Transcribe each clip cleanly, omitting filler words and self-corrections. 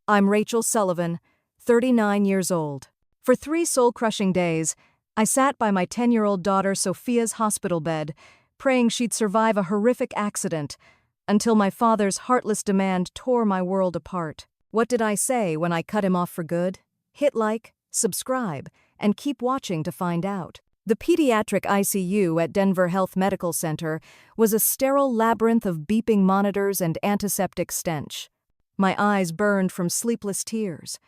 I'm Rachel Sullivan, 39 years old. For 3 soul-crushing days, I sat by my 10-year-old daughter Sophia's hospital bed, praying she'd survive a horrific accident, until my father's heartless demand tore my world apart. What did I say when I cut him off for good? Hit like, subscribe, and keep watching to find out. The pediatric ICU at Denver Health Medical Center was a sterile labyrinth of beeping monitors and antiseptic stench. My eyes burned from sleepless tears.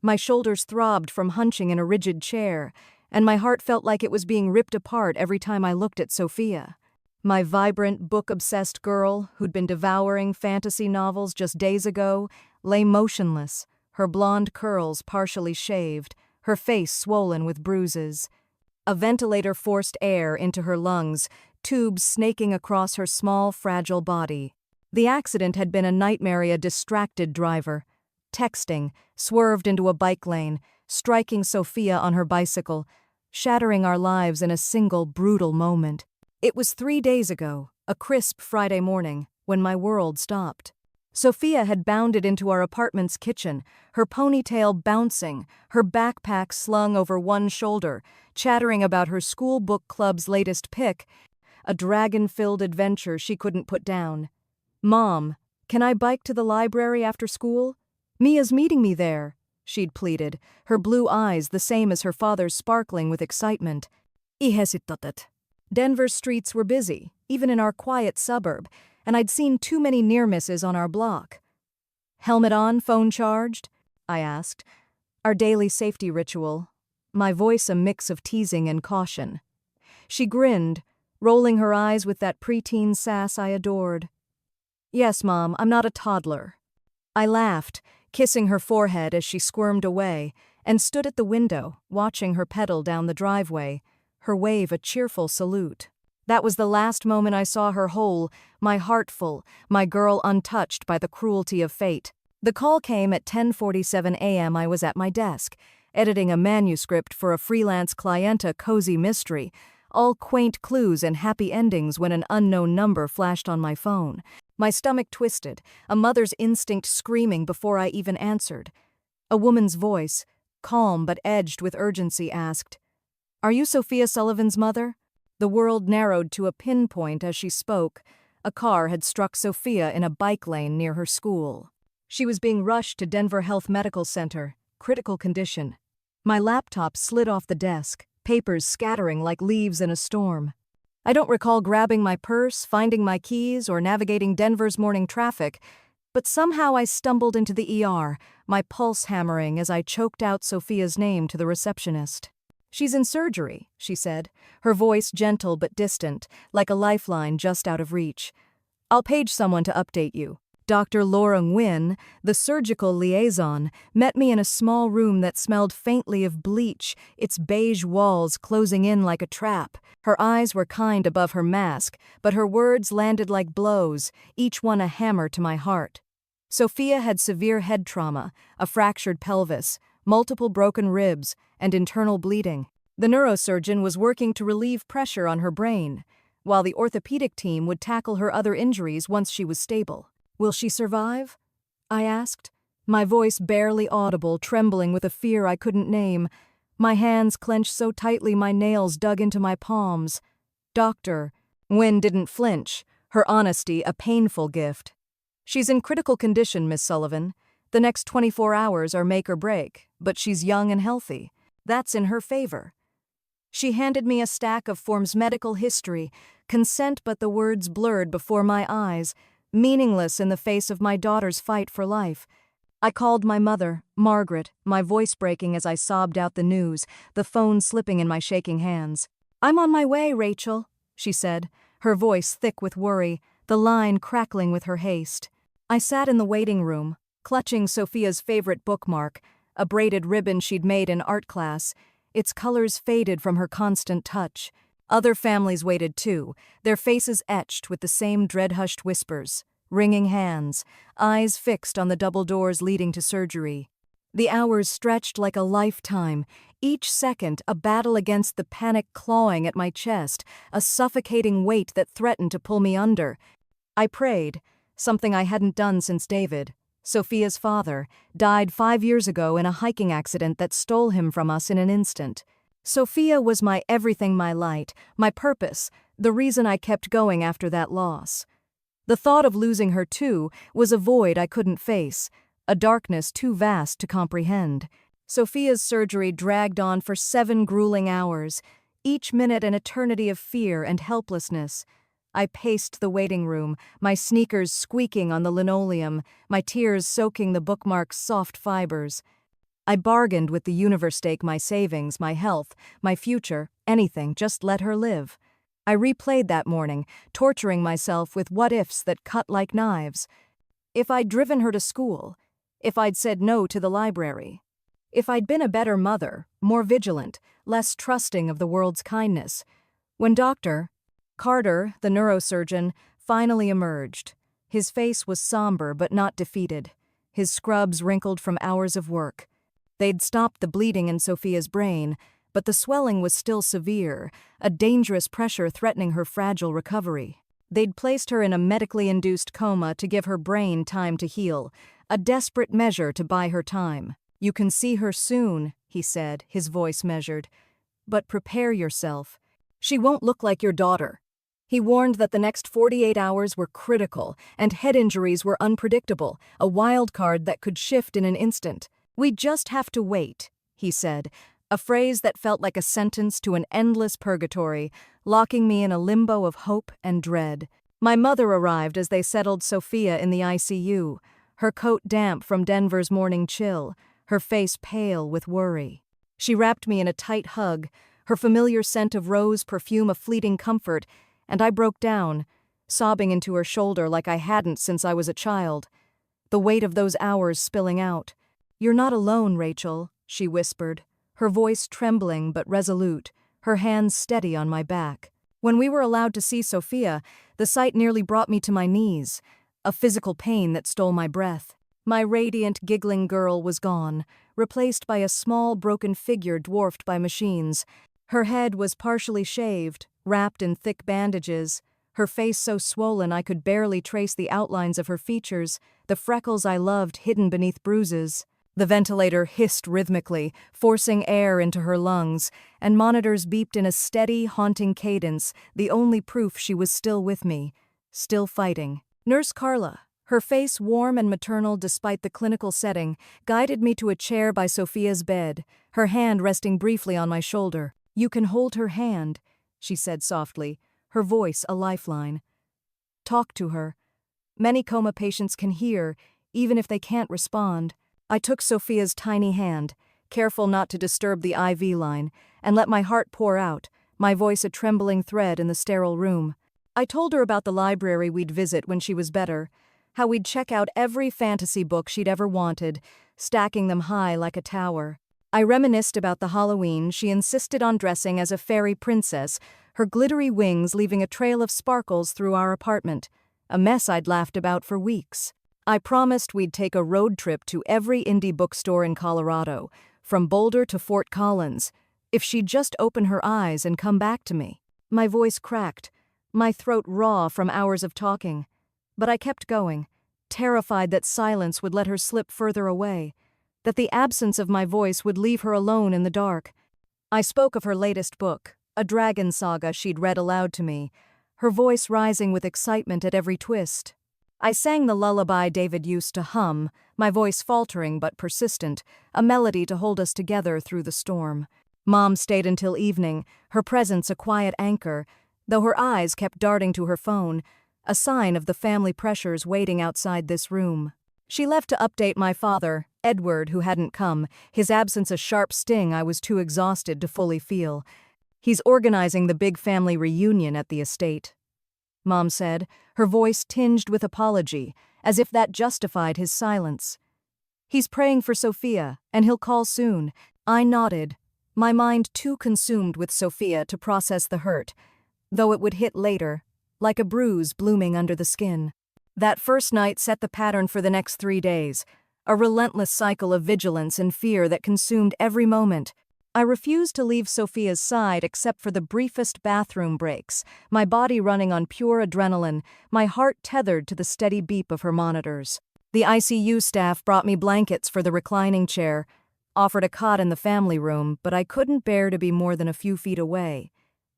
My shoulders throbbed from hunching in a rigid chair, and my heart felt like it was being ripped apart every time I looked at Sophia. My vibrant, book-obsessed girl, who'd been devouring fantasy novels just days ago, lay motionless, her blonde curls partially shaved, her face swollen with bruises. A ventilator forced air into her lungs, tubes snaking across her small, fragile body. The accident had been a nightmare. A distracted driver, texting, swerved into a bike lane, striking Sophia on her bicycle, shattering our lives in a single brutal moment. It was 3 days ago, a crisp Friday morning, when my world stopped. Sophia had bounded into our apartment's kitchen, her ponytail bouncing, her backpack slung over one shoulder, chattering about her school book club's latest pick, a dragon-filled adventure she couldn't put down. "Mom, can I bike to the library after school? Mia's meeting me there," she'd pleaded, her blue eyes the same as her father's sparkling with excitement. I hesitated. Denver's streets were busy, even in our quiet suburb, and I'd seen too many near misses on our block. "Helmet on, phone charged?" I asked. Our daily safety ritual, my voice a mix of teasing and caution. She grinned, rolling her eyes with that preteen sass I adored. "Yes, Mom, I'm not a toddler." I laughed, kissing her forehead as she squirmed away, and stood at the window, watching her pedal down the driveway, her wave a cheerful salute. That was the last moment I saw her whole, my heart full, my girl untouched by the cruelty of fate. The call came at 10:47 a.m. I was at my desk, editing a manuscript for a freelance client, a cozy mystery, all quaint clues and happy endings, when an unknown number flashed on my phone. My stomach twisted, a mother's instinct screaming before I even answered. A woman's voice, calm but edged with urgency, asked, "Are you Sophia Sullivan's mother?" The world narrowed to a pinpoint as she spoke. A car had struck Sophia in a bike lane near her school. She was being rushed to Denver Health Medical Center, critical condition. My laptop slid off the desk, papers scattering like leaves in a storm. I don't recall grabbing my purse, finding my keys, or navigating Denver's morning traffic, but somehow I stumbled into the ER, my pulse hammering as I choked out Sophia's name to the receptionist. "She's in surgery," she said, her voice gentle but distant, like a lifeline just out of reach. "I'll page someone to update you." Dr. Laura Nguyen, the surgical liaison, met me in a small room that smelled faintly of bleach, its beige walls closing in like a trap. Her eyes were kind above her mask, but her words landed like blows, each one a hammer to my heart. Sophia had severe head trauma, a fractured pelvis, multiple broken ribs, and internal bleeding. The neurosurgeon was working to relieve pressure on her brain, while the orthopedic team would tackle her other injuries once she was stable. "Will she survive?" I asked, my voice barely audible, trembling with a fear I couldn't name. My hands clenched so tightly my nails dug into my palms. "Doctor," Nguyen didn't flinch, her honesty a painful gift. "She's in critical condition, Miss Sullivan. The next 24 hours are make or break, but she's young and healthy. That's in her favor." She handed me a stack of forms, medical history, consent, but the words blurred before my eyes, meaningless in the face of my daughter's fight for life. I called my mother, Margaret, my voice breaking as I sobbed out the news, the phone slipping in my shaking hands. "I'm on my way, Rachel," she said, her voice thick with worry, the line crackling with her haste. I sat in the waiting room, clutching Sophia's favorite bookmark, a braided ribbon she'd made in art class. Its colors faded from her constant touch. Other families waited too, their faces etched with the same dread-hushed whispers, wringing hands, eyes fixed on the double doors leading to surgery. The hours stretched like a lifetime, each second a battle against the panic clawing at my chest, a suffocating weight that threatened to pull me under. I prayed, something I hadn't done since David, Sophia's father, died 5 years ago in a hiking accident that stole him from us in an instant. Sophia was my everything, my light, my purpose, the reason I kept going after that loss. The thought of losing her too was a void I couldn't face, a darkness too vast to comprehend. Sophia's surgery dragged on for 7 grueling hours, each minute an eternity of fear and helplessness. I paced the waiting room, my sneakers squeaking on the linoleum, my tears soaking the bookmark's soft fibers. I bargained with the universe, stake my savings, my health, my future, anything, just let her live. I replayed that morning, torturing myself with what-ifs that cut like knives. If I'd driven her to school, if I'd said no to the library, if I'd been a better mother, more vigilant, less trusting of the world's kindness. When Dr. Carter, the neurosurgeon, finally emerged, his face was somber but not defeated, his scrubs wrinkled from hours of work. They'd stopped the bleeding in Sophia's brain, but the swelling was still severe, a dangerous pressure threatening her fragile recovery. They'd placed her in a medically induced coma to give her brain time to heal, a desperate measure to buy her time. "You can see her soon," he said, his voice measured. "But prepare yourself. She won't look like your daughter." He warned that the next 48 hours were critical, and head injuries were unpredictable, a wild card that could shift in an instant. "We just have to wait," he said, a phrase that felt like a sentence to an endless purgatory, locking me in a limbo of hope and dread. My mother arrived as they settled Sophia in the ICU, her coat damp from Denver's morning chill, her face pale with worry. She wrapped me in a tight hug, her familiar scent of rose perfume a fleeting comfort, and I broke down, sobbing into her shoulder like I hadn't since I was a child, the weight of those hours spilling out. "You're not alone, Rachel," she whispered, her voice trembling but resolute, her hands steady on my back. When we were allowed to see Sophia, the sight nearly brought me to my knees, a physical pain that stole my breath. My radiant, giggling girl was gone, replaced by a small, broken figure dwarfed by machines. Her head was partially shaved, wrapped in thick bandages, her face so swollen I could barely trace the outlines of her features, the freckles I loved hidden beneath bruises. The ventilator hissed rhythmically, forcing air into her lungs, and monitors beeped in a steady, haunting cadence, the only proof she was still with me, still fighting. Nurse Carla, her face warm and maternal despite the clinical setting, guided me to a chair by Sophia's bed, her hand resting briefly on my shoulder. "You can hold her hand," she said softly, her voice a lifeline. "Talk to her. Many coma patients can hear, even if they can't respond." I took Sophia's tiny hand, careful not to disturb the IV line, and let my heart pour out, my voice a trembling thread in the sterile room. I told her about the library we'd visit when she was better, how we'd check out every fantasy book she'd ever wanted, stacking them high like a tower. I reminisced about the Halloween she insisted on dressing as a fairy princess, her glittery wings leaving a trail of sparkles through our apartment, a mess I'd laughed about for weeks. I promised we'd take a road trip to every indie bookstore in Colorado, from Boulder to Fort Collins, if she'd just open her eyes and come back to me. My voice cracked, my throat raw from hours of talking. But I kept going, terrified that silence would let her slip further away, that the absence of my voice would leave her alone in the dark. I spoke of her latest book, a dragon saga she'd read aloud to me, her voice rising with excitement at every twist. I sang the lullaby David used to hum, my voice faltering but persistent, a melody to hold us together through the storm. Mom stayed until evening, her presence a quiet anchor, though her eyes kept darting to her phone, a sign of the family pressures waiting outside this room. She left to update my father, Edward, who hadn't come, his absence a sharp sting I was too exhausted to fully feel. "He's organizing the big family reunion at the estate," Mom said, her voice tinged with apology, as if that justified his silence. "He's praying for Sophia, and he'll call soon." I nodded, my mind too consumed with Sophia to process the hurt, though it would hit later, like a bruise blooming under the skin. That first night set the pattern for the next 3 days, a relentless cycle of vigilance and fear that consumed every moment. I refused to leave Sophia's side except for the briefest bathroom breaks, my body running on pure adrenaline, my heart tethered to the steady beep of her monitors. The ICU staff brought me blankets for the reclining chair, offered a cot in the family room, but I couldn't bear to be more than a few feet away.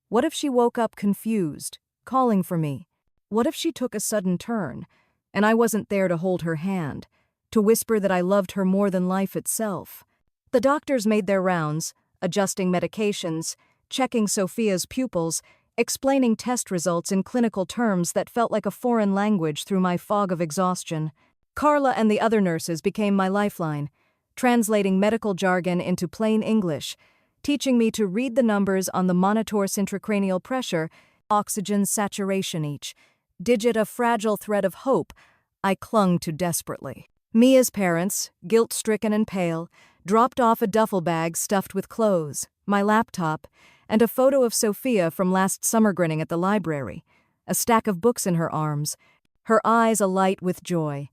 What if she woke up confused, calling for me? What if she took a sudden turn, and I wasn't there to hold her hand, to whisper that I loved her more than life itself? The doctors made their rounds, adjusting medications, checking Sophia's pupils, explaining test results in clinical terms that felt like a foreign language through my fog of exhaustion. Carla and the other nurses became my lifeline, translating medical jargon into plain English, teaching me to read the numbers on the monitor's intracranial pressure, oxygen saturation, each digit a fragile thread of hope I clung to desperately. Mia's parents, guilt-stricken and pale, dropped off a duffel bag stuffed with clothes, my laptop, and a photo of Sophia from last summer grinning at the library, a stack of books in her arms, her eyes alight with joy.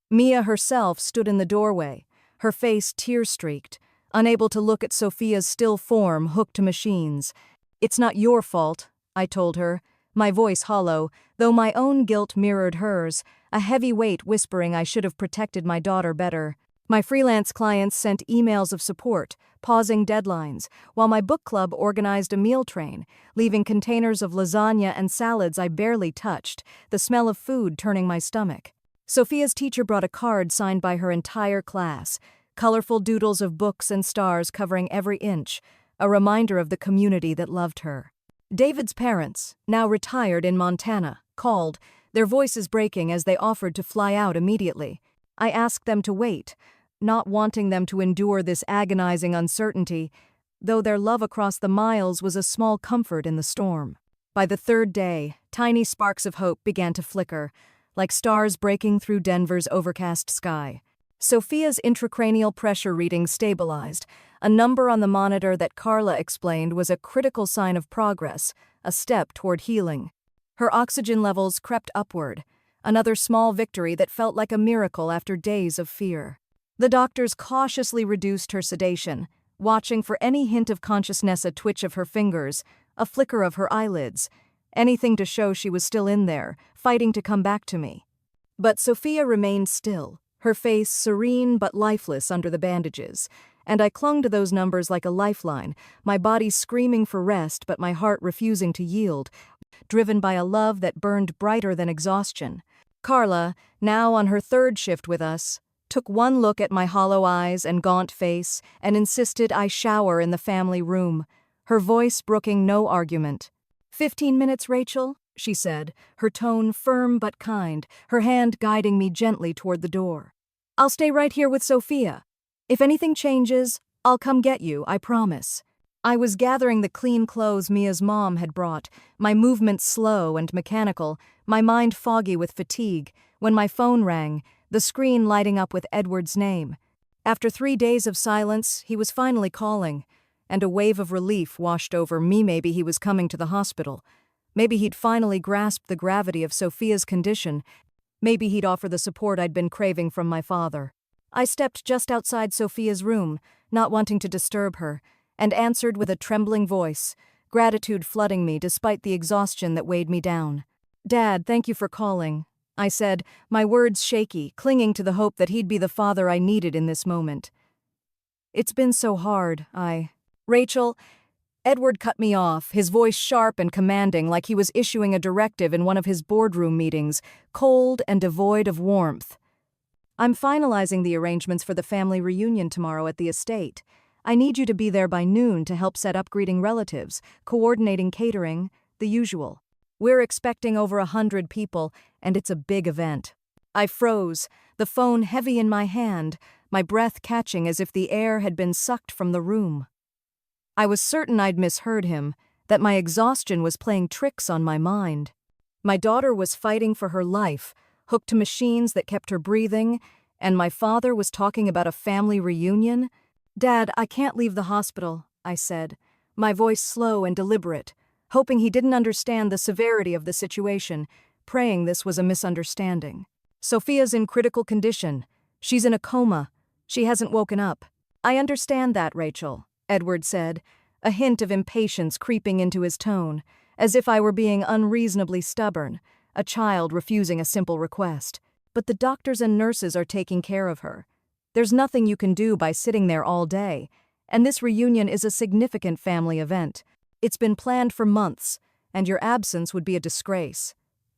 Mia herself stood in the doorway, her face tear-streaked, unable to look at Sophia's still form hooked to machines. "It's not your fault," I told her, my voice hollow, though my own guilt mirrored hers, a heavy weight whispering I should have protected my daughter better. My freelance clients sent emails of support, pausing deadlines, while my book club organized a meal train, leaving containers of lasagna and salads I barely touched, the smell of food turning my stomach. Sophia's teacher brought a card signed by her entire class, colorful doodles of books and stars covering every inch, a reminder of the community that loved her. David's parents, now retired in Montana, called, their voices breaking as they offered to fly out immediately. I asked them to wait, not wanting them to endure this agonizing uncertainty, though their love across the miles was a small comfort in the storm. By the third day, tiny sparks of hope began to flicker, like stars breaking through Denver's overcast sky. Sophia's intracranial pressure reading stabilized, a number on the monitor that Carla explained was a critical sign of progress, a step toward healing. Her oxygen levels crept upward, another small victory that felt like a miracle after days of fear. The doctors cautiously reduced her sedation, watching for any hint of consciousness, a twitch of her fingers, a flicker of her eyelids, anything to show she was still in there, fighting to come back to me. But Sophia remained still, her face serene but lifeless under the bandages, and I clung to those numbers like a lifeline, my body screaming for rest but my heart refusing to yield, driven by a love that burned brighter than exhaustion. Carla, now on her third shift with us, took one look at my hollow eyes and gaunt face and insisted I shower in the family room, her voice brooking no argument. 15 minutes, Rachel," she said, her tone firm but kind, her hand guiding me gently toward the door. "I'll stay right here with Sophia. If anything changes, I'll come get you, I promise." I was gathering the clean clothes Mia's mom had brought, my movements slow and mechanical, my mind foggy with fatigue, when my phone rang, the screen lighting up with Edward's name. After 3 days of silence, he was finally calling, and a wave of relief washed over me. Maybe he was coming to the hospital. Maybe he'd finally grasped the gravity of Sophia's condition. Maybe he'd offer the support I'd been craving from my father. I stepped just outside Sophia's room, not wanting to disturb her, and answered with a trembling voice, gratitude flooding me despite the exhaustion that weighed me down. "Dad, thank you for calling," I said, my words shaky, clinging to the hope that he'd be the father I needed in this moment. "It's been so hard, Rachel," Edward cut me off, his voice sharp and commanding like he was issuing a directive in one of his boardroom meetings, cold and devoid of warmth. "I'm finalizing the arrangements for the family reunion tomorrow at the estate. I need you to be there by noon to help set up greeting relatives, coordinating catering, the usual. We're expecting over 100 people, and it's a big event." I froze, the phone heavy in my hand, my breath catching as if the air had been sucked from the room. I was certain I'd misheard him, that my exhaustion was playing tricks on my mind. My daughter was fighting for her life, hooked to machines that kept her breathing, and my father was talking about a family reunion? "Dad, I can't leave the hospital," I said, my voice slow and deliberate, hoping he didn't understand the severity of the situation, praying this was a misunderstanding. "Sophia's in critical condition. She's in a coma. She hasn't woken up." "I understand that, Rachel," Edward said, a hint of impatience creeping into his tone, as if I were being unreasonably stubborn, a child refusing a simple request. but the doctors and nurses are taking care of her. There's nothing you can do by sitting there all day, and this reunion is a significant family event. It's been planned for months, and your absence would be a disgrace.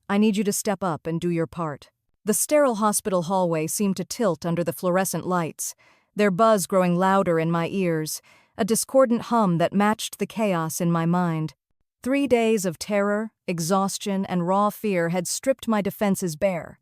I need you to step up and do your part." The sterile hospital hallway seemed to tilt under the fluorescent lights, their buzz growing louder in my ears, a discordant hum that matched the chaos in my mind. 3 days of terror, exhaustion, and raw fear had stripped my defenses bare,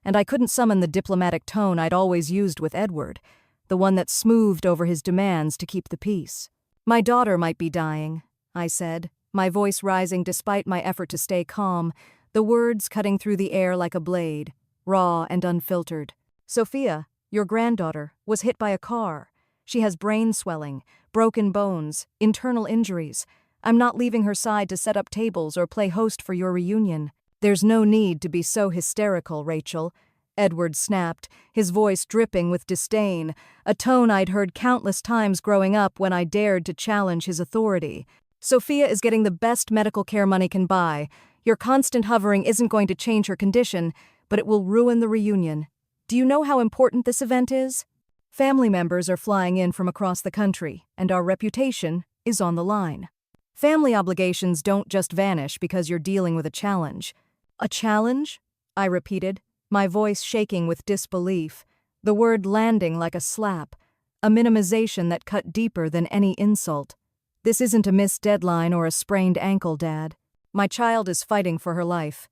and I couldn't summon the diplomatic tone I'd always used with Edward, the one that smoothed over his demands to keep the peace. "My daughter might be dying," I said, my voice rising despite my effort to stay calm, the words cutting through the air like a blade, raw and unfiltered. "Sophia, your granddaughter, was hit by a car. She has brain swelling, broken bones, internal injuries. I'm not leaving her side to set up tables or play host for your reunion." "There's no need to be so hysterical, Rachel," Edward snapped, his voice dripping with disdain, a tone I'd heard countless times growing up when I dared to challenge his authority. "Sophia is getting the best medical care money can buy. Your constant hovering isn't going to change her condition, but it will ruin the reunion. Do you know how important this event is? Family members are flying in from across the country, and our reputation is on the line. Family obligations don't just vanish because you're dealing with a challenge." "A challenge?" I repeated, my voice shaking with disbelief, the word landing like a slap, a minimization that cut deeper than any insult. "This isn't a missed deadline or a sprained ankle, Dad. My child is fighting for her life.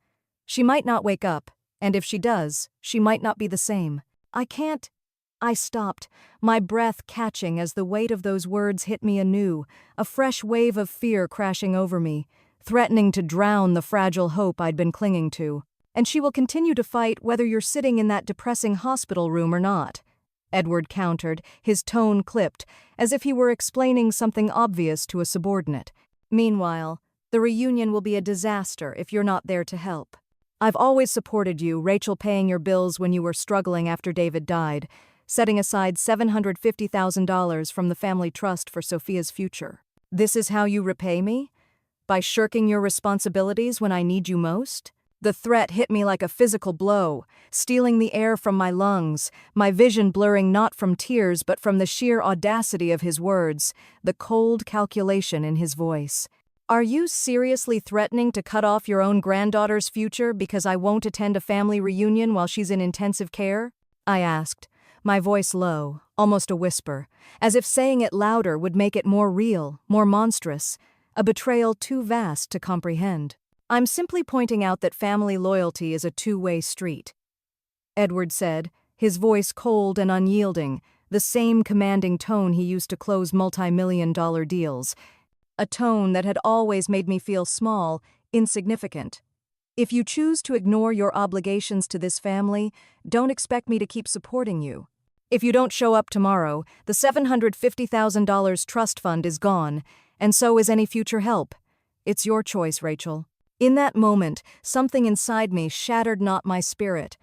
She might not wake up, and if she does, she might not be the same. I can't—" I stopped, my breath catching as the weight of those words hit me anew, a fresh wave of fear crashing over me, threatening to drown the fragile hope I'd been clinging to. "And she will continue to fight whether you're sitting in that depressing hospital room or not," Edward countered, his tone clipped, as if he were explaining something obvious to a subordinate. "Meanwhile, the reunion will be a disaster if you're not there to help. I've always supported you, Rachel paying your bills when you were struggling after David died, setting aside $750,000 from the family trust for Sophia's future. This is how you repay me? By shirking your responsibilities when I need you most?" The threat hit me like a physical blow, stealing the air from my lungs, my vision blurring not from tears but from the sheer audacity of his words, the cold calculation in his voice. "Are you seriously threatening to cut off your own granddaughter's future because I won't attend a family reunion while she's in intensive care?" I asked, my voice low, almost a whisper, as if saying it louder would make it more real, more monstrous, a betrayal too vast to comprehend. "I'm simply pointing out that family loyalty is a two-way street," Edward said, his voice cold and unyielding, the same commanding tone he used to close multi-million-dollar deals, a tone that had always made me feel small, insignificant. "If you choose to ignore your obligations to this family, don't expect me to keep supporting you. If you don't show up tomorrow, the $750,000 trust fund is gone, and so is any future help. It's your choice, Rachel." In that moment, something inside me shattered not my spirit,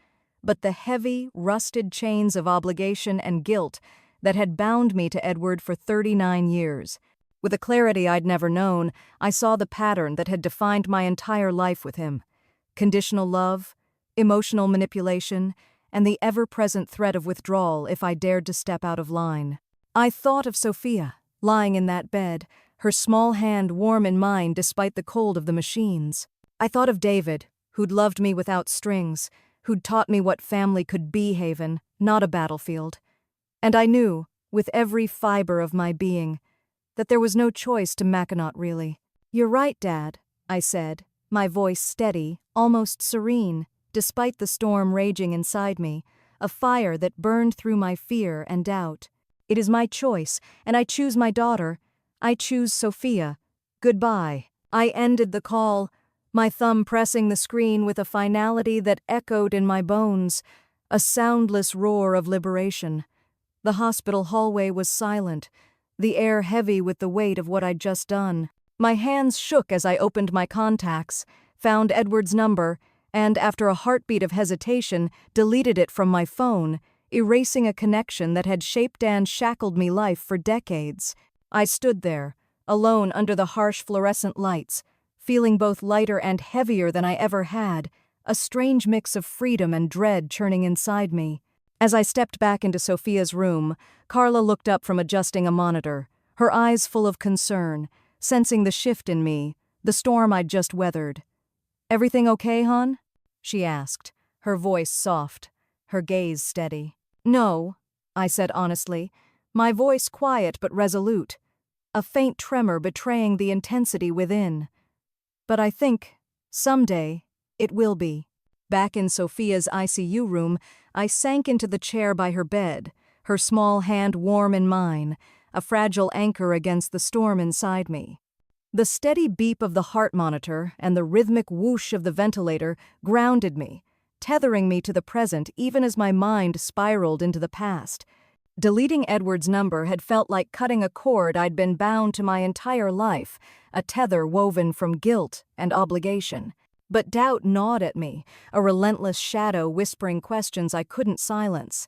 but the heavy, rusted chains of obligation and guilt that had bound me to Edward for 39 years. With a clarity I'd never known, I saw the pattern that had defined my entire life with him: conditional love, emotional manipulation, and the ever-present threat of withdrawal if I dared to step out of line. I thought of Sophia, lying in that bed, her small hand warm in mine despite the cold of the machines. I thought of David, who'd loved me without strings, who'd taught me what family could be, Haven, not a battlefield. And I knew, with every fiber of my being, that there was no choice to Mackinac really. "You're right, Dad," I said, my voice steady, almost serene, despite the storm raging inside me, a fire that burned through my fear and doubt. "It is my choice, and I choose my daughter. I choose Sophia. Goodbye." I ended the call, my thumb pressing the screen with a finality that echoed in my bones, a soundless roar of liberation. The hospital hallway was silent, the air heavy with the weight of what I'd just done. My hands shook as I opened my contacts, found Edward's number, and after a heartbeat of hesitation, deleted it from my phone, erasing a connection that had shaped and shackled me life for decades. I stood there, alone under the harsh fluorescent lights, feeling both lighter and heavier than I ever had, a strange mix of freedom and dread churning inside me. As I stepped back into Sophia's room, Carla looked up from adjusting a monitor, her eyes full of concern, sensing the shift in me, the storm I'd just weathered. "Everything okay, hon?" she asked, her voice soft, her gaze steady. "No," I said honestly, my voice quiet but resolute, a faint tremor betraying the intensity within. "But I think, someday, it will be." Back in Sophia's ICU room, I sank into the chair by her bed, her small hand warm in mine, a fragile anchor against the storm inside me. The steady beep of the heart monitor and the rhythmic whoosh of the ventilator grounded me, tethering me to the present even as my mind spiraled into the past. Deleting Edward's number had felt like cutting a cord I'd been bound to my entire life, a tether woven from guilt and obligation. But doubt gnawed at me, a relentless shadow whispering questions I couldn't silence.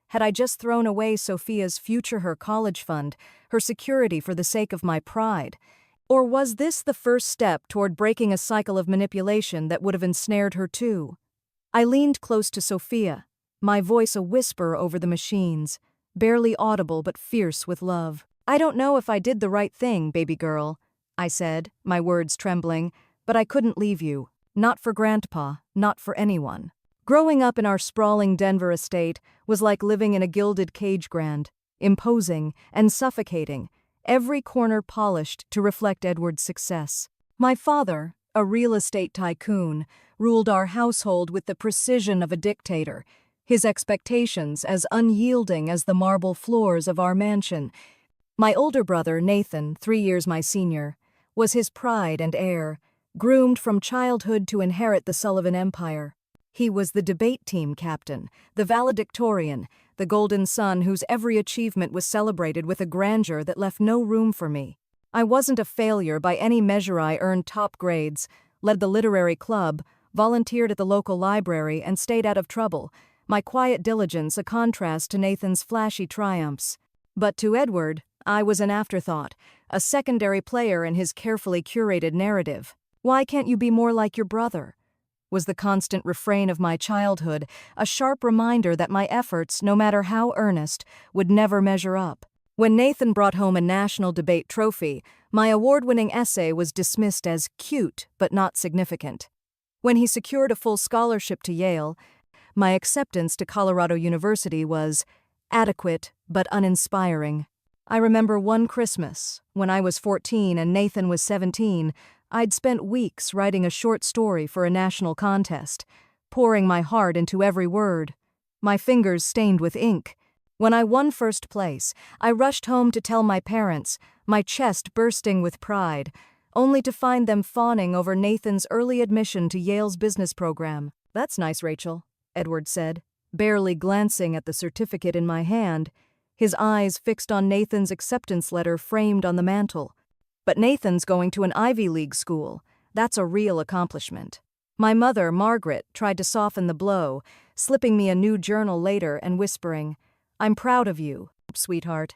Had I just thrown away Sophia's future, her college fund, her security for the sake of my pride? Or was this the first step toward breaking a cycle of manipulation that would have ensnared her too? I leaned close to Sophia, my voice a whisper over the machines, barely audible but fierce with love. "I don't know if I did the right thing, baby girl," I said, my words trembling, "but I couldn't leave you. Not for Grandpa, not for anyone." Growing up in our sprawling Denver estate was like living in a gilded cage grand, imposing and suffocating, every corner polished to reflect Edward's success. My father, a real estate tycoon, ruled our household with the precision of a dictator, his expectations as unyielding as the marble floors of our mansion. My older brother, Nathan, 3 years my senior, was his pride and heir, groomed from childhood to inherit the Sullivan empire. He was the debate team captain, the valedictorian, the golden son whose every achievement was celebrated with a grandeur that left no room for me. I wasn't a failure by any measure. I earned top grades, led the literary club, volunteered at the local library, and stayed out of trouble, my quiet diligence a contrast to Nathan's flashy triumphs. But to Edward, I was an afterthought, a secondary player in his carefully curated narrative. "Why can't you be more like your brother?" was the constant refrain of my childhood, a sharp reminder that my efforts, no matter how earnest, would never measure up. When Nathan brought home a national debate trophy, my award-winning essay was dismissed as cute but not significant. When he secured a full scholarship to Yale, my acceptance to Colorado University was adequate but uninspiring. I remember one Christmas, when I was 14 and Nathan was 17, I'd spent weeks writing a short story for a national contest, pouring my heart into every word, my fingers stained with ink. When I won first place, I rushed home to tell my parents, my chest bursting with pride, only to find them fawning over Nathan's early admission to Yale's business program. "That's nice, Rachel," Edward said, barely glancing at the certificate in my hand, his eyes fixed on Nathan's acceptance letter framed on the mantel. "But Nathan's going to an Ivy League school. That's a real accomplishment." My mother, Margaret, tried to soften the blow, slipping me a new journal later and whispering, "I'm proud of you, sweetheart."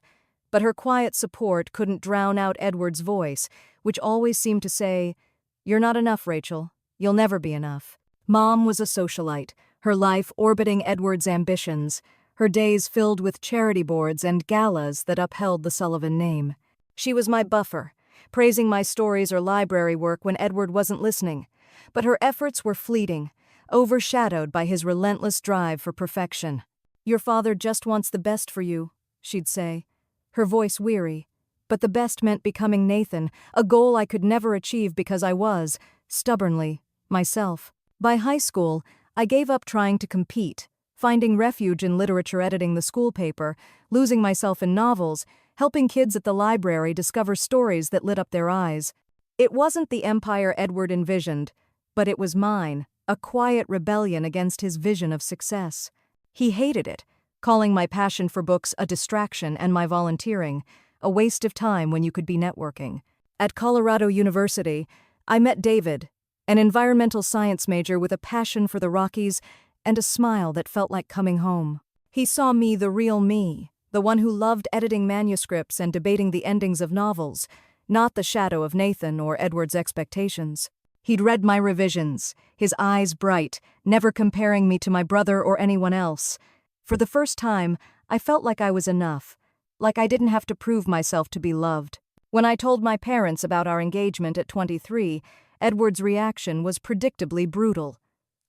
But her quiet support couldn't drown out Edward's voice, which always seemed to say, "You're not enough, Rachel. You'll never be enough." Mom was a socialite, her life orbiting Edward's ambitions, her days filled with charity boards and galas that upheld the Sullivan name. She was my buffer, praising my stories or library work when Edward wasn't listening. But her efforts were fleeting, overshadowed by his relentless drive for perfection. "Your father just wants the best for you," she'd say, her voice weary. But the best meant becoming Nathan, a goal I could never achieve because I was, stubbornly, myself. By high school, I gave up trying to compete, finding refuge in literature editing the school paper, losing myself in novels, helping kids at the library discover stories that lit up their eyes. It wasn't the empire Edward envisioned, but it was mine, a quiet rebellion against his vision of success. He hated it, calling my passion for books a distraction and my volunteering, a waste of time when you could be networking. At Colorado University, I met David, an environmental science major with a passion for the Rockies and a smile that felt like coming home. He saw me, the real me, the one who loved editing manuscripts and debating the endings of novels, not the shadow of Nathan or Edward's expectations. He'd read my revisions, his eyes bright, never comparing me to my brother or anyone else. For the first time, I felt like I was enough, like I didn't have to prove myself to be loved. When I told my parents about our engagement at 23, Edward's reaction was predictably brutal.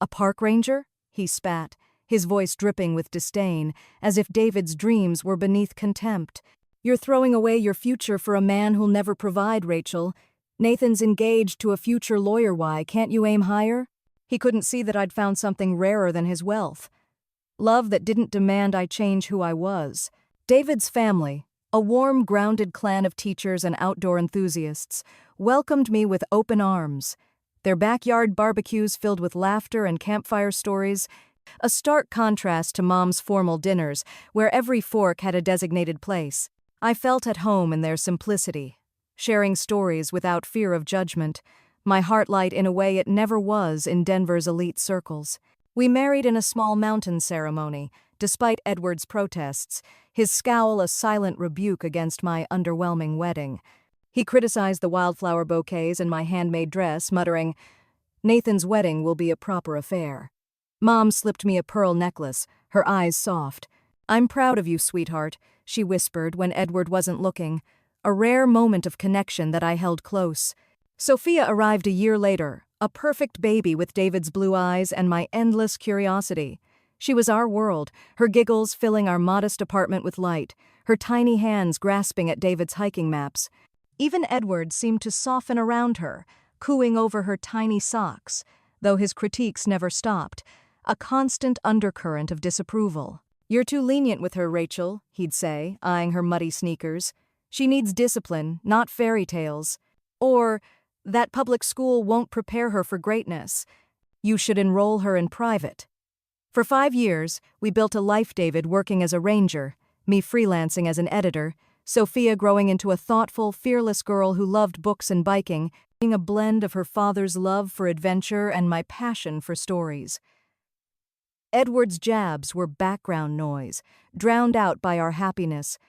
"A park ranger?" he spat, his voice dripping with disdain, as if David's dreams were beneath contempt. "You're throwing away your future for a man who'll never provide, Rachel. Nathan's engaged to a future lawyer. Why can't you aim higher?" He couldn't see that I'd found something rarer than his wealth. Love that didn't demand I change who I was. David's family, a warm, grounded clan of teachers and outdoor enthusiasts, welcomed me with open arms. Their backyard barbecues filled with laughter and campfire stories, a stark contrast to Mom's formal dinners, where every fork had a designated place. I felt at home in their simplicity, sharing stories without fear of judgment, my heart light in a way it never was in Denver's elite circles. We married in a small mountain ceremony, despite Edward's protests, his scowl a silent rebuke against my underwhelming wedding. He criticized the wildflower bouquets and my handmade dress, muttering, "Nathan's wedding will be a proper affair." Mom slipped me a pearl necklace, her eyes soft. "I'm proud of you, sweetheart," she whispered when Edward wasn't looking, a rare moment of connection that I held close. Sophia arrived a year later, a perfect baby with David's blue eyes and my endless curiosity. She was our world, her giggles filling our modest apartment with light, her tiny hands grasping at David's hiking maps. Even Edward seemed to soften around her, cooing over her tiny socks, though his critiques never stopped, a constant undercurrent of disapproval. "You're too lenient with her, Rachel," he'd say, eyeing her muddy sneakers. "She needs discipline, not fairy tales." Or, "That public school won't prepare her for greatness. You should enroll her in private." For 5 years, we built a life, David working as a ranger, me freelancing as an editor, Sophia growing into a thoughtful, fearless girl who loved books and biking, being a blend of her father's love for adventure and my passion for stories. Edward's jabs were background noise, drowned out by our happiness,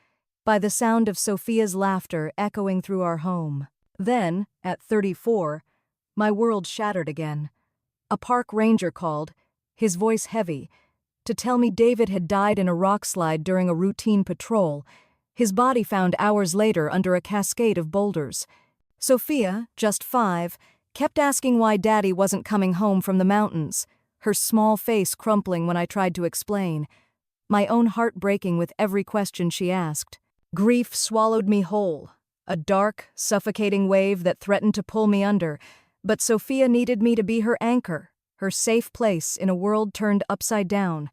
by the sound of Sophia's laughter echoing through our home. Then, at 34, my world shattered again. A park ranger called, his voice heavy, to tell me David had died in a rockslide during a routine patrol, his body found hours later under a cascade of boulders. Sophia, just 5, kept asking why Daddy wasn't coming home from the mountains, her small face crumpling when I tried to explain, my own heart breaking with every question she asked. Grief swallowed me whole, a dark, suffocating wave that threatened to pull me under, but Sophia needed me to be her anchor, her safe place in a world turned upside down.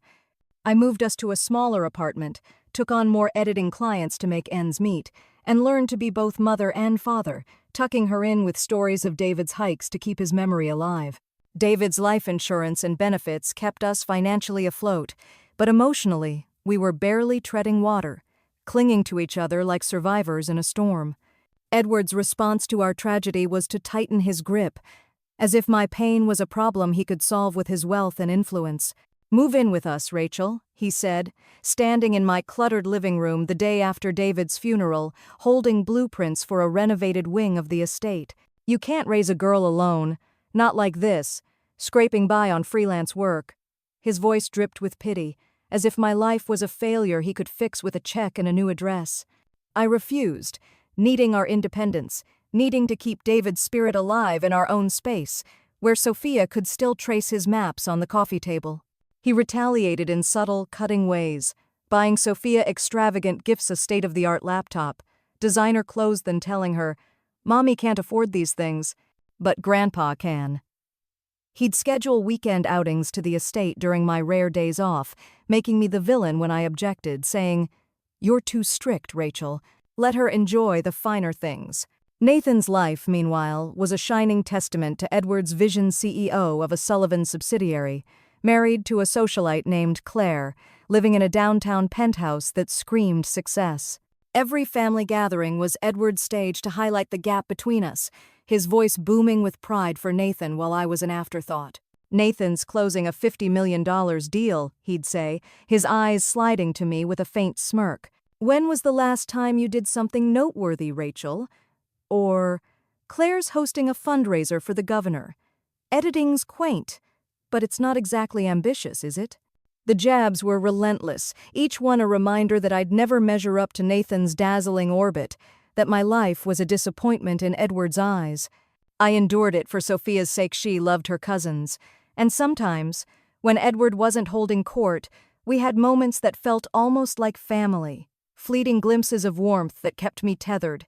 I moved us to a smaller apartment, took on more editing clients to make ends meet, and learned to be both mother and father, tucking her in with stories of David's hikes to keep his memory alive. David's life insurance and benefits kept us financially afloat, but emotionally, we were barely treading water, clinging to each other like survivors in a storm. Edward's response to our tragedy was to tighten his grip, as if my pain was a problem he could solve with his wealth and influence. "Move in with us, Rachel," he said, standing in my cluttered living room the day after David's funeral, holding blueprints for a renovated wing of the estate. "You can't raise a girl alone, not like this, scraping by on freelance work." His voice dripped with pity, as if my life was a failure he could fix with a check and a new address. I refused, needing our independence, needing to keep David's spirit alive in our own space, where Sophia could still trace his maps on the coffee table. He retaliated in subtle, cutting ways, buying Sophia extravagant gifts, a state-of-the-art laptop, designer clothes, then telling her, "Mommy can't afford these things, but Grandpa can." He'd schedule weekend outings to the estate during my rare days off, making me the villain when I objected, saying, "You're too strict, Rachel. Let her enjoy the finer things." Nathan's life, meanwhile, was a shining testament to Edward's vision, CEO of a Sullivan subsidiary, married to a socialite named Claire, living in a downtown penthouse that screamed success. Every family gathering was Edward's stage to highlight the gap between us, his voice booming with pride for Nathan while I was an afterthought. "Nathan's closing a $50 million deal," he'd say, his eyes sliding to me with a faint smirk. "When was the last time you did something noteworthy, Rachel?" Or, Claire's hosting a fundraiser for the governor. Editing's quaint, but it's not exactly ambitious, is it? The jabs were relentless, each one a reminder that I'd never measure up to Nathan's dazzling orbit, that my life was a disappointment in Edward's eyes. I endured it for Sophia's sake. She loved her cousins. And sometimes, when Edward wasn't holding court, we had moments that felt almost like family, fleeting glimpses of warmth that kept me tethered.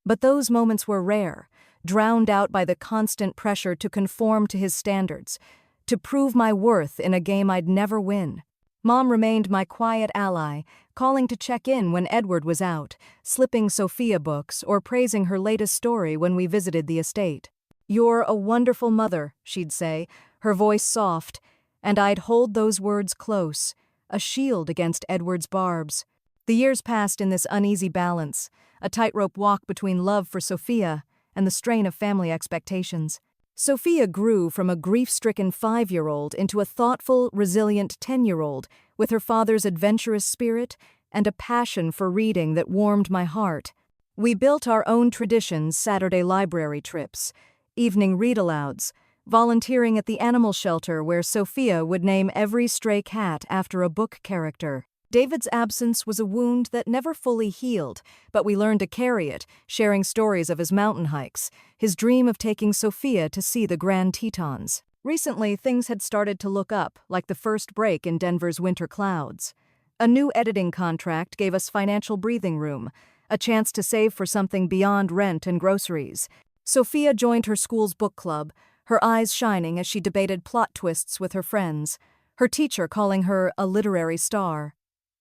But those moments were rare, drowned out by the constant pressure to conform to his standards, to prove my worth in a game I'd never win. Mom remained my quiet ally, calling to check in when Edward was out, slipping Sophia books or praising her latest story when we visited the estate. "You're a wonderful mother," she'd say, her voice soft, and I'd hold those words close, a shield against Edward's barbs. The years passed in this uneasy balance, a tightrope walk between love for Sophia and the strain of family expectations. Sophia grew from a grief-stricken 5-year-old into a thoughtful, resilient 10-year-old, with her father's adventurous spirit and a passion for reading that warmed my heart. We built our own traditions: Saturday library trips, evening read-alouds, volunteering at the animal shelter where Sophia would name every stray cat after a book character. David's absence was a wound that never fully healed, but we learned to carry it, sharing stories of his mountain hikes, his dream of taking Sophia to see the Grand Tetons. Recently, things had started to look up, like the first break in Denver's winter clouds. A new editing contract gave us financial breathing room, a chance to save for something beyond rent and groceries. Sophia joined her school's book club, her eyes shining as she debated plot twists with her friends, her teacher calling her a literary star.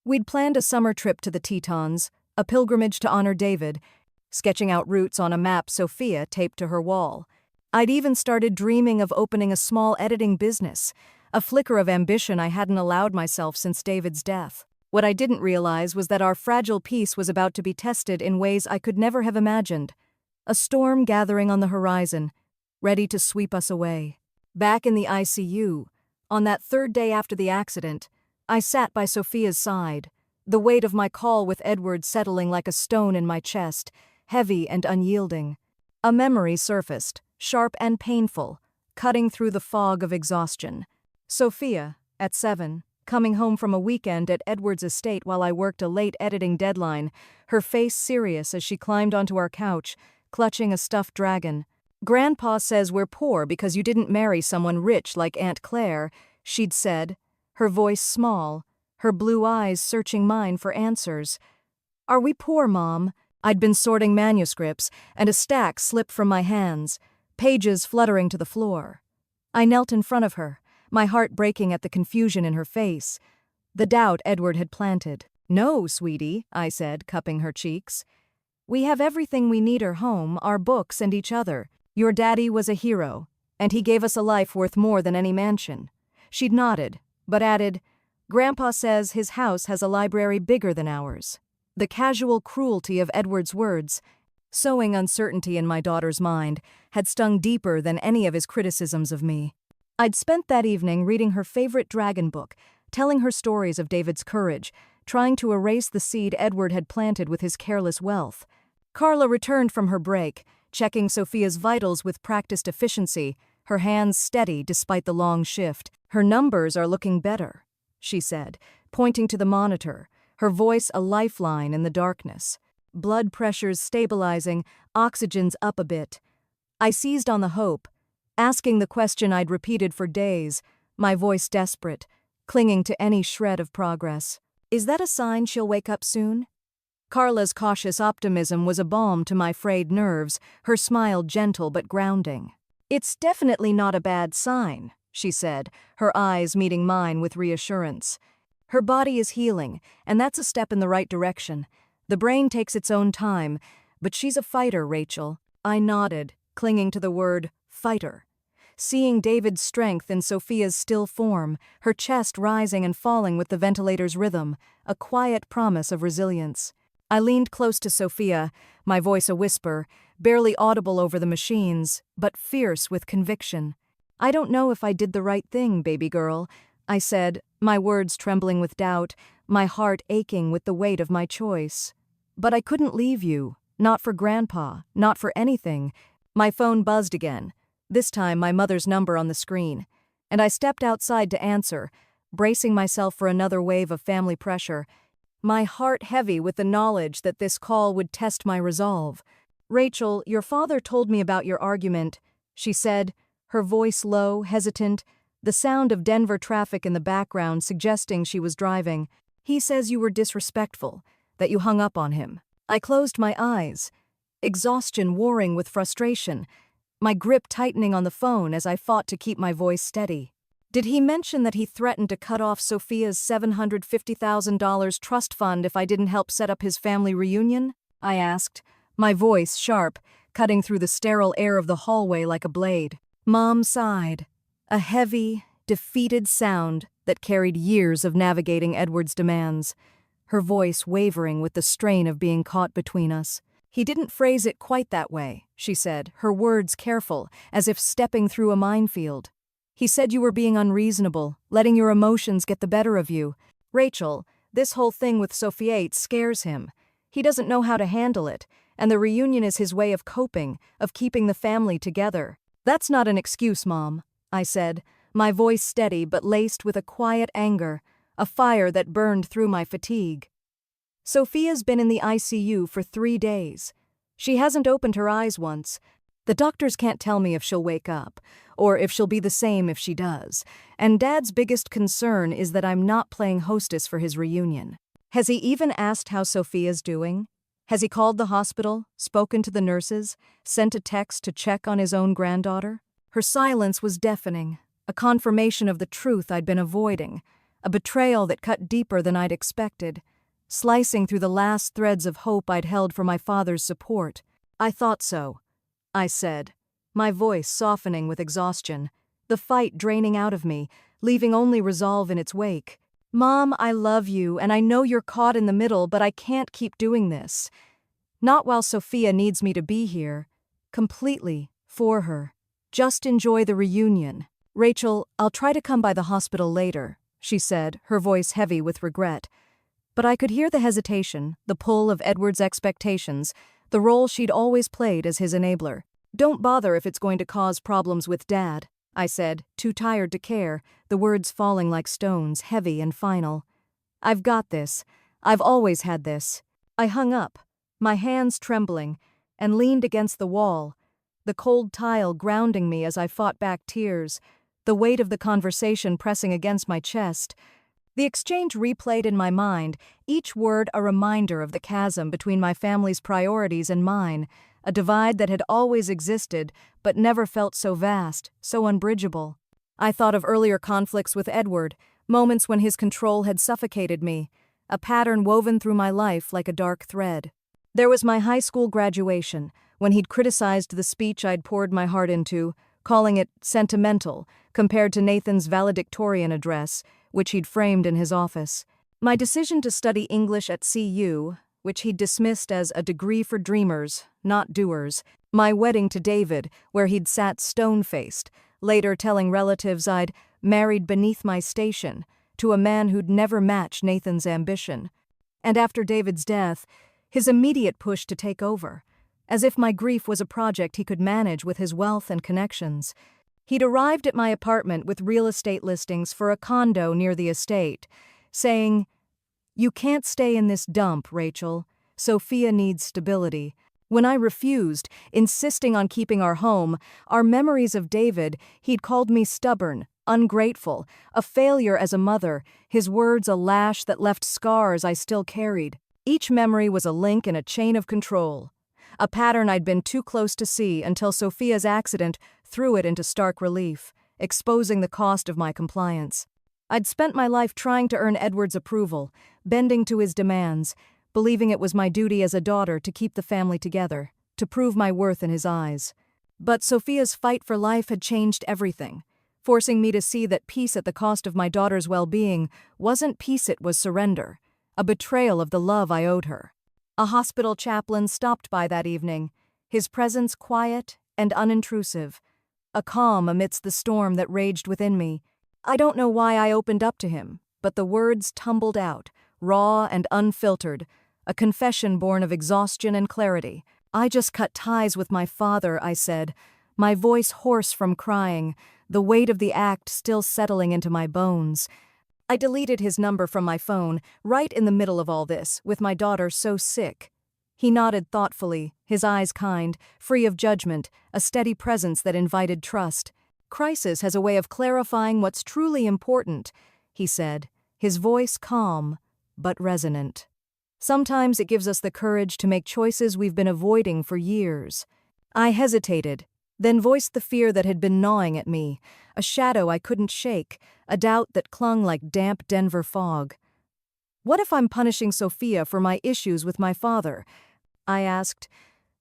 We'd planned a summer trip to the Tetons, a pilgrimage to honor David, sketching out routes on a map Sophia taped to her wall. I'd even started dreaming of opening a small editing business, a flicker of ambition I hadn't allowed myself since David's death. What I didn't realize was that our fragile peace was about to be tested in ways I could never have imagined. A storm gathering on the horizon, ready to sweep us away. Back in the ICU, on that third day after the accident, I sat by Sophia's side, the weight of my call with Edward settling like a stone in my chest, heavy and unyielding. A memory surfaced, sharp and painful, cutting through the fog of exhaustion. Sophia, at 7, coming home from a weekend at Edward's estate while I worked a late editing deadline, her face serious as she climbed onto our couch, clutching a stuffed dragon. "Grandpa says we're poor because you didn't marry someone rich like Aunt Claire," she'd said, her voice small, her blue eyes searching mine for answers. "Are we poor, Mom?" I'd been sorting manuscripts, and a stack slipped from my hands, pages fluttering to the floor. I knelt in front of her, my heart breaking at the confusion in her face, the doubt Edward had planted. "No, sweetie," I said, cupping her cheeks. "We have everything we need: our home, our books, and each other. Your daddy was a hero, and he gave us a life worth more than any mansion." She'd nodded, but added, "Grandpa says his house has a library bigger than ours." The casual cruelty of Edward's words, sowing uncertainty in my daughter's mind, had stung deeper than any of his criticisms of me. I'd spent that evening reading her favorite dragon book, telling her stories of David's courage, trying to erase the seed Edward had planted with his careless wealth. Carla returned from her break, checking Sophia's vitals with practiced efficiency, her hands steady despite the long shift. "Her numbers are looking better," she said, pointing to the monitor, her voice a lifeline in the darkness. "Blood pressure's stabilizing, oxygen's up a bit." I seized on the hope, asking the question I'd repeated for days, my voice desperate, clinging to any shred of progress. "Is that a sign she'll wake up soon?" Carla's cautious optimism was a balm to my frayed nerves, her smile gentle but grounding. "It's definitely not a bad sign," she said, her eyes meeting mine with reassurance. "Her body is healing, and that's a step in the right direction. The brain takes its own time, but she's a fighter, Rachel." I nodded, clinging to the word fighter. Seeing David's strength in Sophia's still form, her chest rising and falling with the ventilator's rhythm, a quiet promise of resilience. I leaned close to Sophia, my voice a whisper, barely audible over the machines, but fierce with conviction. "I don't know if I did the right thing, baby girl," I said, my words trembling with doubt, my heart aching with the weight of my choice. "But I couldn't leave you, not for Grandpa, not for anything. My phone buzzed again, this time my mother's number on the screen, and I stepped outside to answer, bracing myself for another wave of family pressure, my heart heavy with the knowledge that this call would test my resolve. "Rachel, your father told me about your argument," she said, her voice low, hesitant, the sound of Denver traffic in the background suggesting she was driving. "He says you were disrespectful, that you hung up on him." I closed my eyes, exhaustion warring with frustration, my grip tightening on the phone as I fought to keep my voice steady. "Did he mention that he threatened to cut off Sophia's $750,000 trust fund if I didn't help set up his family reunion?" I asked, my voice sharp, cutting through the sterile air of the hallway like a blade. Mom sighed, a heavy, defeated sound that carried years of navigating Edward's demands, her voice wavering with the strain of being caught between us. "He didn't phrase it quite that way," she said, her words careful, as if stepping through a minefield. "He said you were being unreasonable, letting your emotions get the better of you. Rachel, this whole thing with Sophia scares him. He doesn't know how to handle it, and the reunion is his way of coping, of keeping the family together." "That's not an excuse, Mom," I said, my voice steady but laced with a quiet anger, a fire that burned through my fatigue. "Sophia's been in the ICU for 3 days. She hasn't opened her eyes once. The doctors can't tell me if she'll wake up, or if she'll be the same if she does, and Dad's biggest concern is that I'm not playing hostess for his reunion." "Has he even asked how Sophia's doing? Has he called the hospital, spoken to the nurses, sent a text to check on his own granddaughter?" Her silence was deafening, a confirmation of the truth I'd been avoiding, a betrayal that cut deeper than I'd expected, slicing through the last threads of hope I'd held for my father's support. "I thought so," I said, my voice softening with exhaustion, the fight draining out of me, leaving only resolve in its wake. "Mom, I love you, and I know you're caught in the middle, but I can't keep doing this. Not while Sophia needs me to be here. Completely, for her. Just enjoy the reunion. Rachel, I'll try to come by the hospital later," she said, her voice heavy with regret. But I could hear the hesitation, the pull of Edward's expectations, the role she'd always played as his enabler. "Don't bother if it's going to cause problems with Dad," I said, too tired to care, the words falling like stones, heavy and final. "I've got this. I've always had this." I hung up, my hands trembling, and leaned against the wall, the cold tile grounding me as I fought back tears, the weight of the conversation pressing against my chest. The exchange replayed in my mind, each word a reminder of the chasm between my family's priorities and mine, a divide that had always existed but never felt so vast, so unbridgeable. I thought of earlier conflicts with Edward, moments when his control had suffocated me, a pattern woven through my life like a dark thread. There was my high school graduation, when he'd criticized the speech I'd poured my heart into, calling it sentimental compared to Nathan's valedictorian address, which he'd framed in his office. My decision to study English at CU, which he'd dismissed as a degree for dreamers, not doers. My wedding to David, where he'd sat stone-faced, later telling relatives I'd married beneath my station, to a man who'd never matched Nathan's ambition. And after David's death, his immediate push to take over, as if my grief was a project he could manage with his wealth and connections. He'd arrived at my apartment with real estate listings for a condo near the estate, saying, "You can't stay in this dump, Rachel. Sophia needs stability." When I refused, insisting on keeping our home, our memories of David, he'd called me stubborn, ungrateful, a failure as a mother, his words a lash that left scars I still carried. Each memory was a link in a chain of control, a pattern I'd been too close to see until Sophia's accident threw it into stark relief, exposing the cost of my compliance. I'd spent my life trying to earn Edward's approval, bending to his demands, believing it was my duty as a daughter to keep the family together, to prove my worth in his eyes. But Sophia's fight for life had changed everything, forcing me to see that peace at the cost of my daughter's well-being wasn't peace, it was surrender, a betrayal of the love I owed her. A hospital chaplain stopped by that evening, his presence quiet and unintrusive, a calm amidst the storm that raged within me. I don't know why I opened up to him, but the words tumbled out, raw and unfiltered, a confession born of exhaustion and clarity. I just cut ties with my father, I said, my voice hoarse from crying, the weight of the act still settling into my bones. I deleted his number from my phone, right in the middle of all this, with my daughter so sick. He nodded thoughtfully, his eyes kind, free of judgment, a steady presence that invited trust. Crisis has a way of clarifying what's truly important, he said, his voice calm, but resonant. Sometimes it gives us the courage to make choices we've been avoiding for years. I hesitated, then voiced the fear that had been gnawing at me, a shadow I couldn't shake, a doubt that clung like damp Denver fog. What if I'm punishing Sophia for my issues with my father? I asked,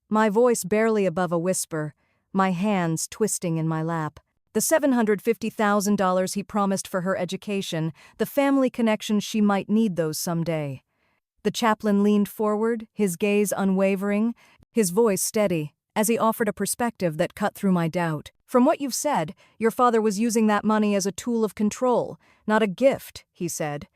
my voice barely above a whisper, my hands twisting in my lap. The $750,000 he promised for her education, the family connections she might need those someday. The chaplain leaned forward, his gaze unwavering, his voice steady, as he offered a perspective that cut through my doubt. From what you've said, your father was using that money as a tool of control, not a gift, he said.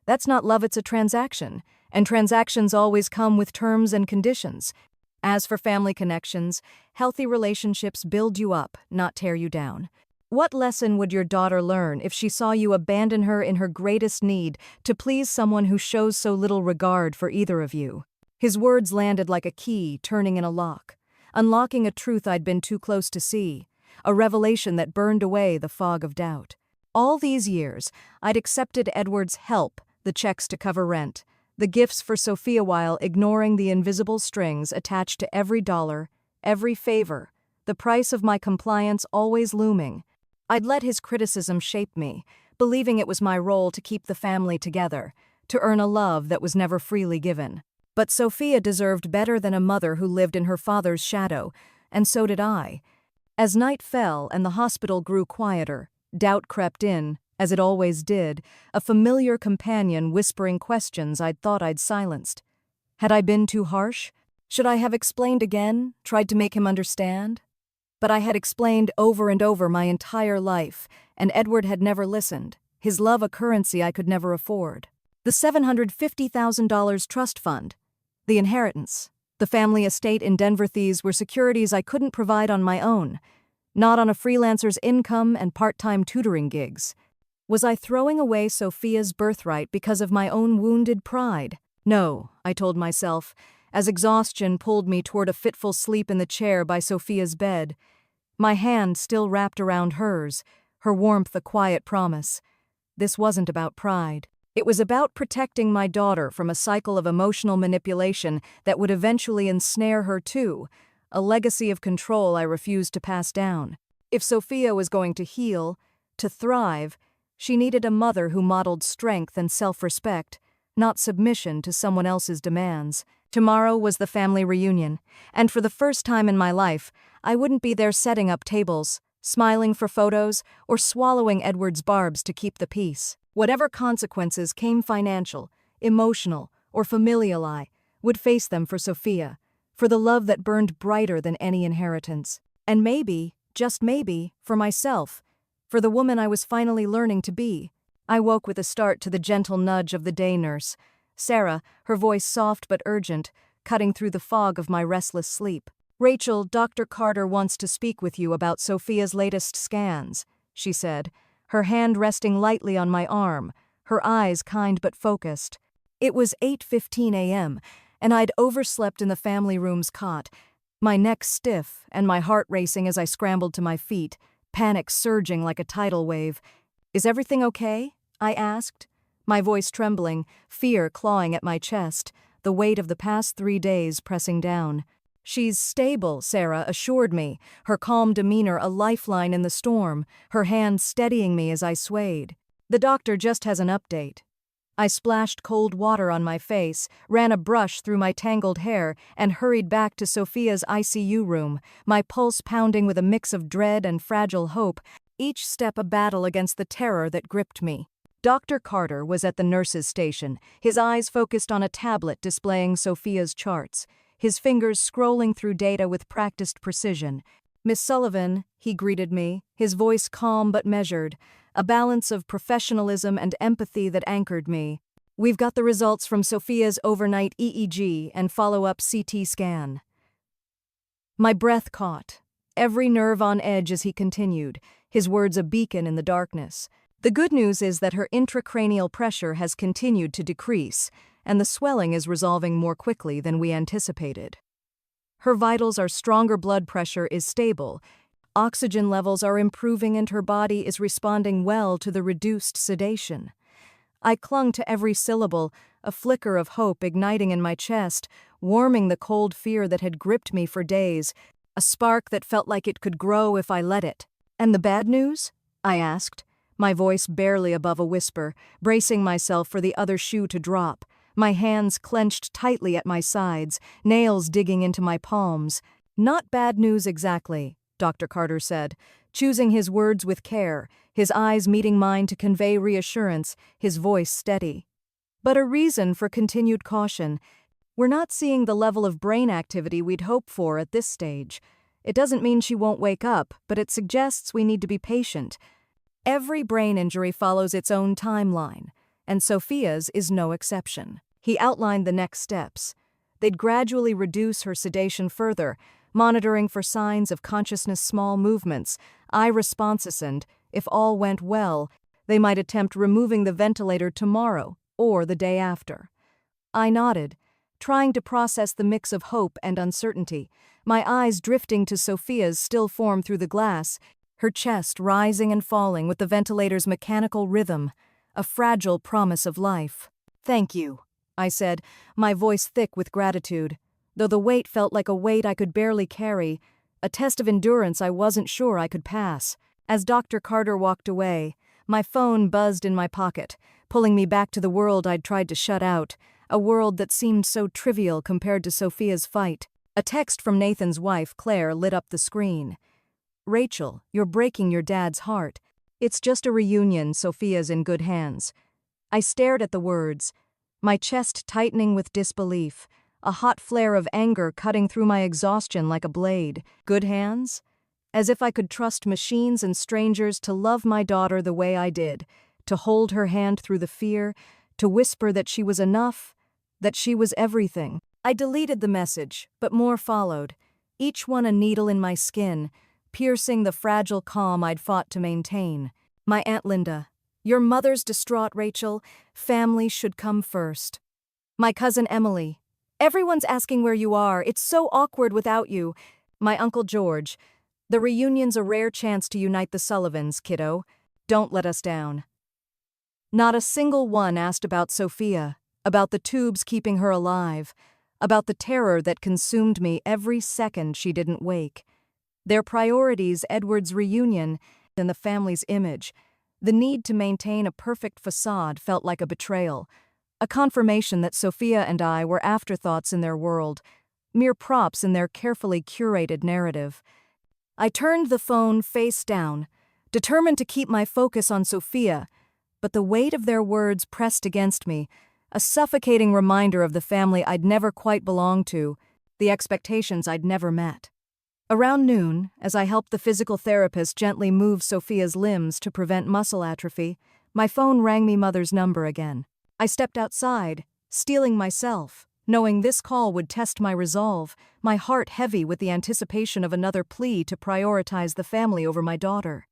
That's not love, it's a transaction, and transactions always come with terms and conditions. As for family connections, healthy relationships build you up, not tear you down. What lesson would your daughter learn if she saw you abandon her in her greatest need to please someone who shows so little regard for either of you? His words landed like a key turning in a lock, unlocking a truth I'd been too close to see, a revelation that burned away the fog of doubt. All these years, I'd accepted Edward's help, the checks to cover rent, the gifts for Sophia while ignoring the invisible strings attached to every dollar, every favor, the price of my compliance always looming. I'd let his criticism shape me, believing it was my role to keep the family together, to earn a love that was never freely given. But Sophia deserved better than a mother who lived in her father's shadow, and so did I. As night fell and the hospital grew quieter, doubt crept in, as it always did, a familiar companion whispering questions I'd thought I'd silenced. Had I been too harsh? Should I have explained again, tried to make him understand? But I had explained over and over my entire life, and Edward had never listened, his love a currency I could never afford. The $750,000 trust fund, the inheritance, the family estate in Denver, these were securities I couldn't provide on my own, not on a freelancer's income and part-time tutoring gigs. Was I throwing away Sophia's birthright because of my own wounded pride? No, I told myself, as exhaustion pulled me toward a fitful sleep in the chair by Sophia's bed, my hand still wrapped around hers, her warmth a quiet promise. This wasn't about pride. It was about protecting my daughter from a cycle of emotional manipulation that would eventually ensnare her too, a legacy of control I refused to pass down. If Sophia was going to heal, to thrive, she needed a mother who modeled strength and self-respect, not submission to someone else's demands. Tomorrow was the family reunion, and for the first time in my life, I wouldn't be there setting up tables, smiling for photos, or swallowing Edward's barbs to keep the peace. Whatever consequences came, financial, emotional, or familial, I would face them for Sophia, for the love that burned brighter than any inheritance. And maybe, just maybe, for myself, for the woman I was finally learning to be. I woke with a start to the gentle nudge of the day nurse, Sarah, her voice soft but urgent, cutting through the fog of my restless sleep. "Rachel, Dr. Carter wants to speak with you about Sophia's latest scans," she said, her hand resting lightly on my arm, her eyes kind but focused. It was 8:15 a.m., and I'd overslept in the family room's cot, my neck stiff and my heart racing as I scrambled to my feet, panic surging like a tidal wave. "Is everything okay?" I asked, my voice trembling, fear clawing at my chest, the weight of the past 3 days pressing down. "She's stable," Sarah assured me, her calm demeanor a lifeline in the storm, her hand steadying me as I swayed. "The doctor just has an update." I splashed cold water on my face, ran a brush through my tangled hair, and hurried back to Sophia's ICU room, my pulse pounding with a mix of dread and fragile hope, each step a battle against the terror that gripped me. Dr. Carter was at the nurse's station, his eyes focused on a tablet displaying Sophia's charts, his fingers scrolling through data with practiced precision. "Miss Sullivan," he greeted me, his voice calm but measured, a balance of professionalism and empathy that anchored me. "We've got the results from Sophia's overnight EEG and follow-up CT scan." My breath caught, every nerve on edge as he continued, his words a beacon in the darkness. The good news is that her intracranial pressure has continued to decrease, and the swelling is resolving more quickly than we anticipated. Her vitals are stronger, blood pressure is stable, oxygen levels are improving, and her body is responding well to the reduced sedation. I clung to every syllable, a flicker of hope igniting in my chest, warming the cold fear that had gripped me for days, a spark that felt like it could grow if I let it. "And the bad news?" I asked, my voice barely above a whisper, bracing myself for the other shoe to drop, my hands clenched tightly at my sides, nails digging into my palms. "Not bad news exactly," Dr. Carter said, choosing his words with care, his eyes meeting mine to convey reassurance, his voice steady. "But a reason for continued caution. We're not seeing the level of brain activity we'd hoped for at this stage. It doesn't mean she won't wake up, but it suggests we need to be patient. Every brain injury follows its own timeline, and Sophia's is no exception." He outlined the next steps. They'd gradually reduce her sedation further, monitoring for signs of consciousness, small movements, eye responses, and, if all went well, they might attempt removing the ventilator tomorrow or the day after. I nodded, trying to process the mix of hope and uncertainty, my eyes drifting to Sophia's still form through the glass, her chest rising and falling with the ventilator's mechanical rhythm, a fragile promise of life. "Thank you," I said, my voice thick with gratitude, though the weight felt like a weight I could barely carry, a test of endurance I wasn't sure I could pass. As Dr. Carter walked away, my phone buzzed in my pocket, pulling me back to the world I'd tried to shut out, a world that seemed so trivial compared to Sophia's fight. A text from Nathan's wife, Claire, lit up the screen. "Rachel, you're breaking your dad's heart. It's just a reunion, Sophia's in good hands." I stared at the words, my chest tightening with disbelief, a hot flare of anger cutting through my exhaustion like a blade. Good hands? As if I could trust machines and strangers to love my daughter the way I did, to hold her hand through the fear, to whisper that she was enough, that she was everything. I deleted the message, but more followed, each one a needle in my skin, piercing the fragile calm I'd fought to maintain. My Aunt Linda. "Your mother's distraught, Rachel. Family should come first." My cousin Emily. "Everyone's asking where you are. It's so awkward without you." My Uncle George. "The reunion's a rare chance to unite the Sullivans, kiddo. Don't let us down." Not a single one asked about Sophia, about the tubes keeping her alive, about the terror that consumed me every second she didn't wake. Their priorities, Edward's reunion, and the family's image. The need to maintain a perfect facade felt like a betrayal, a confirmation that Sophia and I were afterthoughts in their world, mere props in their carefully curated narrative. I turned the phone face down, determined to keep my focus on Sophia, but the weight of their words pressed against me, a suffocating reminder of the family I'd never quite belonged to, the expectations I'd never met. Around noon, as I helped the physical therapist gently move Sophia's limbs to prevent muscle atrophy, my phone rang me mother's number again. I stepped outside, steeling myself, knowing this call would test my resolve, my heart heavy with the anticipation of another plea to prioritize the family over my daughter.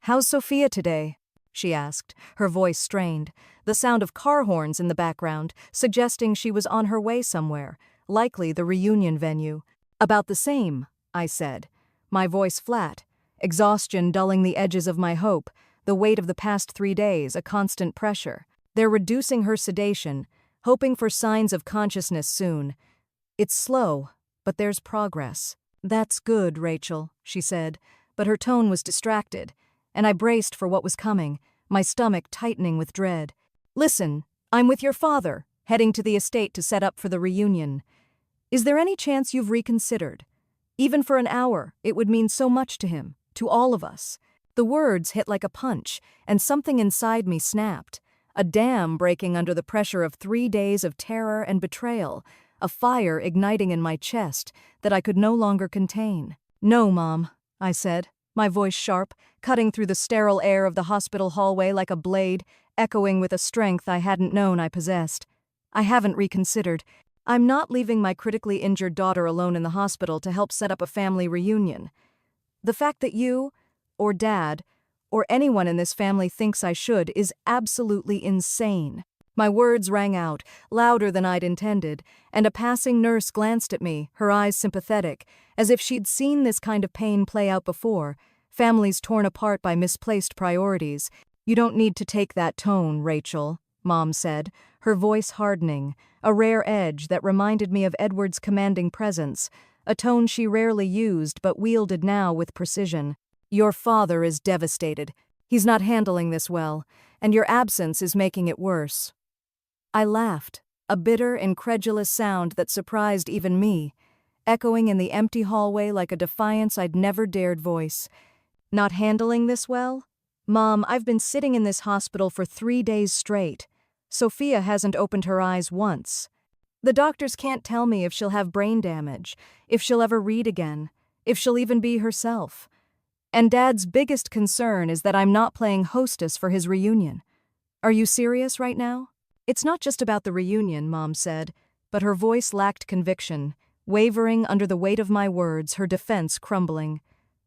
"How's Sophia today?" she asked, her voice strained, the sound of car horns in the background suggesting she was on her way somewhere, likely the reunion venue. "About the same," I said, my voice flat, exhaustion dulling the edges of my hope, the weight of the past 3 days a constant pressure. They're reducing her sedation, hoping for signs of consciousness soon. "It's slow, but there's progress." "That's good, Rachel," she said, but her tone was distracted, and I braced for what was coming, my stomach tightening with dread. "Listen, I'm with your father, heading to the estate to set up for the reunion. Is there any chance you've reconsidered? Even for an hour, it would mean so much to him, to all of us." The words hit like a punch, and something inside me snapped. A dam breaking under the pressure of 3 days of terror and betrayal, a fire igniting in my chest that I could no longer contain. "No, Mom," I said, my voice sharp, cutting through the sterile air of the hospital hallway like a blade, echoing with a strength I hadn't known I possessed. "I haven't reconsidered. I'm not leaving my critically injured daughter alone in the hospital to help set up a family reunion. The fact that you, or Dad, or anyone in this family thinks I should is absolutely insane. My words rang out, louder than I'd intended, and a passing nurse glanced at me, her eyes sympathetic, as if she'd seen this kind of pain play out before, families torn apart by misplaced priorities. You don't need to take that tone, Rachel, Mom said, her voice hardening, a rare edge that reminded me of Edward's commanding presence, a tone she rarely used but wielded now with precision. Your father is devastated. He's not handling this well, and your absence is making it worse. I laughed, a bitter, incredulous sound that surprised even me, echoing in the empty hallway like a defiance I'd never dared voice. Not handling this well? Mom, I've been sitting in this hospital for 3 days straight. Sophia hasn't opened her eyes once. The doctors can't tell me if she'll have brain damage, if she'll ever read again, if she'll even be herself. And Dad's biggest concern is that I'm not playing hostess for his reunion. Are you serious right now? It's not just about the reunion, Mom said, but her voice lacked conviction, wavering under the weight of my words, her defense crumbling.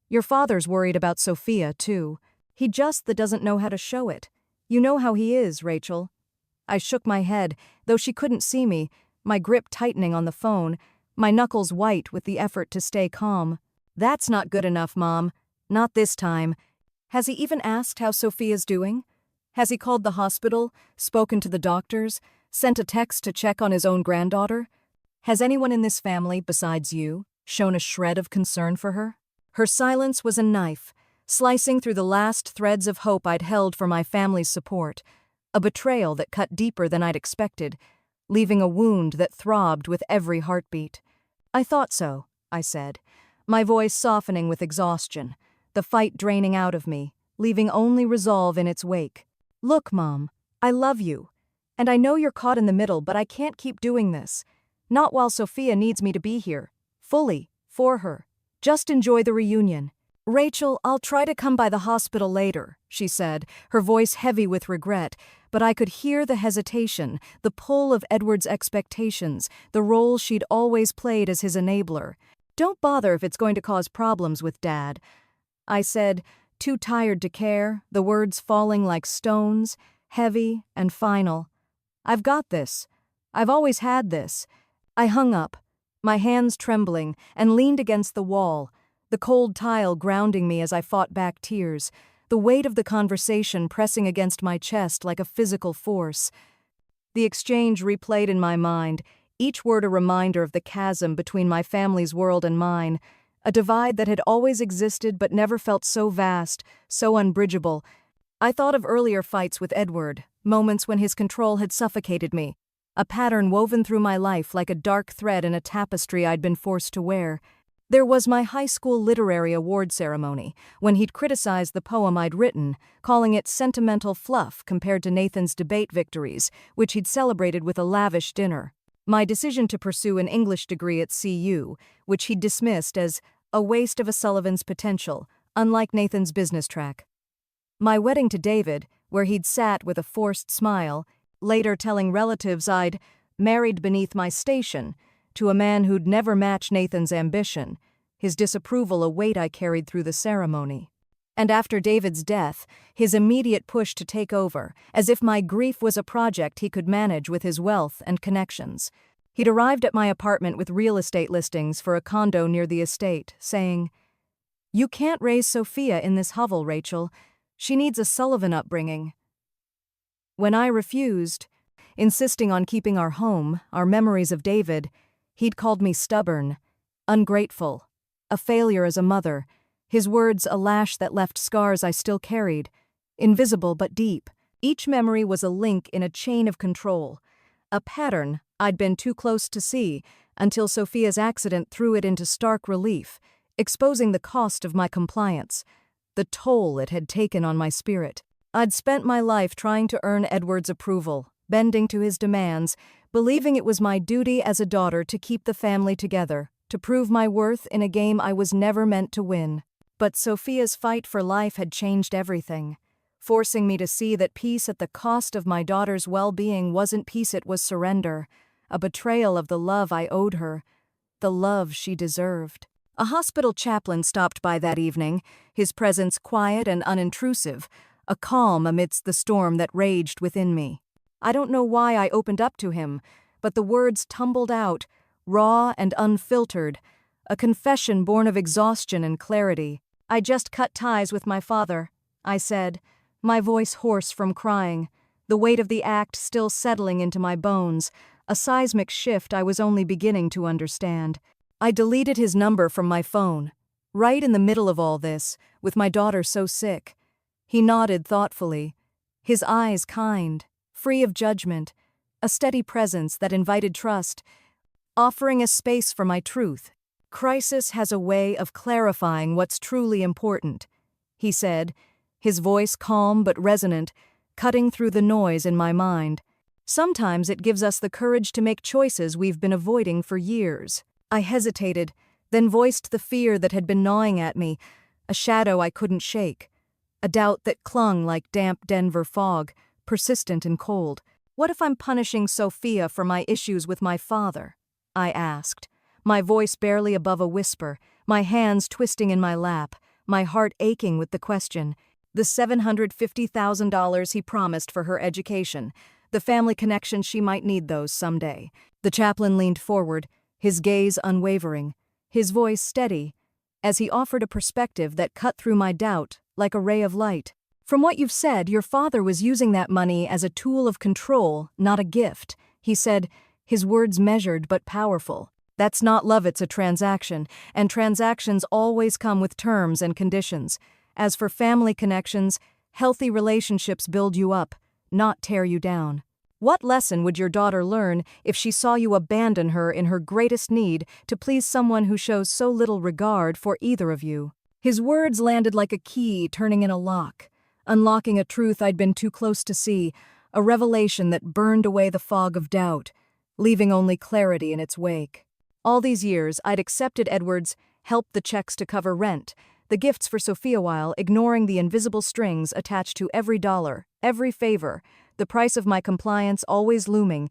Your father's worried about Sophia, too. He just doesn't know how to show it. You know how he is, Rachel. I shook my head, though she couldn't see me, my grip tightening on the phone, my knuckles white with the effort to stay calm. That's not good enough, Mom. Not this time. Has he even asked how Sophia's doing? Has he called the hospital, spoken to the doctors, sent a text to check on his own granddaughter? Has anyone in this family, besides you, shown a shred of concern for her? Her silence was a knife, slicing through the last threads of hope I'd held for my family's support, a betrayal that cut deeper than I'd expected, leaving a wound that throbbed with every heartbeat. I thought so, I said, my voice softening with exhaustion, the fight draining out of me, leaving only resolve in its wake. Look, Mom, I love you, and I know you're caught in the middle, but I can't keep doing this. Not while Sophia needs me to be here, fully, for her. Just enjoy the reunion. Rachel, I'll try to come by the hospital later, she said, her voice heavy with regret, but I could hear the hesitation, the pull of Edward's expectations, the role she'd always played as his enabler. Don't bother if it's going to cause problems with Dad. I said, too tired to care, the words falling like stones, heavy and final. I've got this. I've always had this. I hung up, my hands trembling, and leaned against the wall, the cold tile grounding me as I fought back tears, the weight of the conversation pressing against my chest like a physical force. The exchange replayed in my mind, each word a reminder of the chasm between my family's world and mine, a divide that had always existed but never felt so vast, so unbridgeable. I thought of earlier fights with Edward, moments when his control had suffocated me, a pattern woven through my life like a dark thread in a tapestry I'd been forced to wear. There was my high school literary award ceremony, when he'd criticized the poem I'd written, calling it sentimental fluff compared to Nathan's debate victories, which he'd celebrated with a lavish dinner. My decision to pursue an English degree at CU, which he'd dismissed as a waste of a Sullivan's potential, unlike Nathan's business track. My wedding to David, where he'd sat with a forced smile, later telling relatives I'd married beneath my station, to a man who'd never match Nathan's ambition, his disapproval a weight I carried through the ceremony. And after David's death, his immediate push to take over, as if my grief was a project he could manage with his wealth and connections. He'd arrived at my apartment with real estate listings for a condo near the estate, saying, "You can't raise Sophia in this hovel, Rachel. She needs a Sullivan upbringing." When I refused, insisting on keeping our home, our memories of David, he'd called me stubborn, ungrateful, a failure as a mother, his words a lash that left scars I still carried, invisible but deep. Each memory was a link in a chain of control, a pattern I'd been too close to see until Sophia's accident threw it into stark relief, exposing the cost of my compliance, the toll it had taken on my spirit. I'd spent my life trying to earn Edward's approval, bending to his demands, believing it was my duty as a daughter to keep the family together, to prove my worth in a game I was never meant to win. But Sophia's fight for life had changed everything, forcing me to see that peace at the cost of my daughter's well-being wasn't peace, it was surrender, a betrayal of the love I owed her, the love she deserved. A hospital chaplain stopped by that evening, his presence quiet and unintrusive, a calm amidst the storm that raged within me. I don't know why I opened up to him, but the words tumbled out, raw and unfiltered, a confession born of exhaustion and clarity. "I just cut ties with my father," I said, my voice hoarse from crying, the weight of the act still settling into my bones, a seismic shift I was only beginning to understand. I deleted his number from my phone, right in the middle of all this, with my daughter so sick. He nodded thoughtfully, his eyes kind, free of judgment, a steady presence that invited trust, offering a space for my truth. "Crisis has a way of clarifying what's truly important," he said, his voice calm but resonant, cutting through the noise in my mind. "Sometimes it gives us the courage to make choices we've been avoiding for years." I hesitated, then voiced the fear that had been gnawing at me, a shadow I couldn't shake, a doubt that clung like damp Denver fog, persistent and cold. "What if I'm punishing Sophia for my issues with my father?" I asked, my voice barely above a whisper, my hands twisting in my lap, my heart aching with the question. The $750,000 he promised for her education, the family connections she might need those someday. The chaplain leaned forward, his gaze unwavering, his voice steady, as he offered a perspective that cut through my doubt like a ray of light. "From what you've said, your father was using that money as a tool of control, not a gift," he said, his words measured but powerful. "That's not love, it's a transaction, and transactions always come with terms and conditions. As for family connections, healthy relationships build you up, not tear you down. What lesson would your daughter learn if she saw you abandon her in her greatest need to please someone who shows so little regard for either of you?" His words landed like a key turning in a lock, unlocking a truth I'd been too close to see, a revelation that burned away the fog of doubt, leaving only clarity in its wake. All these years, I'd accepted Edward's help, the checks to cover rent, the gifts for Sophia, while ignoring the invisible strings attached to every dollar, every favor, the price of my compliance always looming,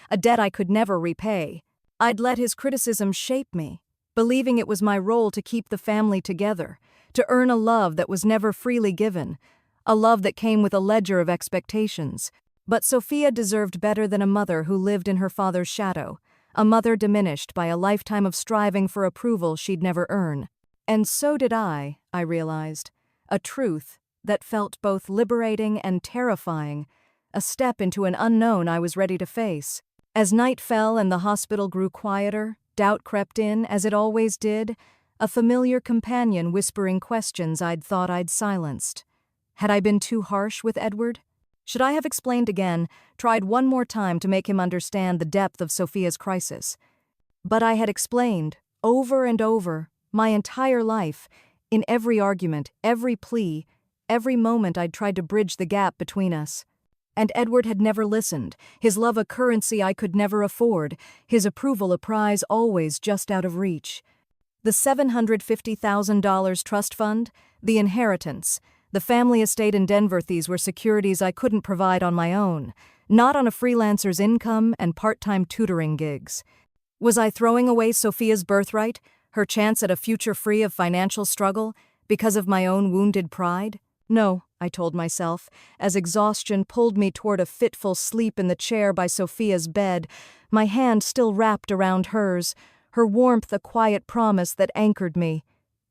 a debt I could never repay. I'd let his criticism shape me, believing it was my role to keep the family together, to earn a love that was never freely given, a love that came with a ledger of expectations. But Sophia deserved better than a mother who lived in her father's shadow, a mother diminished by a lifetime of striving for approval she'd never earn. And so did I realized, a truth that felt both liberating and terrifying, a step into an unknown I was ready to face. As night fell and the hospital grew quieter, doubt crept in, as it always did, a familiar companion whispering questions I'd thought I'd silenced. Had I been too harsh with Edward? Should I have explained again, tried one more time to make him understand the depth of Sophia's crisis? But I had explained, over and over, my entire life, in every argument, every plea, every moment I'd tried to bridge the gap between us. And Edward had never listened, his love a currency I could never afford, his approval a prize always just out of reach. The $750,000 trust fund, the inheritance, the family estate in Denver, these were securities I couldn't provide on my own, not on a freelancer's income and part-time tutoring gigs. Was I throwing away Sophia's birthright, her chance at a future free of financial struggle, because of my own wounded pride? No, I told myself, as exhaustion pulled me toward a fitful sleep in the chair by Sophia's bed, my hand still wrapped around hers, her warmth a quiet promise that anchored me.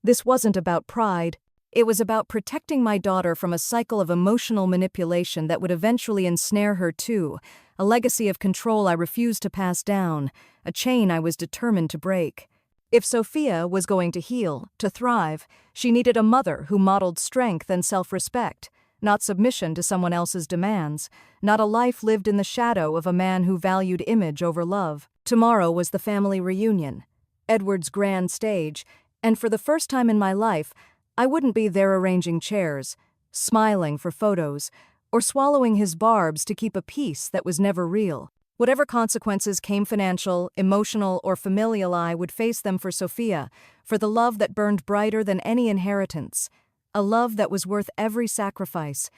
This wasn't about pride. It was about protecting my daughter from a cycle of emotional manipulation that would eventually ensnare her too, a legacy of control I refused to pass down, a chain I was determined to break. If Sophia was going to heal, to thrive, she needed a mother who modeled strength and self-respect, not submission to someone else's demands, not a life lived in the shadow of a man who valued image over love. Tomorrow was the family reunion, Edward's grand stage, and for the first time in my life, I wouldn't be there arranging chairs, smiling for photos, or swallowing his barbs to keep a peace that was never real. Whatever consequences came, financial, emotional, or familial, I would face them for Sophia, for the love that burned brighter than any inheritance, a love that was worth every sacrifice.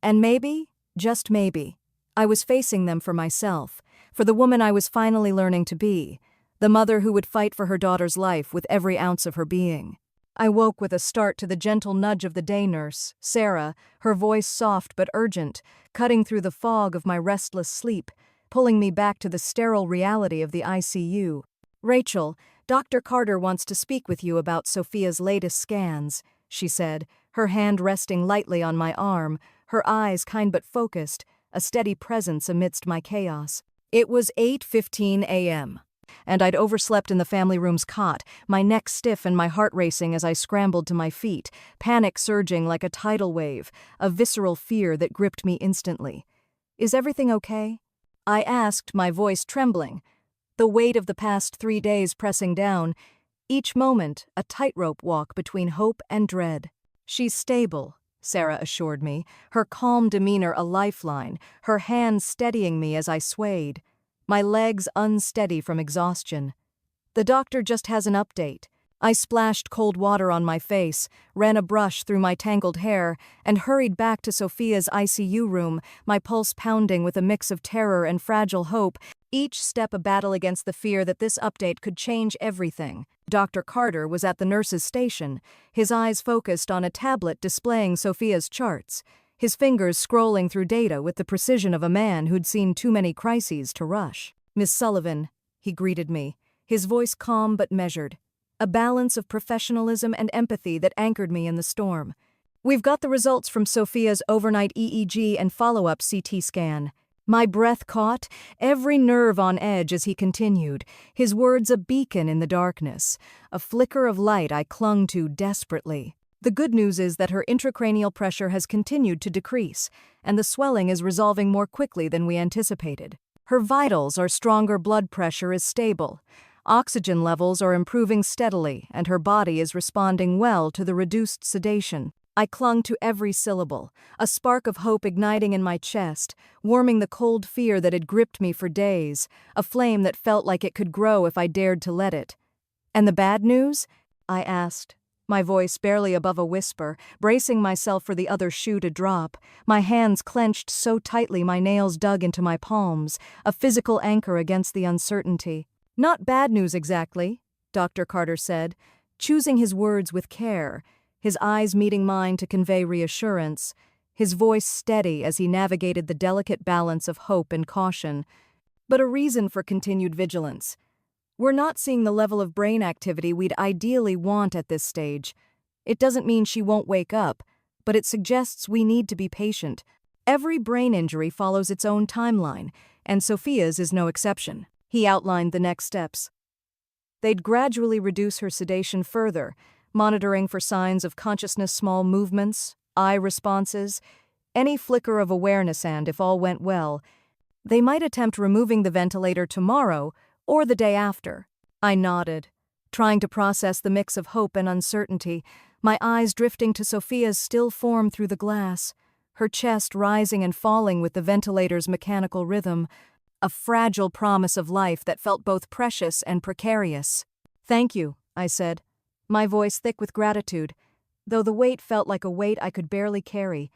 And maybe, just maybe, I was facing them for myself, for the woman I was finally learning to be, the mother who would fight for her daughter's life with every ounce of her being. I woke with a start to the gentle nudge of the day nurse, Sarah, her voice soft but urgent, cutting through the fog of my restless sleep, pulling me back to the sterile reality of the ICU. "Rachel, Dr. Carter wants to speak with you about Sophia's latest scans," she said, her hand resting lightly on my arm, her eyes kind but focused, a steady presence amidst my chaos. It was 8:15 a.m., and I'd overslept in the family room's cot, my neck stiff and my heart racing as I scrambled to my feet, panic surging like a tidal wave, a visceral fear that gripped me instantly. "Is everything okay?" I asked, my voice trembling, the weight of the past 3 days pressing down, each moment a tightrope walk between hope and dread. "She's stable," Sarah assured me, her calm demeanor a lifeline, her hands steadying me as I swayed, my legs unsteady from exhaustion. "The doctor just has an update." I splashed cold water on my face, ran a brush through my tangled hair, and hurried back to Sophia's ICU room, my pulse pounding with a mix of terror and fragile hope, each step a battle against the fear that this update could change everything. Dr. Carter was at the nurse's station, his eyes focused on a tablet displaying Sophia's charts, his fingers scrolling through data with the precision of a man who'd seen too many crises to rush. "Miss Sullivan," he greeted me, his voice calm but measured, a balance of professionalism and empathy that anchored me in the storm. "We've got the results from Sophia's overnight EEG and follow-up CT scan." My breath caught, every nerve on edge as he continued, his words a beacon in the darkness, a flicker of light I clung to desperately. "The good news is that her intracranial pressure has continued to decrease, and the swelling is resolving more quickly than we anticipated. Her vitals are stronger, blood pressure is stable. Oxygen levels are improving steadily, and her body is responding well to the reduced sedation." I clung to every syllable, a spark of hope igniting in my chest, warming the cold fear that had gripped me for days, a flame that felt like it could grow if I dared to let it. "And the bad news?" I asked, my voice barely above a whisper, bracing myself for the other shoe to drop, my hands clenched so tightly my nails dug into my palms, a physical anchor against the uncertainty. "Not bad news exactly," Dr. Carter said, choosing his words with care, his eyes meeting mine to convey reassurance, his voice steady as he navigated the delicate balance of hope and caution, but a reason for continued vigilance. "We're not seeing the level of brain activity we'd ideally want at this stage. It doesn't mean she won't wake up, but it suggests we need to be patient. Every brain injury follows its own timeline, and Sophia's is no exception." He outlined the next steps. They'd gradually reduce her sedation further, monitoring for signs of consciousness, small movements, eye responses, any flicker of awareness, and, if all went well, they might attempt removing the ventilator tomorrow or the day after. I nodded, trying to process the mix of hope and uncertainty, my eyes drifting to Sophia's still form through the glass, her chest rising and falling with the ventilator's mechanical rhythm, a fragile promise of life that felt both precious and precarious. "Thank you," I said, my voice thick with gratitude, though the weight felt like a weight I could barely carry,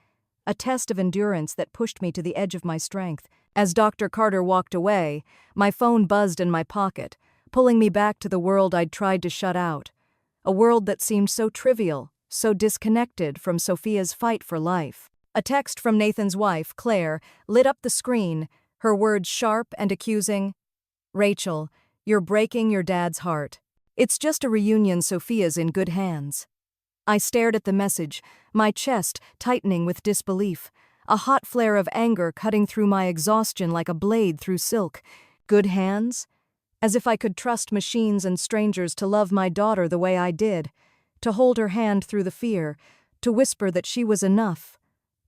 a test of endurance that pushed me to the edge of my strength. As Dr. Carter walked away, my phone buzzed in my pocket, pulling me back to the world I'd tried to shut out, a world that seemed so trivial, so disconnected from Sophia's fight for life. A text from Nathan's wife, Claire, lit up the screen, her words sharp and accusing. "Rachel, you're breaking your dad's heart. It's just a reunion. Sophia's in good hands." I stared at the message, my chest tightening with disbelief, a hot flare of anger cutting through my exhaustion like a blade through silk. Good hands? As if I could trust machines and strangers to love my daughter the way I did, to hold her hand through the fear, to whisper that she was enough,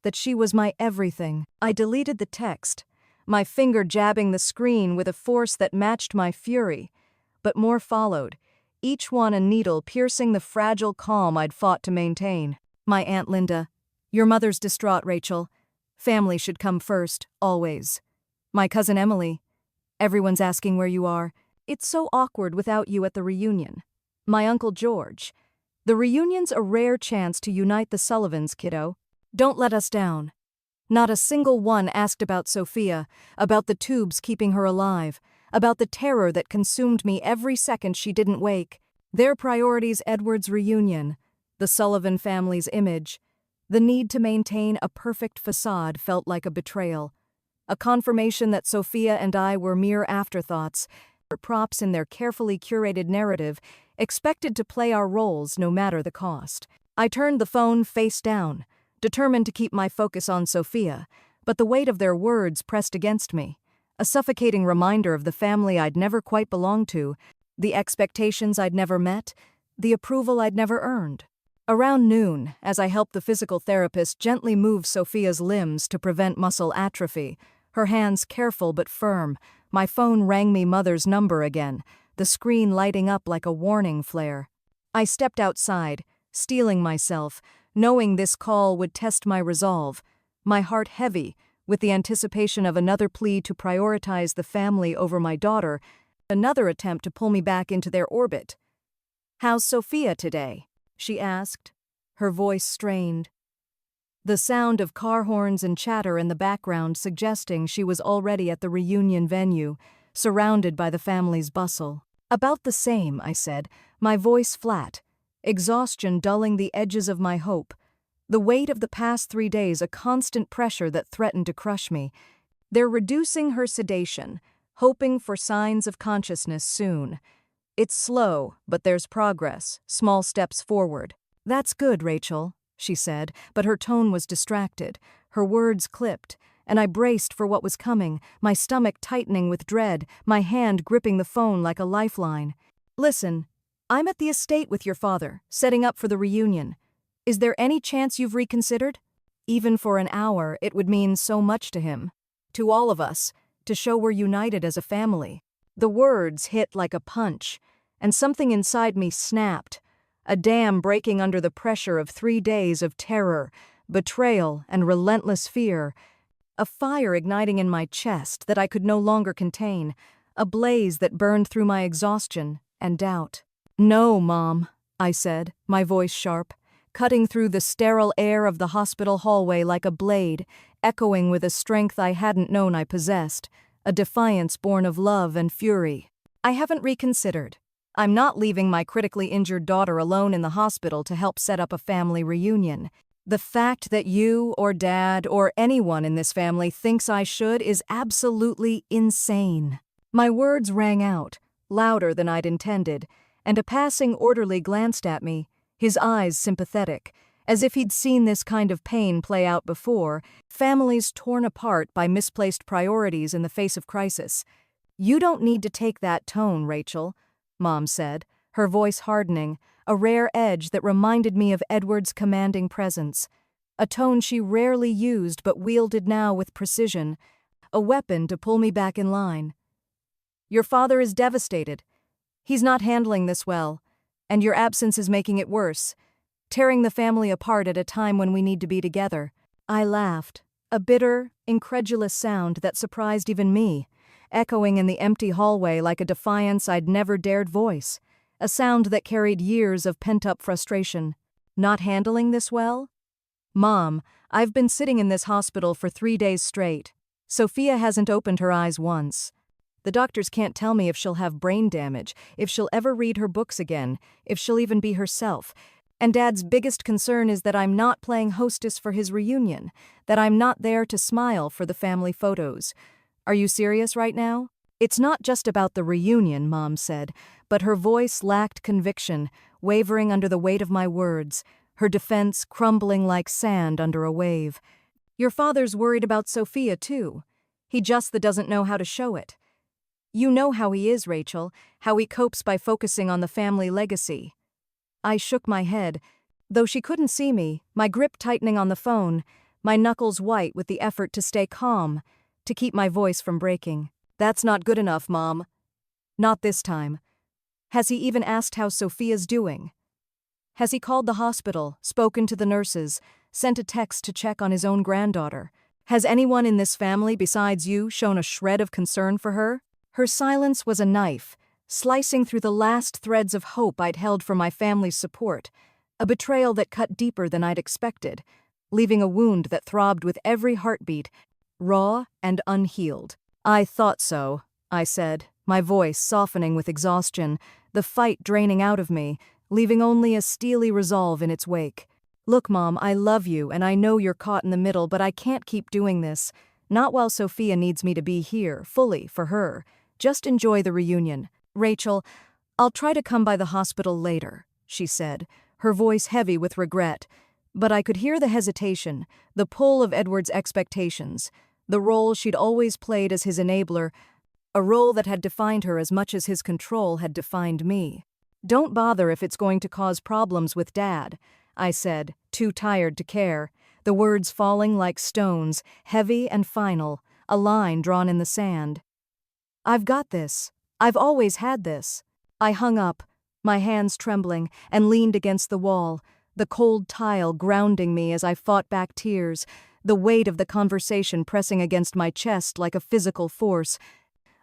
that she was my everything. I deleted the text, my finger jabbing the screen with a force that matched my fury, but more followed, each one a needle piercing the fragile calm I'd fought to maintain. "My Aunt Linda, your mother's distraught, Rachel. Family should come first, always. My cousin Emily, everyone's asking where you are. It's so awkward without you at the reunion. My Uncle George. The reunion's a rare chance to unite the Sullivans, kiddo. Don't let us down." Not a single one asked about Sophia, about the tubes keeping her alive, about the terror that consumed me every second she didn't wake. Their priorities: Edward's reunion, the Sullivan family's image. The need to maintain a perfect facade felt like a betrayal, a confirmation that Sophia and I were mere afterthoughts, props in their carefully curated narrative, expected to play our roles no matter the cost. I turned the phone face down, determined to keep my focus on Sophia, but the weight of their words pressed against me, a suffocating reminder of the family I'd never quite belonged to, the expectations I'd never met, the approval I'd never earned. Around noon, as I helped the physical therapist gently move Sophia's limbs to prevent muscle atrophy, her hands careful but firm, my phone rang me mother's number again, the screen lighting up like a warning flare. I stepped outside, steeling myself, knowing this call would test my resolve, my heart heavy with the anticipation of another plea to prioritize the family over my daughter, another attempt to pull me back into their orbit. "How's Sophia today?" she asked, her voice strained. The sound of car horns and chatter in the background suggesting she was already at the reunion venue, surrounded by the family's bustle. "About the same," I said, my voice flat, exhaustion dulling the edges of my hope, the weight of the past 3 days a constant pressure that threatened to crush me. "They're reducing her sedation, hoping for signs of consciousness soon. It's slow, but there's progress, small steps forward." "That's good, Rachel," she said, but her tone was distracted, her words clipped, and I braced for what was coming, my stomach tightening with dread, my hand gripping the phone like a lifeline. "Listen, I'm at the estate with your father, setting up for the reunion. Is there any chance you've reconsidered? Even for an hour, it would mean so much to him, to all of us, to show we're united as a family." The words hit like a punch, and something inside me snapped, a dam breaking under the pressure of 3 days of terror, betrayal, and relentless fear, a fire igniting in my chest that I could no longer contain, a blaze that burned through my exhaustion and doubt. "No, Mom," I said, my voice sharp, cutting through the sterile air of the hospital hallway like a blade, echoing with a strength I hadn't known I possessed, a defiance born of love and fury. "I haven't reconsidered. I'm not leaving my critically injured daughter alone in the hospital to help set up a family reunion. The fact that you or Dad or anyone in this family thinks I should is absolutely insane." My words rang out, louder than I'd intended, and a passing orderly glanced at me, his eyes sympathetic, as if he'd seen this kind of pain play out before, families torn apart by misplaced priorities in the face of crisis. "You don't need to take that tone, Rachel," Mom said, her voice hardening, a rare edge that reminded me of Edward's commanding presence, a tone she rarely used but wielded now with precision, a weapon to pull me back in line. "Your father is devastated. He's not handling this well, and your absence is making it worse, tearing the family apart at a time when we need to be together." I laughed, a bitter, incredulous sound that surprised even me, echoing in the empty hallway like a defiance I'd never dared voice, a sound that carried years of pent-up frustration. "Not handling this well? Mom, I've been sitting in this hospital for 3 days straight. Sophia hasn't opened her eyes once. The doctors can't tell me if she'll have brain damage, if she'll ever read her books again, if she'll even be herself. And Dad's biggest concern is that I'm not playing hostess for his reunion, that I'm not there to smile for the family photos. Are you serious right now?" "It's not just about the reunion," Mom said, but her voice lacked conviction, wavering under the weight of my words, her defense crumbling like sand under a wave. "Your father's worried about Sophia, too. He just doesn't know how to show it. You know how he is, Rachel, how he copes by focusing on the family legacy." I shook my head, though she couldn't see me, my grip tightening on the phone, my knuckles white with the effort to stay calm, to keep my voice from breaking. "That's not good enough, Mom. Not this time. Has he even asked how Sophia's doing? Has he called the hospital, spoken to the nurses, sent a text to check on his own granddaughter? Has anyone in this family besides you shown a shred of concern for her?" Her silence was a knife, slicing through the last threads of hope I'd held for my family's support, a betrayal that cut deeper than I'd expected, leaving a wound that throbbed with every heartbeat, raw and unhealed. "I thought so," I said, my voice softening with exhaustion, the fight draining out of me, leaving only a steely resolve in its wake. "Look, Mom, I love you, and I know you're caught in the middle, but I can't keep doing this. Not while Sophia needs me to be here, fully, for her. Just enjoy the reunion. Rachel, I'll try to come by the hospital later," she said, her voice heavy with regret. But I could hear the hesitation, the pull of Edward's expectations, the role she'd always played as his enabler, a role that had defined her as much as his control had defined me. "Don't bother if it's going to cause problems with Dad," I said, too tired to care, the words falling like stones, heavy and final, a line drawn in the sand. "I've got this. I've always had this." I hung up, my hands trembling, and leaned against the wall, the cold tile grounding me as I fought back tears, the weight of the conversation pressing against my chest like a physical force,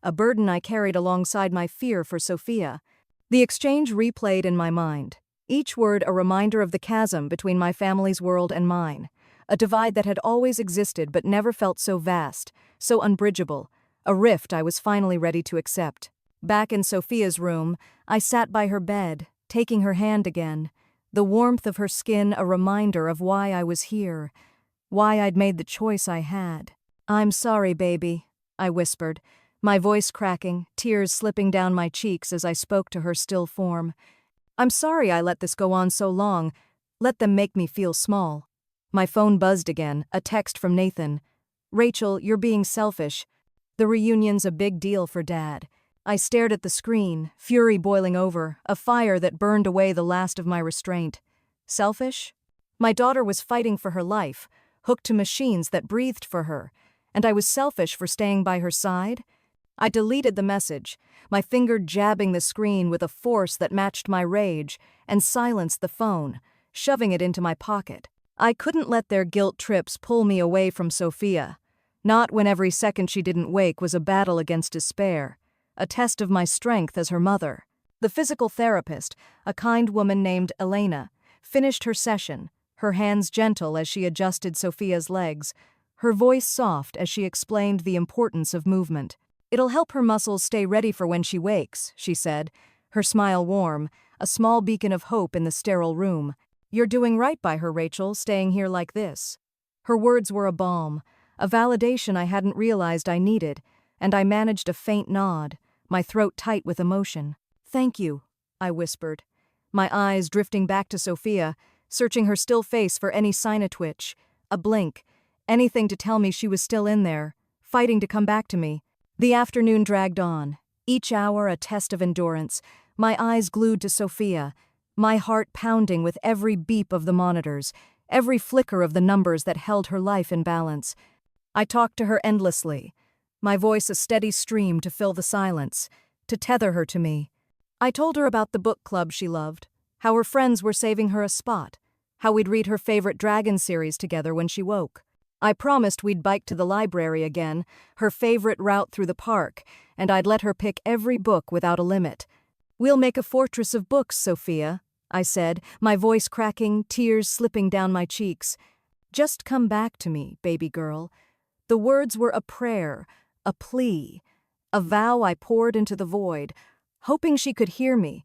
a burden I carried alongside my fear for Sophia. The exchange replayed in my mind, each word a reminder of the chasm between my family's world and mine, a divide that had always existed but never felt so vast, so unbridgeable, a rift I was finally ready to accept. Back in Sophia's room, I sat by her bed, taking her hand again, the warmth of her skin a reminder of why I was here, why I'd made the choice I had. "I'm sorry, baby," I whispered, my voice cracking, tears slipping down my cheeks as I spoke to her still form. "I'm sorry I let this go on so long, let them make me feel small." My phone buzzed again, a text from Nathan. "Rachel, you're being selfish. The reunion's a big deal for Dad." I stared at the screen, fury boiling over, a fire that burned away the last of my restraint. Selfish? My daughter was fighting for her life, hooked to machines that breathed for her, and I was selfish for staying by her side? I deleted the message, my finger jabbing the screen with a force that matched my rage, and silenced the phone, shoving it into my pocket. I couldn't let their guilt trips pull me away from Sophia. Not when every second she didn't wake was a battle against despair, a test of my strength as her mother. The physical therapist, a kind woman named Elena, finished her session, her hands gentle as she adjusted Sophia's legs, her voice soft as she explained the importance of movement. "It'll help her muscles stay ready for when she wakes," she said, her smile warm, a small beacon of hope in the sterile room. "You're doing right by her, Rachel, staying here like this." Her words were a balm, a validation I hadn't realized I needed, and I managed a faint nod, my throat tight with emotion. "Thank you," I whispered, my eyes drifting back to Sophia, searching her still face for any sign of twitch, a blink, anything to tell me she was still in there, fighting to come back to me. The afternoon dragged on, each hour a test of endurance, my eyes glued to Sophia, my heart pounding with every beep of the monitors, every flicker of the numbers that held her life in balance. I talked to her endlessly, my voice a steady stream to fill the silence, to tether her to me. I told her about the book club she loved, how her friends were saving her a spot, how we'd read her favorite Dragon series together when she woke. I promised we'd bike to the library again, her favorite route through the park, and I'd let her pick every book without a limit. "We'll make a fortress of books, Sophia," I said, my voice cracking, tears slipping down my cheeks. "Just come back to me, baby girl." The words were a prayer, a plea, a vow I poured into the void, hoping she could hear me,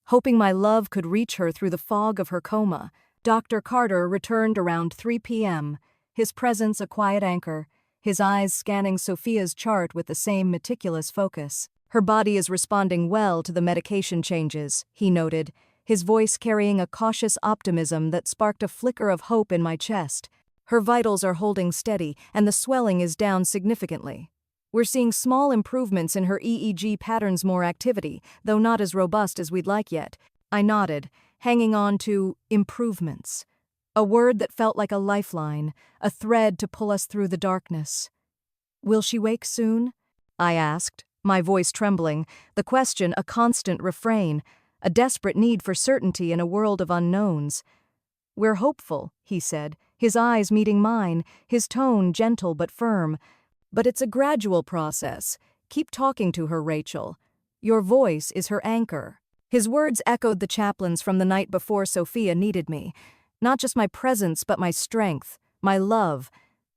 hoping my love could reach her through the fog of her coma. Dr. Carter returned around 3 p.m., his presence a quiet anchor, his eyes scanning Sophia's chart with the same meticulous focus. "Her body is responding well to the medication changes," he noted, his voice carrying a cautious optimism that sparked a flicker of hope in my chest. "Her vitals are holding steady, and the swelling is down significantly. We're seeing small improvements in her EEG patterns, more activity, though not as robust as we'd like yet." I nodded, hanging on to improvements. A word that felt like a lifeline, a thread to pull us through the darkness. "Will she wake soon?" I asked, my voice trembling, the question a constant refrain, a desperate need for certainty in a world of unknowns. "We're hopeful," he said, his eyes meeting mine, his tone gentle but firm. "But it's a gradual process. Keep talking to her, Rachel. Your voice is her anchor." His words echoed the chaplain's from the night before Sophia needed me. Not just my presence, but my strength, my love,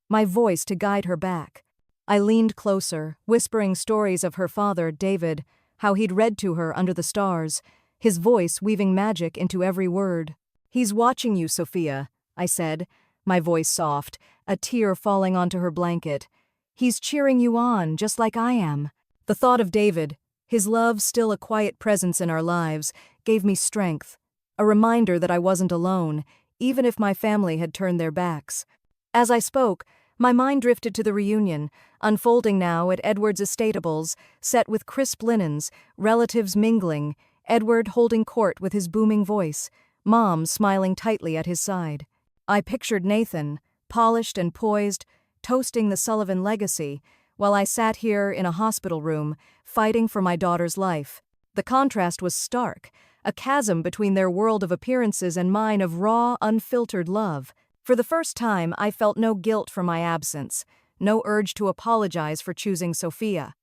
my voice to guide her back. I leaned closer, whispering stories of her father, David, how he'd read to her under the stars, his voice weaving magic into every word. "He's watching you, Sophia," I said, my voice soft, a tear falling onto her blanket. "He's cheering you on, just like I am." The thought of David, his love still a quiet presence in our lives, gave me strength, a reminder that I wasn't alone, even if my family had turned their backs. As I spoke, my mind drifted to the reunion, unfolding now at Edward's estateables, set with crisp linens, relatives mingling, Edward holding court with his booming voice, Mom smiling tightly at his side. I pictured Nathan, polished and poised, toasting the Sullivan legacy, while I sat here in a hospital room, fighting for my daughter's life. The contrast was stark, a chasm between their world of appearances and mine of raw, unfiltered love. For the first time, I felt no guilt for my absence, no urge to apologize for choosing Sophia.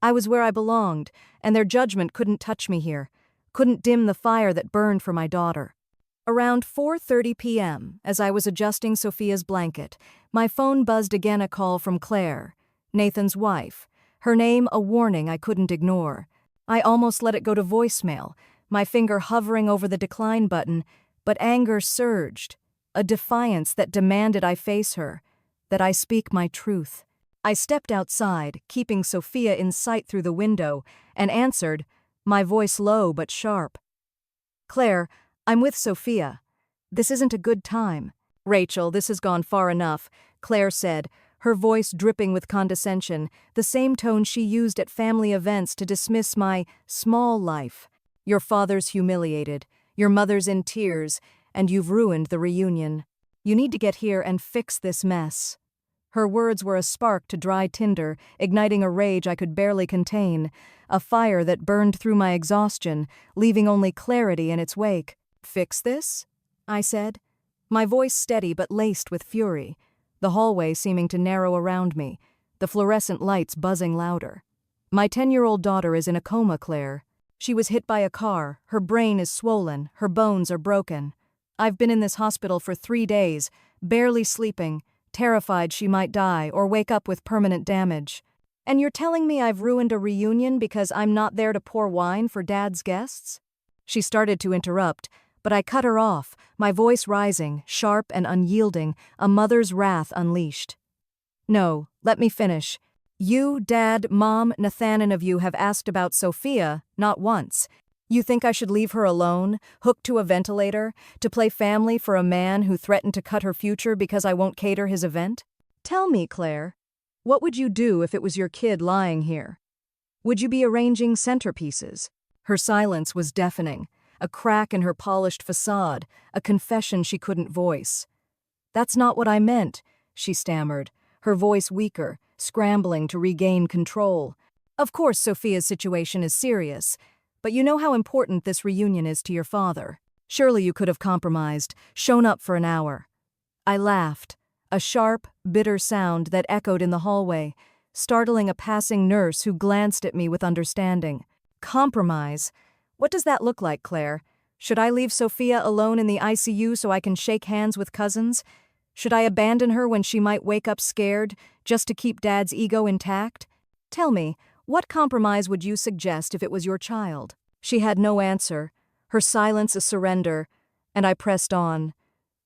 I was where I belonged, and their judgment couldn't touch me here, couldn't dim the fire that burned for my daughter. Around 4:30 p.m., as I was adjusting Sophia's blanket, my phone buzzed again, a call from Claire, Nathan's wife, her name a warning I couldn't ignore. I almost let it go to voicemail, my finger hovering over the decline button, but anger surged, a defiance that demanded I face her, that I speak my truth. I stepped outside, keeping Sophia in sight through the window, and answered, my voice low but sharp. "Claire, I'm with Sophia. This isn't a good time." "Rachel, this has gone far enough," Claire said, her voice dripping with condescension, the same tone she used at family events to dismiss my small life. "Your father's humiliated, your mother's in tears, and you've ruined the reunion. You need to get here and fix this mess." Her words were a spark to dry tinder, igniting a rage I could barely contain, a fire that burned through my exhaustion, leaving only clarity in its wake. "Fix this?" I said, my voice steady but laced with fury, the hallway seeming to narrow around me, the fluorescent lights buzzing louder. "My 10-year-old daughter is in a coma, Claire. She was hit by a car, her brain is swollen, her bones are broken. I've been in this hospital for 3 days, barely sleeping, terrified she might die or wake up with permanent damage. And you're telling me I've ruined a reunion because I'm not there to pour wine for Dad's guests?" She started to interrupt, but I cut her off, my voice rising, sharp and unyielding, a mother's wrath unleashed. "No, let me finish. You, Dad, Mom, Nathan, and of you have asked about Sophia, not once. You think I should leave her alone, hooked to a ventilator, to play family for a man who threatened to cut her future because I won't cater his event? Tell me, Claire, what would you do if it was your kid lying here? Would you be arranging centerpieces?" Her silence was deafening, a crack in her polished facade, a confession she couldn't voice. "That's not what I meant," she stammered, her voice weaker, scrambling to regain control. "Of course Sophia's situation is serious, but you know how important this reunion is to your father. Surely you could have compromised, shown up for an hour." I laughed, a sharp, bitter sound that echoed in the hallway, startling a passing nurse who glanced at me with understanding. "Compromise? What does that look like, Claire? Should I leave Sophia alone in the ICU so I can shake hands with cousins? Should I abandon her when she might wake up scared, just to keep Dad's ego intact? Tell me, what compromise would you suggest if it was your child?" She had no answer, her silence a surrender, and I pressed on,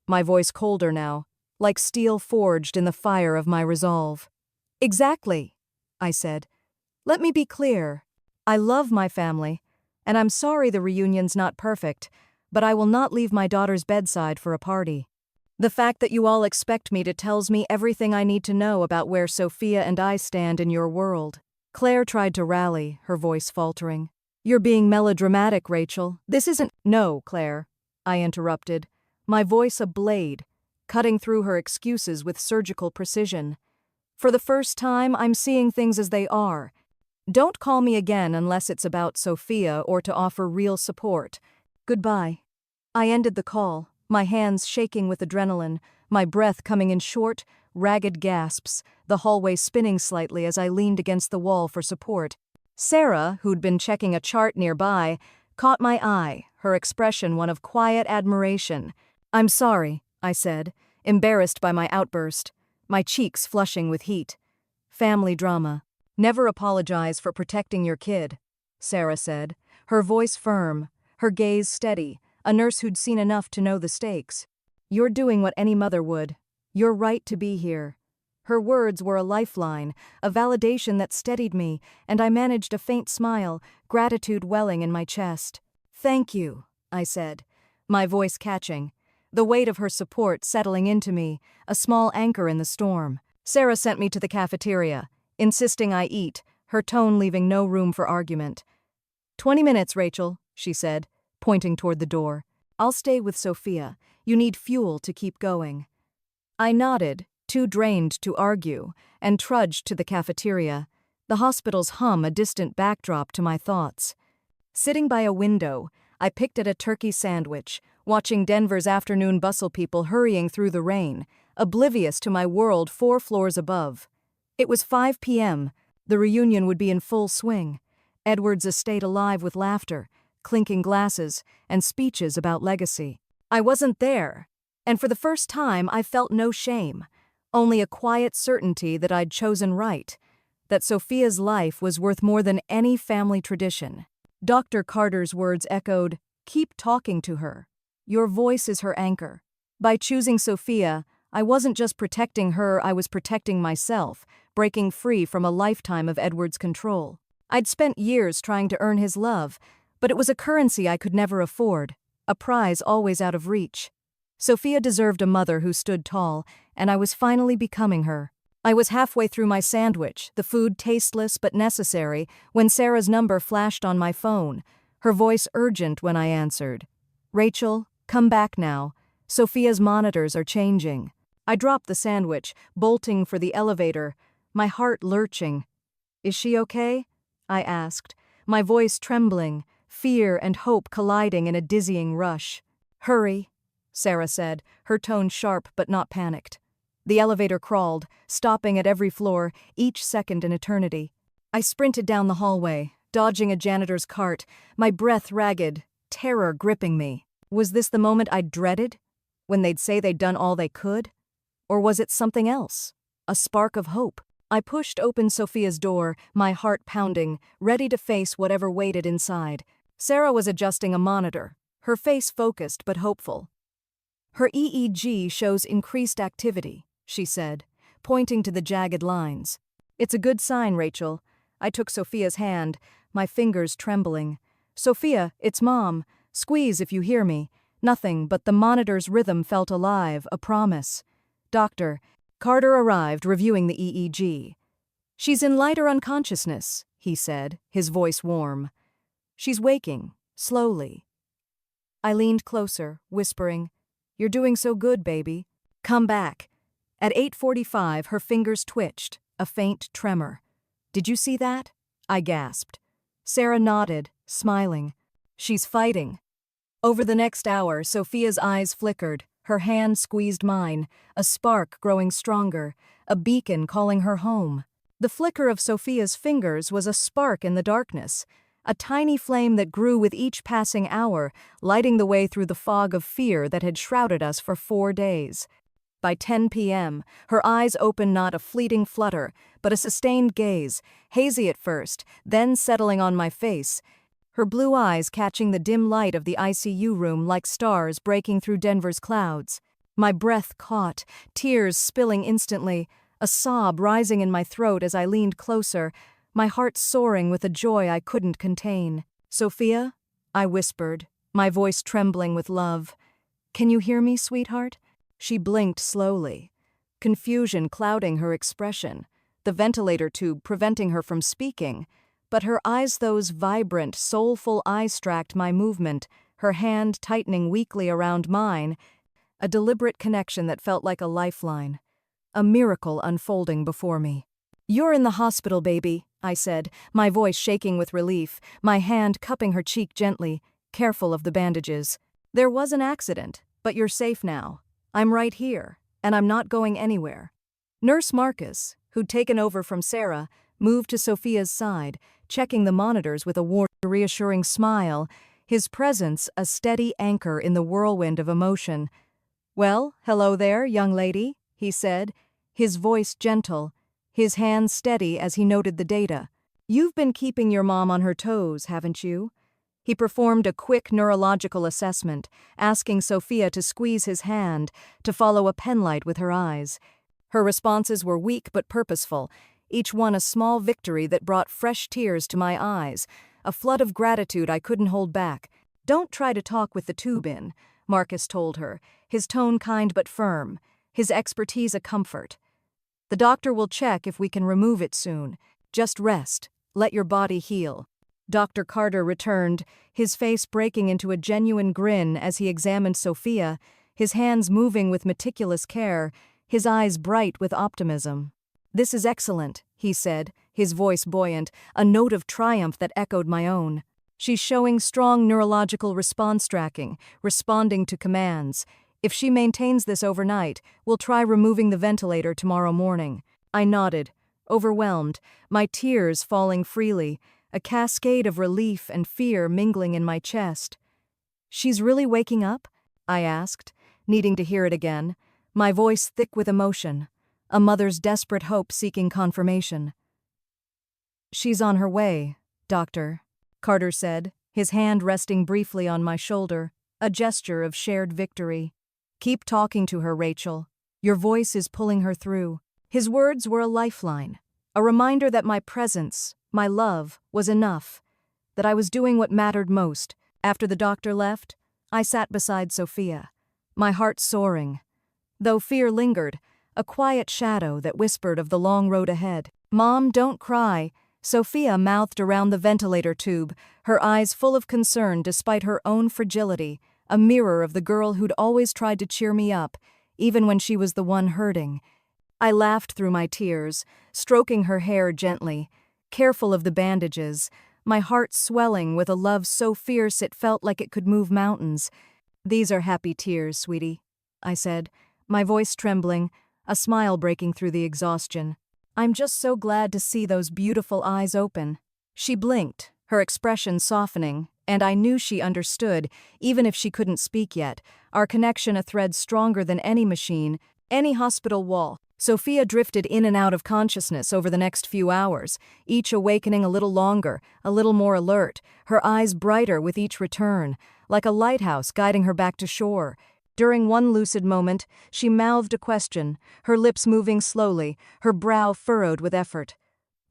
my voice colder now, like steel forged in the fire of my resolve. "Exactly," I said. "Let me be clear. I love my family, and I'm sorry the reunion's not perfect, but I will not leave my daughter's bedside for a party. The fact that you all expect me to tells me everything I need to know about where Sophia and I stand in your world." Claire tried to rally, her voice faltering. "You're being melodramatic, Rachel. This isn't—" "No, Claire," I interrupted, my voice a blade, cutting through her excuses with surgical precision. "For the first time, I'm seeing things as they are. Don't call me again unless it's about Sophia or to offer real support. Goodbye." I ended the call, my hands shaking with adrenaline, my breath coming in short, ragged gasps, the hallway spinning slightly as I leaned against the wall for support. Sarah, who'd been checking a chart nearby, caught my eye, her expression one of quiet admiration. "I'm sorry," I said, embarrassed by my outburst, my cheeks flushing with heat. Family drama. Never apologize for protecting your kid, Sarah said, her voice firm, her gaze steady, a nurse who'd seen enough to know the stakes. You're doing what any mother would. You're right to be here. Her words were a lifeline, a validation that steadied me, and I managed a faint smile, gratitude welling in my chest. Thank you, I said, my voice catching, the weight of her support settling into me, a small anchor in the storm. Sarah sent me to the cafeteria, insisting I eat, her tone leaving no room for argument. 20 minutes, Rachel, she said, pointing toward the door. I'll stay with Sophia. You need fuel to keep going. I nodded, too drained to argue, and trudged to the cafeteria, the hospital's hum a distant backdrop to my thoughts. Sitting by a window, I picked at a turkey sandwich, watching Denver's afternoon bustle people hurrying through the rain, oblivious to my world 4 floors above. It was 5 p.m. The reunion would be in full swing. Edward's estate alive with laughter, clinking glasses, and speeches about legacy. I wasn't there, and for the first time I felt no shame, only a quiet certainty that I'd chosen right, that Sophia's life was worth more than any family tradition. Dr. Carter's words echoed, "Keep talking to her. Your voice is her anchor." By choosing Sophia, I wasn't just protecting her, I was protecting myself, breaking free from a lifetime of Edward's control. I'd spent years trying to earn his love, but it was a currency I could never afford, a prize always out of reach. Sophia deserved a mother who stood tall, and I was finally becoming her. I was halfway through my sandwich, the food tasteless but necessary, when Sarah's number flashed on my phone, her voice urgent when I answered. "Rachel, come back now. Sophia's monitors are changing." I dropped the sandwich, bolting for the elevator, my heart lurching. "Is she okay?" I asked, my voice trembling, fear and hope colliding in a dizzying rush. "Hurry," Sarah said, her tone sharp but not panicked. The elevator crawled, stopping at every floor, each second an eternity. I sprinted down the hallway, dodging a janitor's cart, my breath ragged, terror gripping me. Was this the moment I'd dreaded? When they'd say they'd done all they could? Or was it something else? A spark of hope? I pushed open Sophia's door, my heart pounding, ready to face whatever waited inside. Sarah was adjusting a monitor, her face focused but hopeful. "Her EEG shows increased activity," she said, pointing to the jagged lines. "It's a good sign, Rachel." I took Sophia's hand, my fingers trembling. "Sophia, it's Mom. Squeeze if you hear me." Nothing but the monitor's rhythm felt alive, a promise. "Doctor." Carter arrived, reviewing the EEG. "She's in lighter unconsciousness," he said, his voice warm. "She's waking, slowly." I leaned closer, whispering, "You're doing so good, baby. Come back." At 8:45, her fingers twitched, a faint tremor. "Did you see that?" I gasped. Sarah nodded, smiling. "She's fighting." Over the next hour, Sophia's eyes flickered, her hand squeezed mine, a spark growing stronger, a beacon calling her home. The flicker of Sophia's fingers was a spark in the darkness, a tiny flame that grew with each passing hour, lighting the way through the fog of fear that had shrouded us for 4 days. By 10 p.m., her eyes opened not a fleeting flutter, but a sustained gaze, hazy at first, then settling on my face, her blue eyes catching the dim light of the ICU room like stars breaking through Denver's clouds. My breath caught, tears spilling instantly, a sob rising in my throat as I leaned closer, my heart soaring with a joy I couldn't contain. "Sophia?" I whispered, my voice trembling with love. "Can you hear me, sweetheart?" She blinked slowly, confusion clouding her expression, the ventilator tube preventing her from speaking. But her eyes, those vibrant, soulful eyes, tracked my movement, her hand tightening weakly around mine, a deliberate connection that felt like a lifeline, a miracle unfolding before me. "You're in the hospital, baby," I said, my voice shaking with relief, my hand cupping her cheek gently, careful of the bandages. "There was an accident, but you're safe now. I'm right here, and I'm not going anywhere." Nurse Marcus, who'd taken over from Sarah, moved to Sophia's side, checking the monitors with a warm, reassuring smile, his presence a steady anchor in the whirlwind of emotion. "Well, hello there, young lady," he said, his voice gentle, his hands steady as he noted the data. "You've been keeping your mom on her toes, haven't you?" He performed a quick neurological assessment, asking Sophia to squeeze his hand, to follow a penlight with her eyes. Her responses were weak but purposeful, each one a small victory that brought fresh tears to my eyes, a flood of gratitude I couldn't hold back. "Don't try to talk with the tube in," Marcus told her, his tone kind but firm, his expertise a comfort. "The doctor will check if we can remove it soon. Just rest. Let your body heal." Dr. Carter returned, his face breaking into a genuine grin as he examined Sophia, his hands moving with meticulous care, his eyes bright with optimism. "This is excellent," he said, his voice buoyant, a note of triumph that echoed my own. "She's showing strong neurological response tracking, responding to commands. If she maintains this overnight, we'll try removing the ventilator tomorrow morning." I nodded, overwhelmed, my tears falling freely, a cascade of relief and fear mingling in my chest. "She's really waking up?" I asked, needing to hear it again, my voice thick with emotion, a mother's desperate hope seeking confirmation. "She's on her way, Doctor," Carter said, his hand resting briefly on my shoulder, a gesture of shared victory. "Keep talking to her, Rachel. Your voice is pulling her through." His words were a lifeline, a reminder that my presence, my love, was enough, that I was doing what mattered most. After the doctor left, I sat beside Sophia, my heart soaring. Though fear lingered, a quiet shadow that whispered of the long road ahead. "Mom, don't cry," Sophia mouthed around the ventilator tube, her eyes full of concern despite her own fragility, a mirror of the girl who'd always tried to cheer me up, even when she was the one hurting. I laughed through my tears, stroking her hair gently, careful of the bandages, my heart swelling with a love so fierce it felt like it could move mountains. "These are happy tears, sweetie," I said, my voice trembling, a smile breaking through the exhaustion. "I'm just so glad to see those beautiful eyes open." She blinked, her expression softening, and I knew she understood, even if she couldn't speak yet, our connection a thread stronger than any machine, any hospital wall. Sophia drifted in and out of consciousness over the next few hours, each awakening a little longer, a little more alert, her eyes brighter with each return, like a lighthouse guiding her back to shore. During one lucid moment, she mouthed a question, her lips moving slowly, her brow furrowed with effort.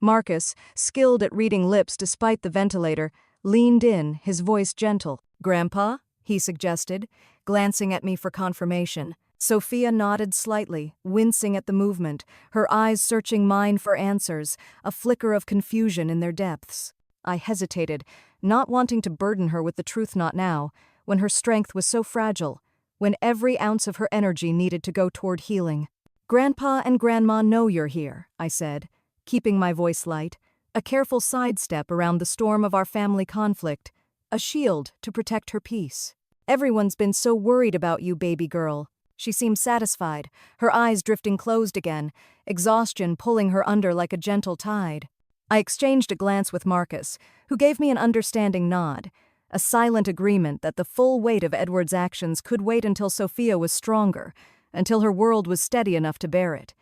Marcus, skilled at reading lips despite the ventilator, leaned in, his voice gentle. "Grandpa?" he suggested, glancing at me for confirmation. Sophia nodded slightly, wincing at the movement, her eyes searching mine for answers, a flicker of confusion in their depths. I hesitated, not wanting to burden her with the truth not now, when her strength was so fragile, when every ounce of her energy needed to go toward healing. "Grandpa and Grandma know you're here," I said, keeping my voice light, a careful sidestep around the storm of our family conflict, a shield to protect her peace. "Everyone's been so worried about you, baby girl." She seemed satisfied, her eyes drifting closed again, exhaustion pulling her under like a gentle tide. I exchanged a glance with Marcus, who gave me an understanding nod, a silent agreement that the full weight of Edward's actions could wait until Sophia was stronger, until her world was steady enough to bear it.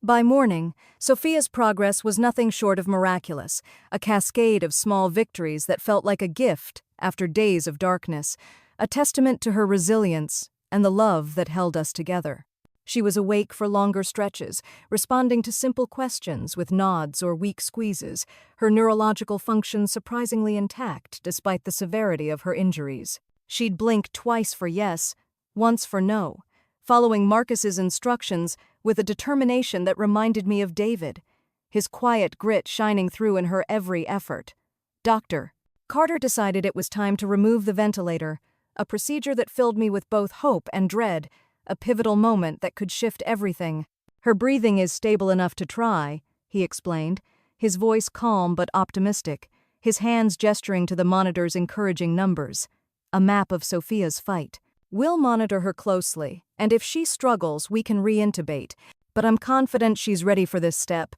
By morning, Sophia's progress was nothing short of miraculous, a cascade of small victories that felt like a gift after days of darkness, a testament to her resilience and the love that held us together. She was awake for longer stretches, responding to simple questions with nods or weak squeezes, her neurological function surprisingly intact despite the severity of her injuries. She'd blink twice for yes, once for no, following Marcus's instructions with a determination that reminded me of David, his quiet grit shining through in her every effort. "Doctor." Carter decided it was time to remove the ventilator, a procedure that filled me with both hope and dread, a pivotal moment that could shift everything. "Her breathing is stable enough to try," he explained, his voice calm but optimistic, his hands gesturing to the monitor's encouraging numbers, a map of Sophia's fight. "We'll monitor her closely, and if she struggles, we can re-intubate, but I'm confident she's ready for this step."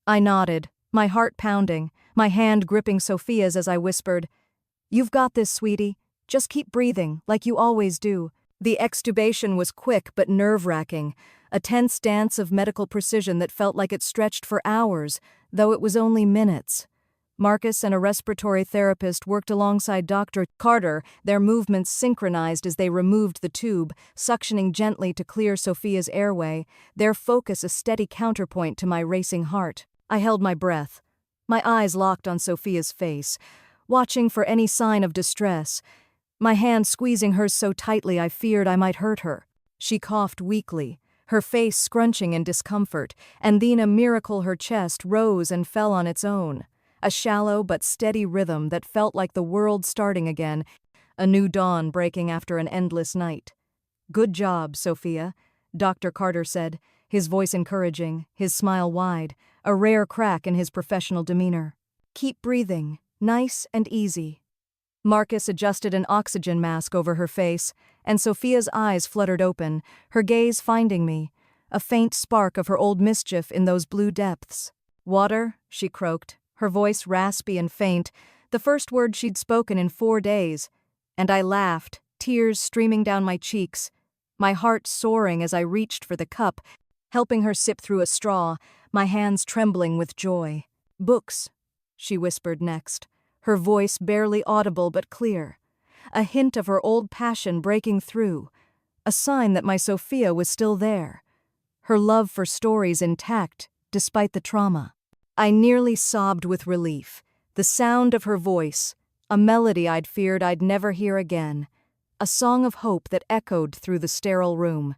I nodded, my heart pounding, my hand gripping Sophia's as I whispered, "You've got this, sweetie. Just keep breathing, like you always do." The extubation was quick but nerve-wracking, a tense dance of medical precision that felt like it stretched for hours, though it was only minutes. Marcus and a respiratory therapist worked alongside Dr. Carter, their movements synchronized as they removed the tube, suctioning gently to clear Sophia's airway, their focus a steady counterpoint to my racing heart. I held my breath, my eyes locked on Sophia's face, watching for any sign of distress, my hand squeezing hers so tightly I feared I might hurt her. She coughed weakly, her face scrunching in discomfort, and then a miracle her chest rose and fell on its own. A shallow but steady rhythm that felt like the world starting again, a new dawn breaking after an endless night. "Good job, Sophia," Dr. Carter said, his voice encouraging, his smile wide, a rare crack in his professional demeanor. "Keep breathing, nice and easy." Marcus adjusted an oxygen mask over her face, and Sophia's eyes fluttered open, her gaze finding me, a faint spark of her old mischief in those blue depths. "Water?" she croaked, her voice raspy and faint, the first word she'd spoken in 4 days, and I laughed, tears streaming down my cheeks, my heart soaring as I reached for the cup, helping her sip through a straw, my hands trembling with joy. "Books," she whispered next, her voice barely audible but clear, a hint of her old passion breaking through, a sign that my Sophia was still there, her love for stories intact despite the trauma. I nearly sobbed with relief, the sound of her voice, a melody I'd feared I'd never hear again, a song of hope that echoed through the sterile room.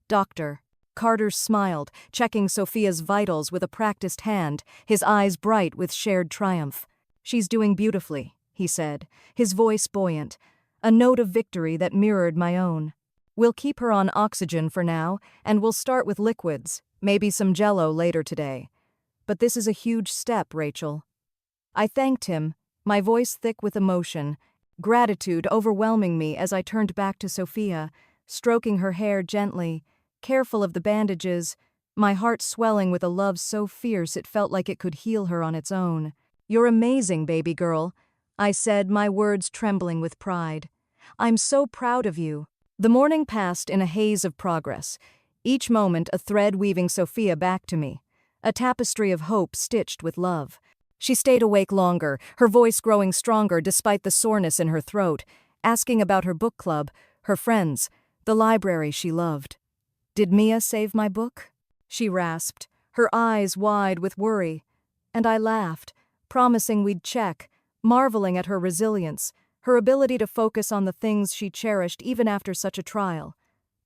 "Doctor." Carter smiled, checking Sophia's vitals with a practiced hand, his eyes bright with shared triumph. "She's doing beautifully," he said, his voice buoyant, a note of victory that mirrored my own. "We'll keep her on oxygen for now, and we'll start with liquids, maybe some Jell-O later today. But this is a huge step, Rachel." I thanked him, my voice thick with emotion, gratitude overwhelming me as I turned back to Sophia, stroking her hair gently, careful of the bandages, my heart swelling with a love so fierce it felt like it could heal her on its own. "You're amazing, baby girl," I said, my words trembling with pride. "I'm so proud of you." The morning passed in a haze of progress, each moment a thread weaving Sophia back to me, a tapestry of hope stitched with love. She stayed awake longer, her voice growing stronger despite the soreness in her throat, asking about her book club, her friends, the library she loved. "Did Mia save my book?" she rasped, her eyes wide with worry. And I laughed, promising we'd check, marveling at her resilience, her ability to focus on the things she cherished even after such a trial.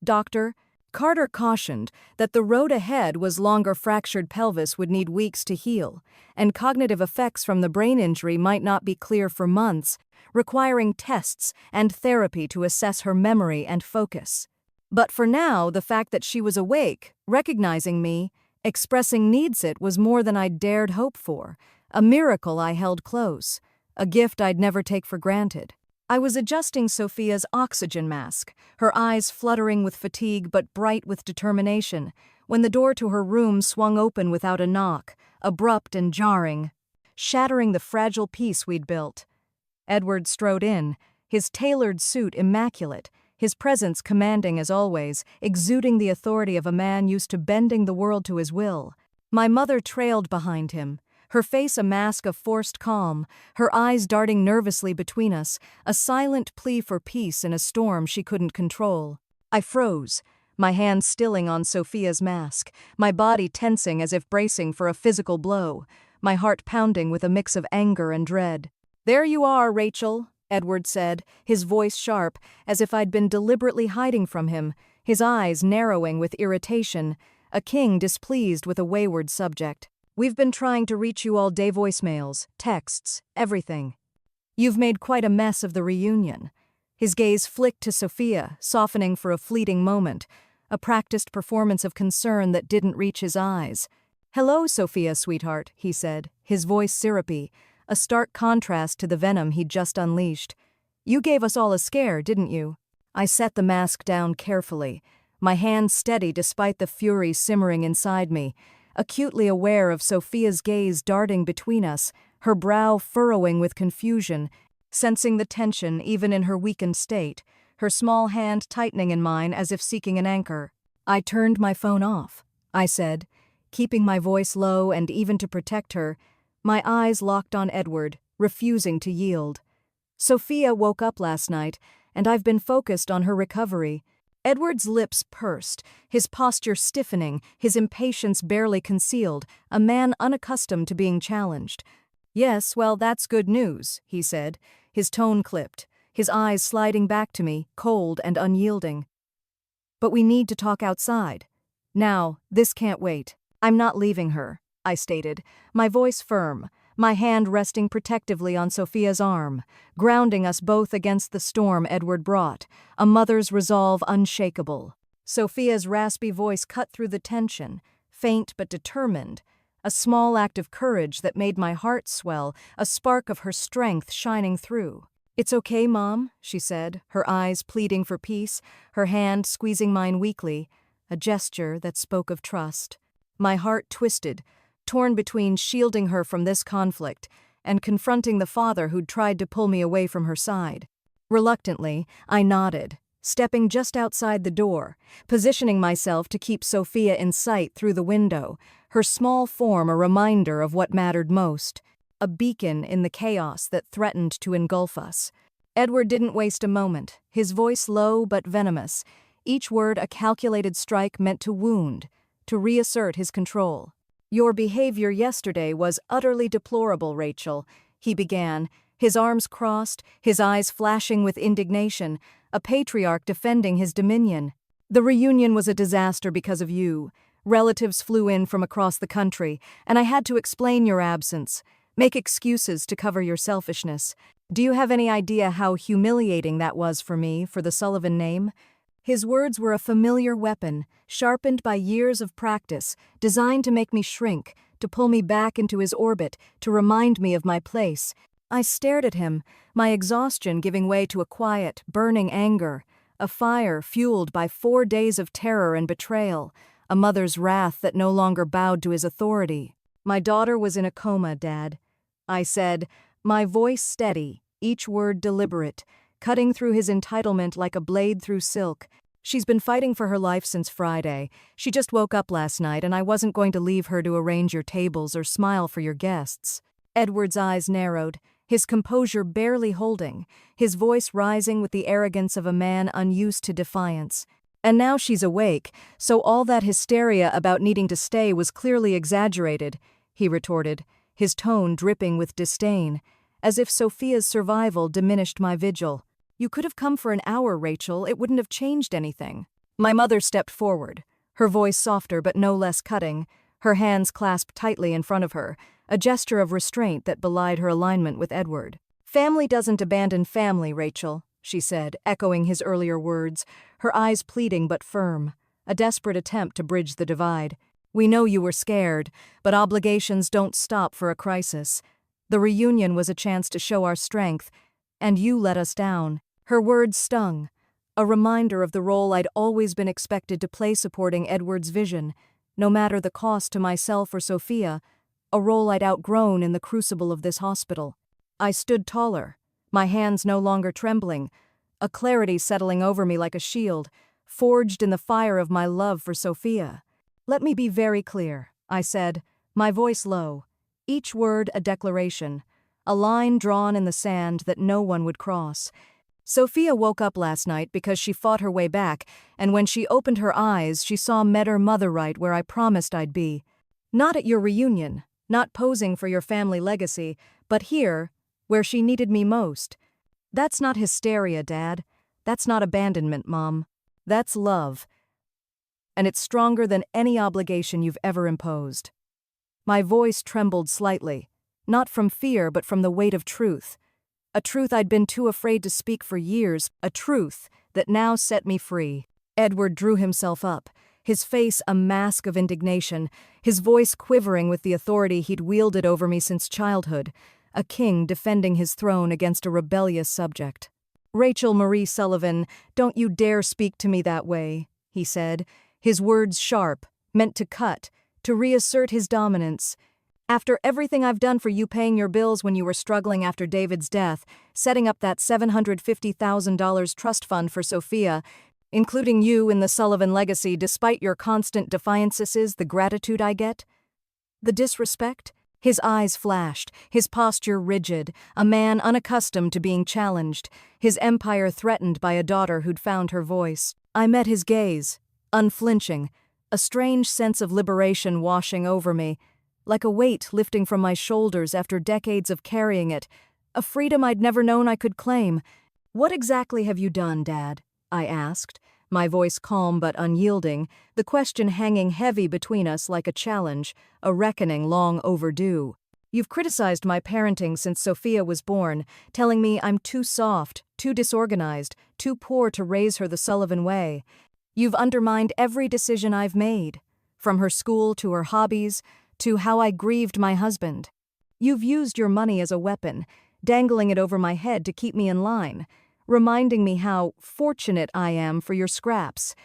"Doctor," Carter cautioned that the road ahead was longer. Fractured pelvis would need weeks to heal, and cognitive effects from the brain injury might not be clear for months, requiring tests and therapy to assess her memory and focus. But for now, the fact that she was awake, recognizing me, expressing needs was more than I'd dared hope for, a miracle I held close, a gift I'd never take for granted. I was adjusting Sophia's oxygen mask, her eyes fluttering with fatigue but bright with determination, when the door to her room swung open without a knock, abrupt and jarring, shattering the fragile peace we'd built. Edward strode in, his tailored suit immaculate, his presence commanding as always, exuding the authority of a man used to bending the world to his will. My mother trailed behind him, her face a mask of forced calm, her eyes darting nervously between us, a silent plea for peace in a storm she couldn't control. I froze, my hand stilling on Sophia's mask, my body tensing as if bracing for a physical blow, my heart pounding with a mix of anger and dread. "There you are, Rachel," Edward said, his voice sharp, as if I'd been deliberately hiding from him, his eyes narrowing with irritation, a king displeased with a wayward subject. "We've been trying to reach you all day, voicemails, texts, everything. You've made quite a mess of the reunion." His gaze flicked to Sophia, softening for a fleeting moment, a practiced performance of concern that didn't reach his eyes. "Hello, Sophia, sweetheart," he said, his voice syrupy, a stark contrast to the venom he'd just unleashed. "You gave us all a scare, didn't you?" I set the mask down carefully, my hand steady despite the fury simmering inside me, acutely aware of Sophia's gaze darting between us, her brow furrowing with confusion, sensing the tension even in her weakened state, her small hand tightening in mine as if seeking an anchor. I turned my phone off, I said, keeping my voice low, and even to protect her, my eyes locked on Edward, refusing to yield. Sophia woke up last night, and I've been focused on her recovery. Edward's lips pursed, his posture stiffening, his impatience barely concealed, a man unaccustomed to being challenged. "Yes, well, that's good news," he said, his tone clipped, his eyes sliding back to me, cold and unyielding. "But we need to talk outside. Now, this can't wait. I'm not leaving her," I stated, my voice firm, my hand resting protectively on Sophia's arm, grounding us both against the storm Edward brought, a mother's resolve unshakable. Sophia's raspy voice cut through the tension, faint but determined, a small act of courage that made my heart swell, a spark of her strength shining through. "It's okay, Mom," she said, her eyes pleading for peace, her hand squeezing mine weakly, a gesture that spoke of trust. My heart twisted, torn between shielding her from this conflict and confronting the father who'd tried to pull me away from her side. Reluctantly, I nodded, stepping just outside the door, positioning myself to keep Sophia in sight through the window, her small form a reminder of what mattered most, a beacon in the chaos that threatened to engulf us. Edward didn't waste a moment, his voice low but venomous, each word a calculated strike meant to wound, to reassert his control. "Your behavior yesterday was utterly deplorable, Rachel," he began, his arms crossed, his eyes flashing with indignation, a patriarch defending his dominion. "The reunion was a disaster because of you. Relatives flew in from across the country, and I had to explain your absence, make excuses to cover your selfishness. Do you have any idea how humiliating that was for me, for the Sullivan name?" His words were a familiar weapon, sharpened by years of practice, designed to make me shrink, to pull me back into his orbit, to remind me of my place. I stared at him, my exhaustion giving way to a quiet, burning anger, a fire fueled by 4 days of terror and betrayal, a mother's wrath that no longer bowed to his authority. "My daughter was in a coma, Dad," I said, my voice steady, each word deliberate, cutting through his entitlement like a blade through silk. "She's been fighting for her life since Friday. She just woke up last night, and I wasn't going to leave her to arrange your tables or smile for your guests." Edward's eyes narrowed, his composure barely holding, his voice rising with the arrogance of a man unused to defiance. "And now she's awake, so all that hysteria about needing to stay was clearly exaggerated," he retorted, his tone dripping with disdain, as if Sophia's survival diminished my vigil. "You could have come for an hour, Rachel. It wouldn't have changed anything." My mother stepped forward, her voice softer but no less cutting, her hands clasped tightly in front of her, a gesture of restraint that belied her alignment with Edward. "Family doesn't abandon family, Rachel," she said, echoing his earlier words, her eyes pleading but firm, a desperate attempt to bridge the divide. "We know you were scared, but obligations don't stop for a crisis. The reunion was a chance to show our strength, and you let us down." Her words stung, a reminder of the role I'd always been expected to play supporting Edward's vision, no matter the cost to myself or Sophia, a role I'd outgrown in the crucible of this hospital. I stood taller, my hands no longer trembling, a clarity settling over me like a shield, forged in the fire of my love for Sophia. "Let me be very clear," I said, my voice low, each word a declaration, a line drawn in the sand that no one would cross. Sophia woke up last night because she fought her way back, and when she opened her eyes, she saw met her mother right where I promised I'd be. Not at your reunion, not posing for your family legacy, but here, where she needed me most. That's not hysteria, Dad. That's not abandonment, Mom. That's love. And it's stronger than any obligation you've ever imposed." My voice trembled slightly, not from fear but from the weight of truth. A truth I'd been too afraid to speak for years, a truth that now set me free. Edward drew himself up, his face a mask of indignation, his voice quivering with the authority he'd wielded over me since childhood, a king defending his throne against a rebellious subject. "Rachel Marie Sullivan, don't you dare speak to me that way," he said, his words sharp, meant to cut, to reassert his dominance. After everything I've done for you, paying your bills when you were struggling after David's death, setting up that $750,000 trust fund for Sophia, including you in the Sullivan legacy despite your constant defiances, the gratitude I get? The disrespect? His eyes flashed, his posture rigid, a man unaccustomed to being challenged, his empire threatened by a daughter who'd found her voice. I met his gaze, unflinching, a strange sense of liberation washing over me, like a weight lifting from my shoulders after decades of carrying it, a freedom I'd never known I could claim. "What exactly have you done, Dad?" I asked, my voice calm but unyielding, the question hanging heavy between us like a challenge, a reckoning long overdue. "You've criticized my parenting since Sophia was born, telling me I'm too soft, too disorganized, too poor to raise her the Sullivan way. You've undermined every decision I've made, from her school to her hobbies, to how I grieved my husband. You've used your money as a weapon, dangling it over my head to keep me in line, reminding me how fortunate I am for your scraps.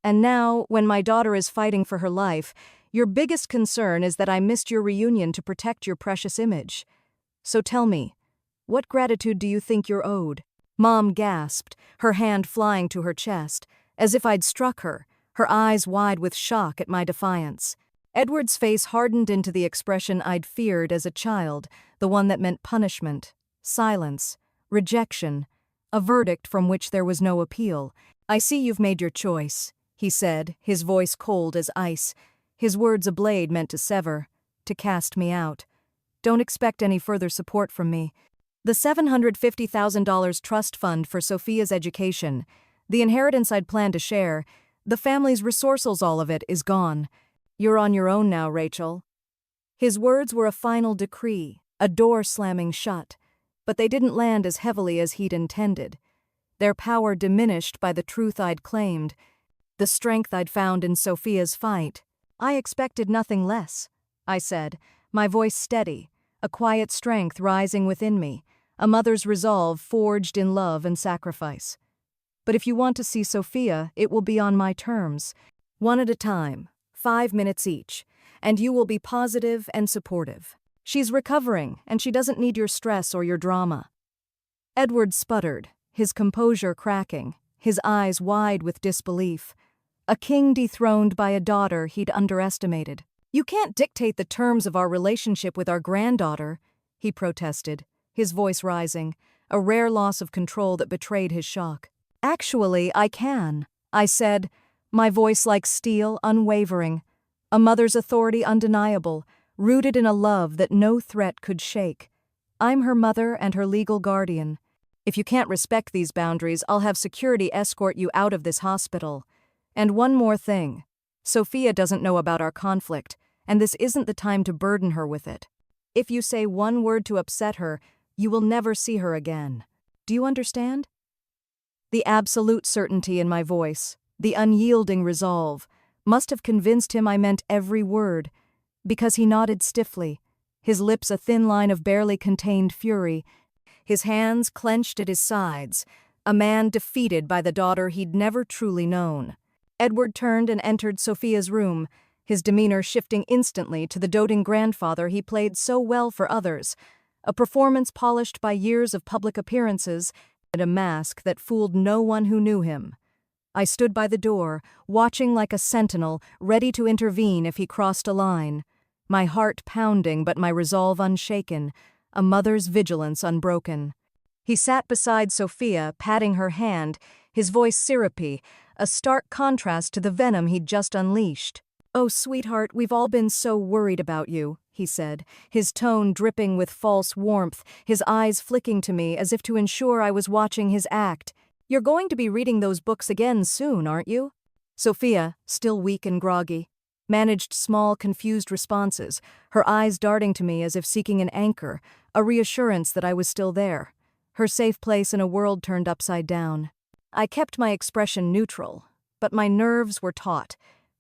And now, when my daughter is fighting for her life, your biggest concern is that I missed your reunion to protect your precious image. So tell me, what gratitude do you think you're owed?" Mom gasped, her hand flying to her chest, as if I'd struck her, her eyes wide with shock at my defiance. Edward's face hardened into the expression I'd feared as a child, the one that meant punishment, silence, rejection, a verdict from which there was no appeal. "I see you've made your choice," he said, his voice cold as ice, his words a blade meant to sever, to cast me out. "Don't expect any further support from me. The $750,000 trust fund for Sophia's education, the inheritance I'd planned to share, the family's resources, all of it is gone. You're on your own now, Rachel." His words were a final decree, a door slamming shut, but they didn't land as heavily as he'd intended. Their power diminished by the truth I'd claimed, the strength I'd found in Sophia's fight. "I expected nothing less," I said, my voice steady, a quiet strength rising within me, a mother's resolve forged in love and sacrifice. "But if you want to see Sophia, it will be on my terms, one at a time, 5 minutes each, and you will be positive and supportive. She's recovering, and she doesn't need your stress or your drama." Edward sputtered, his composure cracking, his eyes wide with disbelief. A king dethroned by a daughter he'd underestimated. "You can't dictate the terms of our relationship with our granddaughter," he protested, his voice rising, a rare loss of control that betrayed his shock. "Actually, I can," I said, my voice like steel, unwavering, a mother's authority undeniable, rooted in a love that no threat could shake. "I'm her mother and her legal guardian. If you can't respect these boundaries, I'll have security escort you out of this hospital. And one more thing. Sophia doesn't know about our conflict, and this isn't the time to burden her with it. If you say one word to upset her, you will never see her again. Do you understand?" The absolute certainty in my voice, the unyielding resolve, must have convinced him I meant every word, because he nodded stiffly, his lips a thin line of barely contained fury, his hands clenched at his sides, a man defeated by the daughter he'd never truly known. Edward turned and entered Sophia's room, his demeanor shifting instantly to the doting grandfather he played so well for others, a performance polished by years of public appearances and a mask that fooled no one who knew him. I stood by the door, watching like a sentinel, ready to intervene if he crossed a line, my heart pounding but my resolve unshaken, a mother's vigilance unbroken. He sat beside Sophia, patting her hand, his voice syrupy, a stark contrast to the venom he'd just unleashed. "Oh, sweetheart, we've all been so worried about you," he said, his tone dripping with false warmth, his eyes flicking to me as if to ensure I was watching his act. "You're going to be reading those books again soon, aren't you?" Sophia, still weak and groggy, managed small, confused responses, her eyes darting to me as if seeking an anchor, a reassurance that I was still there, her safe place in a world turned upside down. I kept my expression neutral, but my nerves were taut,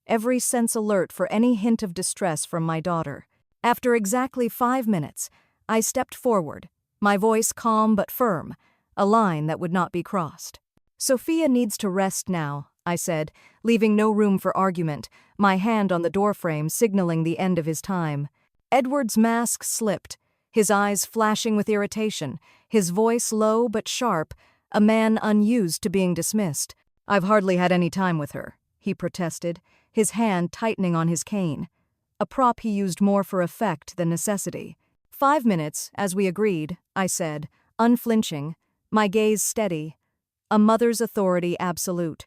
every sense alert for any hint of distress from my daughter. After exactly 5 minutes, I stepped forward, my voice calm but firm, a line that would not be crossed. "Sophia needs to rest now," I said, leaving no room for argument, my hand on the doorframe signaling the end of his time. Edward's mask slipped, his eyes flashing with irritation, his voice low but sharp, a man unused to being dismissed. "I've hardly had any time with her," he protested, his hand tightening on his cane, a prop he used more for effect than necessity. 5 minutes, as we agreed, I said, unflinching, my gaze steady, a mother's authority absolute.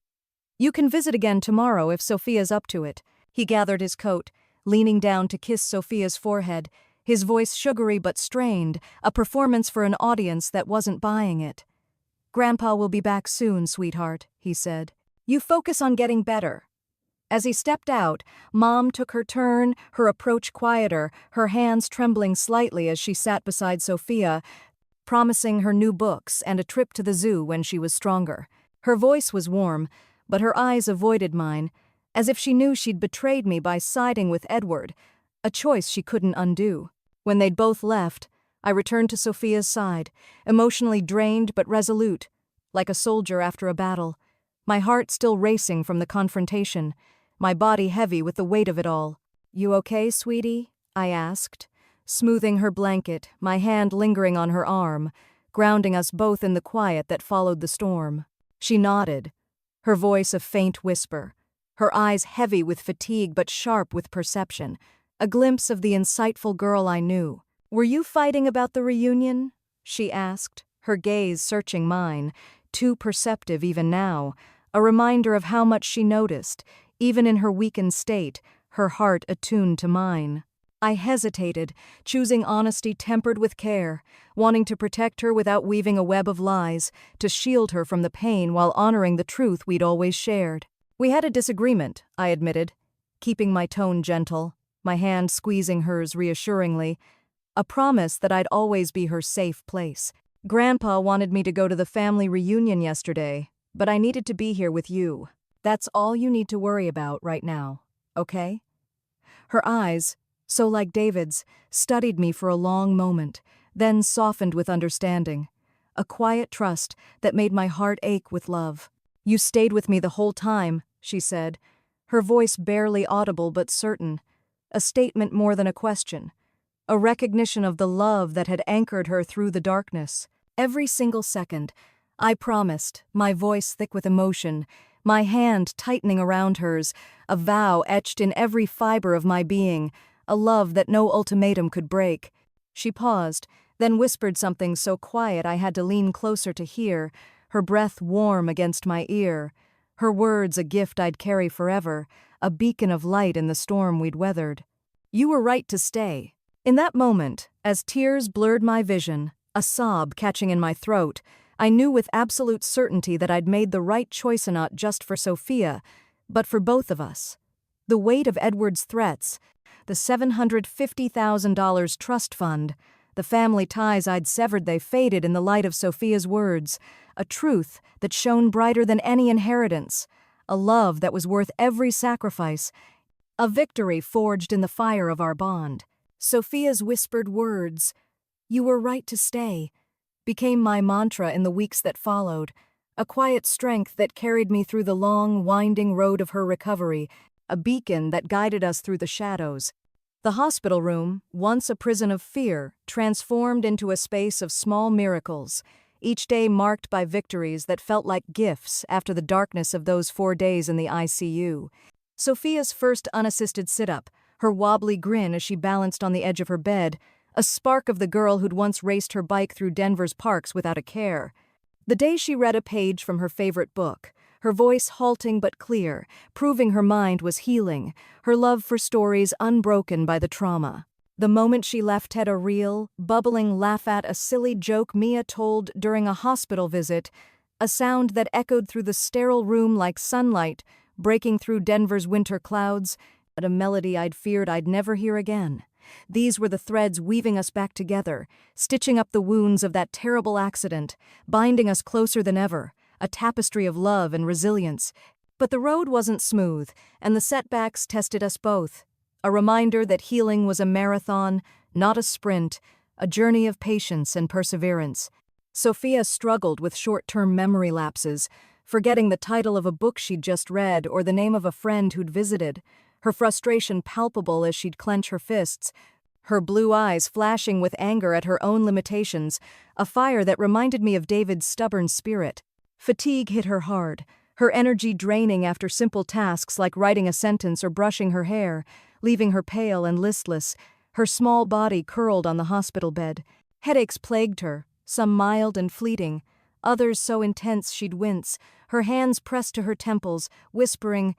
"You can visit again tomorrow if Sophia's up to it." He gathered his coat, leaning down to kiss Sophia's forehead, his voice sugary but strained, a performance for an audience that wasn't buying it. "Grandpa will be back soon, sweetheart," he said. "You focus on getting better." As he stepped out, Mom took her turn, her approach quieter, her hands trembling slightly as she sat beside Sophia, promising her new books and a trip to the zoo when she was stronger. Her voice was warm, but her eyes avoided mine, as if she knew she'd betrayed me by siding with Edward, a choice she couldn't undo. When they'd both left, I returned to Sophia's side, emotionally drained but resolute, like a soldier after a battle, my heart still racing from the confrontation, my body heavy with the weight of it all. "You okay, sweetie?" I asked, smoothing her blanket, my hand lingering on her arm, grounding us both in the quiet that followed the storm. She nodded, her voice a faint whisper, her eyes heavy with fatigue but sharp with perception, a glimpse of the insightful girl I knew. "Were you fighting about the reunion?" she asked, her gaze searching mine, too perceptive even now, a reminder of how much she noticed, even in her weakened state, her heart attuned to mine. I hesitated, choosing honesty tempered with care, wanting to protect her without weaving a web of lies, to shield her from the pain while honoring the truth we'd always shared. "We had a disagreement," I admitted, keeping my tone gentle, my hand squeezing hers reassuringly, a promise that I'd always be her safe place. "Grandpa wanted me to go to the family reunion yesterday, but I needed to be here with you. That's all you need to worry about right now, okay?" Her eyes, so like David's, studied me for a long moment, then softened with understanding, a quiet trust that made my heart ache with love. "You stayed with me the whole time," she said, her voice barely audible but certain, a statement more than a question, a recognition of the love that had anchored her through the darkness. Every single second, I promised, my voice thick with emotion, my hand tightening around hers, a vow etched in every fiber of my being, a love that no ultimatum could break. She paused, then whispered something so quiet I had to lean closer to hear, her breath warm against my ear, her words a gift I'd carry forever, a beacon of light in the storm we'd weathered. "You were right to stay." In that moment, as tears blurred my vision, a sob catching in my throat, I knew with absolute certainty that I'd made the right choice not just for Sophia, but for both of us. The weight of Edward's threats, the $750,000 trust fund, the family ties I'd severed, they faded in the light of Sophia's words, a truth that shone brighter than any inheritance, a love that was worth every sacrifice, a victory forged in the fire of our bond. Sophia's whispered words, "You were right to stay," became my mantra in the weeks that followed, a quiet strength that carried me through the long, winding road of her recovery, a beacon that guided us through the shadows. The hospital room, once a prison of fear, transformed into a space of small miracles, each day marked by victories that felt like gifts after the darkness of those 4 days in the ICU. Sophia's first unassisted sit-up, her wobbly grin as she balanced on the edge of her bed, a spark of the girl who'd once raced her bike through Denver's parks without a care. The day she read a page from her favorite book, her voice halting but clear, proving her mind was healing, her love for stories unbroken by the trauma. The moment she left had a real, bubbling laugh at a silly joke Mia told during a hospital visit, a sound that echoed through the sterile room like sunlight, breaking through Denver's winter clouds, but a melody I'd feared I'd never hear again. These were the threads weaving us back together, stitching up the wounds of that terrible accident, binding us closer than ever, a tapestry of love and resilience. But the road wasn't smooth, and the setbacks tested us both. A reminder that healing was a marathon, not a sprint, a journey of patience and perseverance. Sophia struggled with short-term memory lapses, forgetting the title of a book she'd just read or the name of a friend who'd visited, her frustration palpable as she'd clench her fists. her blue eyes flashing with anger at her own limitations, a fire that reminded me of David's stubborn spirit. Fatigue hit her hard, her energy draining after simple tasks like writing a sentence or brushing her hair, leaving her pale and listless, her small body curled on the hospital bed. Headaches plagued her, some mild and fleeting, others so intense she'd wince, her hands pressed to her temples, whispering,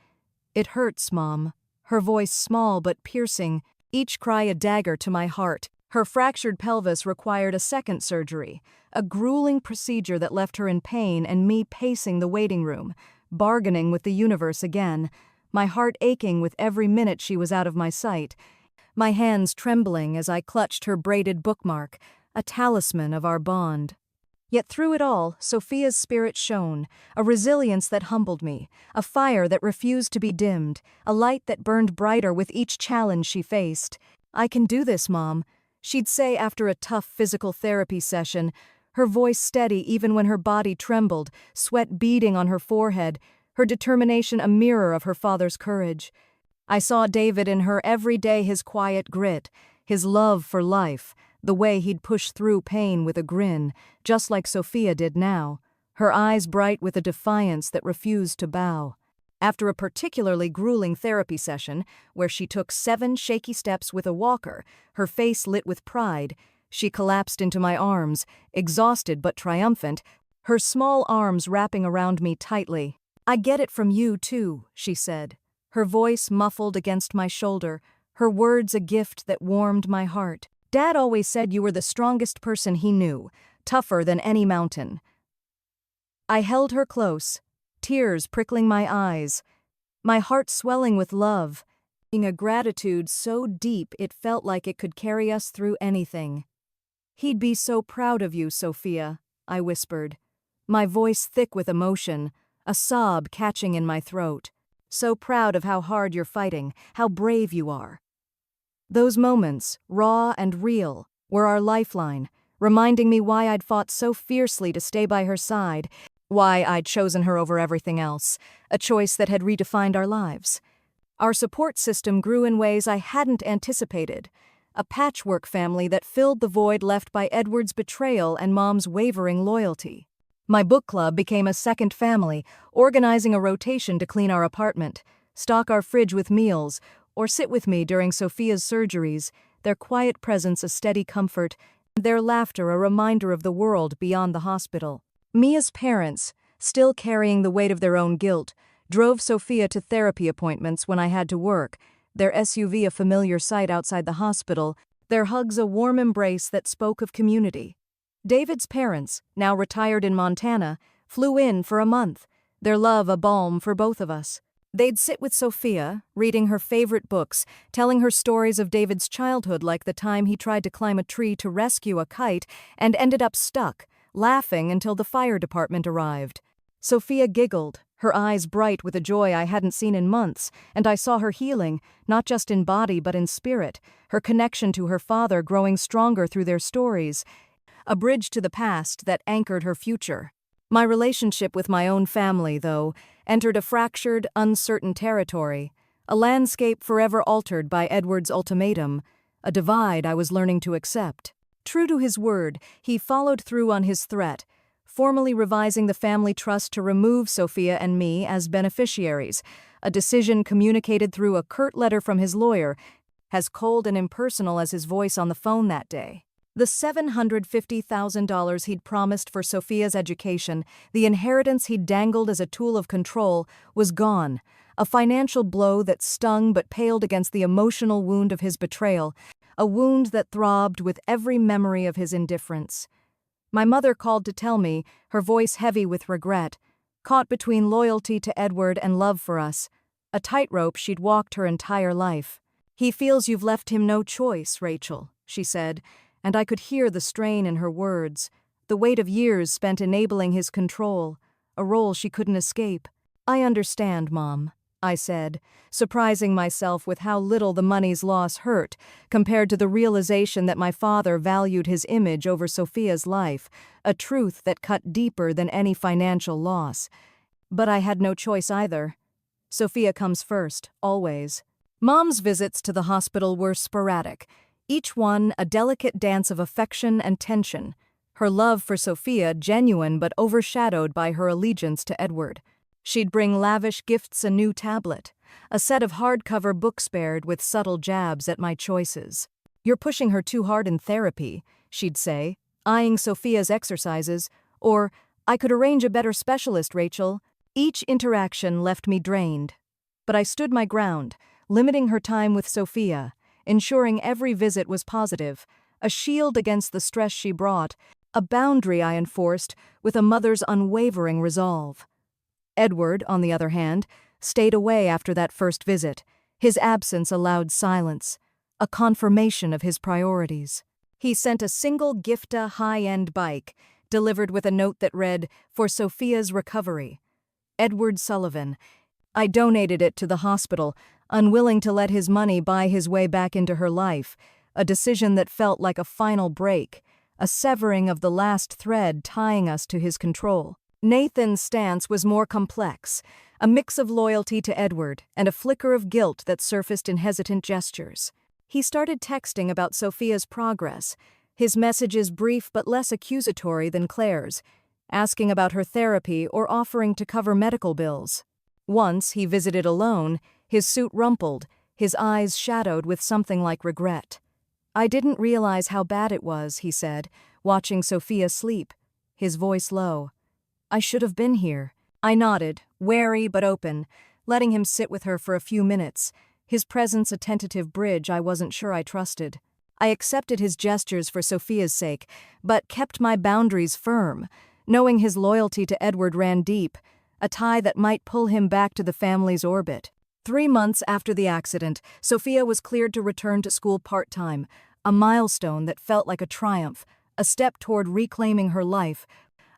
"It hurts, Mom." Her voice small but piercing, each cry a dagger to my heart. Her fractured pelvis required a second surgery, a grueling procedure that left her in pain and me pacing the waiting room, bargaining with the universe again, my heart aching with every minute she was out of my sight, my hands trembling as I clutched her braided bookmark, a talisman of our bond. Yet through it all, Sophia's spirit shone, a resilience that humbled me, a fire that refused to be dimmed, a light that burned brighter with each challenge she faced. "I can do this, Mom," she'd say after a tough physical therapy session, her voice steady even when her body trembled, sweat beading on her forehead, her determination a mirror of her father's courage. I saw David in her every day, his quiet grit, his love for life, the way he'd push through pain with a grin, just like Sophia did now, her eyes bright with a defiance that refused to bow. After a particularly grueling therapy session, where she took 7 shaky steps with a walker, her face lit with pride, she collapsed into my arms, exhausted but triumphant, her small arms wrapping around me tightly. "I get it from you, too," she said, her voice muffled against my shoulder, her words a gift that warmed my heart. "Dad always said you were the strongest person he knew, tougher than any mountain." I held her close, tears prickling my eyes, my heart swelling with love, in a gratitude so deep it felt like it could carry us through anything. "He'd be so proud of you, Sophia," I whispered, my voice thick with emotion, a sob catching in my throat. "So proud of how hard you're fighting, how brave you are." Those moments, raw and real, were our lifeline, reminding me why I'd fought so fiercely to stay by her side, why I'd chosen her over everything else, a choice that had redefined our lives. Our support system grew in ways I hadn't anticipated, a patchwork family that filled the void left by Edward's betrayal and Mom's wavering loyalty. My book club became a second family, organizing a rotation to clean our apartment, stock our fridge with meals, or sit with me during Sophia's surgeries, their quiet presence a steady comfort, their laughter a reminder of the world beyond the hospital. Mia's parents, still carrying the weight of their own guilt, drove Sophia to therapy appointments when I had to work, their SUV a familiar sight outside the hospital, their hugs a warm embrace that spoke of community. David's parents, now retired in Montana, flew in for a month, their love a balm for both of us. They'd sit with Sophia, reading her favorite books, telling her stories of David's childhood like the time he tried to climb a tree to rescue a kite and ended up stuck, laughing until the fire department arrived. Sophia giggled, her eyes bright with a joy I hadn't seen in months, and I saw her healing, not just in body but in spirit, her connection to her father growing stronger through their stories, a bridge to the past that anchored her future. My relationship with my own family, though, entered a fractured, uncertain territory, a landscape forever altered by Edward's ultimatum, a divide I was learning to accept. True to his word, he followed through on his threat, formally revising the family trust to remove Sophia and me as beneficiaries, a decision communicated through a curt letter from his lawyer, as cold and impersonal as his voice on the phone that day. The $750,000 he'd promised for Sophia's education, the inheritance he'd dangled as a tool of control, was gone, a financial blow that stung but paled against the emotional wound of his betrayal, a wound that throbbed with every memory of his indifference. My mother called to tell me, her voice heavy with regret, caught between loyalty to Edward and love for us, a tightrope she'd walked her entire life. "He feels you've left him no choice, Rachel," she said, and I could hear the strain in her words, the weight of years spent enabling his control, a role she couldn't escape. "I understand, Mom," I said, surprising myself with how little the money's loss hurt compared to the realization that my father valued his image over Sophia's life, a truth that cut deeper than any financial loss. But I had no choice either. Sophia comes first, always. Mom's visits to the hospital were sporadic, each one a delicate dance of affection and tension, her love for Sophia genuine but overshadowed by her allegiance to Edward. She'd bring lavish gifts, a new tablet, a set of hardcover books paired with subtle jabs at my choices. "You're pushing her too hard in therapy," she'd say, eyeing Sophia's exercises, or, "I could arrange a better specialist, Rachel." Each interaction left me drained. But I stood my ground, limiting her time with Sophia, ensuring every visit was positive, a shield against the stress she brought, a boundary I enforced with a mother's unwavering resolve. Edward, on the other hand, stayed away after that first visit, his absence a loud silence, a confirmation of his priorities. He sent a single gift, a high-end bike, delivered with a note that read, "For Sophia's recovery. Edward Sullivan." I donated it to the hospital, unwilling to let his money buy his way back into her life, a decision that felt like a final break, a severing of the last thread tying us to his control. Nathan's stance was more complex, a mix of loyalty to Edward and a flicker of guilt that surfaced in hesitant gestures. He started texting about Sophia's progress, his messages brief but less accusatory than Claire's, asking about her therapy or offering to cover medical bills. Once he visited alone, his suit rumpled, his eyes shadowed with something like regret. "I didn't realize how bad it was," he said, watching Sophia sleep, his voice low. "I should have been here." I nodded, wary but open, letting him sit with her for a few minutes, his presence a tentative bridge I wasn't sure I trusted. I accepted his gestures for Sophia's sake, but kept my boundaries firm, knowing his loyalty to Edward ran deep, a tie that might pull him back to the family's orbit. 3 months after the accident, Sophia was cleared to return to school part-time, a milestone that felt like a triumph, a step toward reclaiming her life,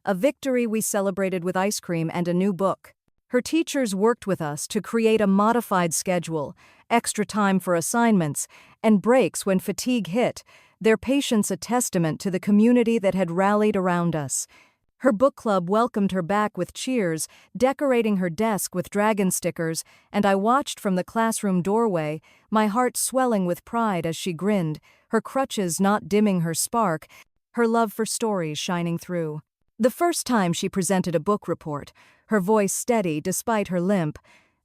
a victory we celebrated with ice cream and a new book. Her teachers worked with us to create a modified schedule, extra time for assignments, and breaks when fatigue hit, their patience a testament to the community that had rallied around us. Her book club welcomed her back with cheers, decorating her desk with dragon stickers, and I watched from the classroom doorway, my heart swelling with pride as she grinned, her crutches not dimming her spark, her love for stories shining through. The first time she presented a book report, her voice steady despite her limp,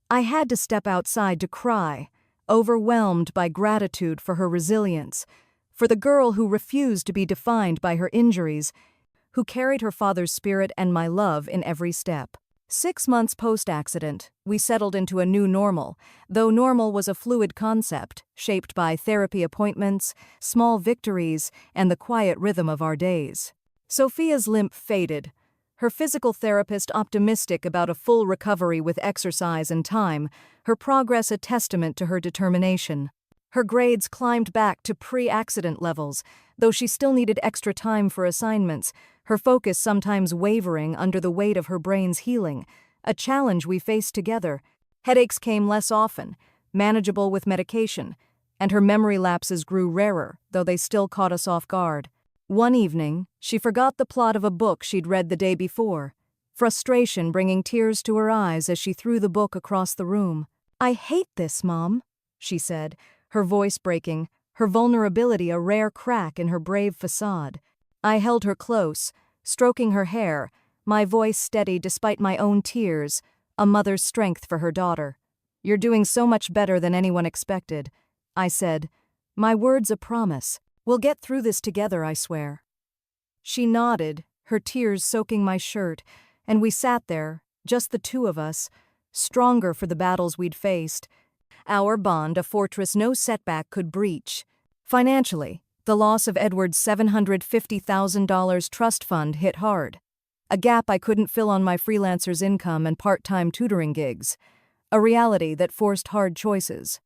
I had to step outside to cry, overwhelmed by gratitude for her resilience, for the girl who refused to be defined by her injuries, who carried her father's spirit and my love in every step. 6 months post-accident, we settled into a new normal, though normal was a fluid concept, shaped by therapy appointments, small victories, and the quiet rhythm of our days. Sophia's limp faded, her physical therapist optimistic about a full recovery with exercise and time, her progress a testament to her determination. Her grades climbed back to pre-accident levels, though she still needed extra time for assignments, her focus sometimes wavering under the weight of her brain's healing, a challenge we faced together. Headaches came less often, manageable with medication, and her memory lapses grew rarer, though they still caught us off guard. One evening, she forgot the plot of a book she'd read the day before, frustration bringing tears to her eyes as she threw the book across the room. "I hate this, Mom," she said, her voice breaking, her vulnerability a rare crack in her brave facade. I held her close, stroking her hair, my voice steady despite my own tears, a mother's strength for her daughter. "You're doing so much better than anyone expected," I said, my words a promise. "We'll get through this together, I swear." She nodded, her tears soaking my shirt, and we sat there, just the two of us, stronger for the battles we'd faced. Our bond a fortress no setback could breach. Financially, the loss of Edward's $750,000 trust fund hit hard, a gap I couldn't fill on my freelancer's income and part-time tutoring gigs, a reality that forced hard choices.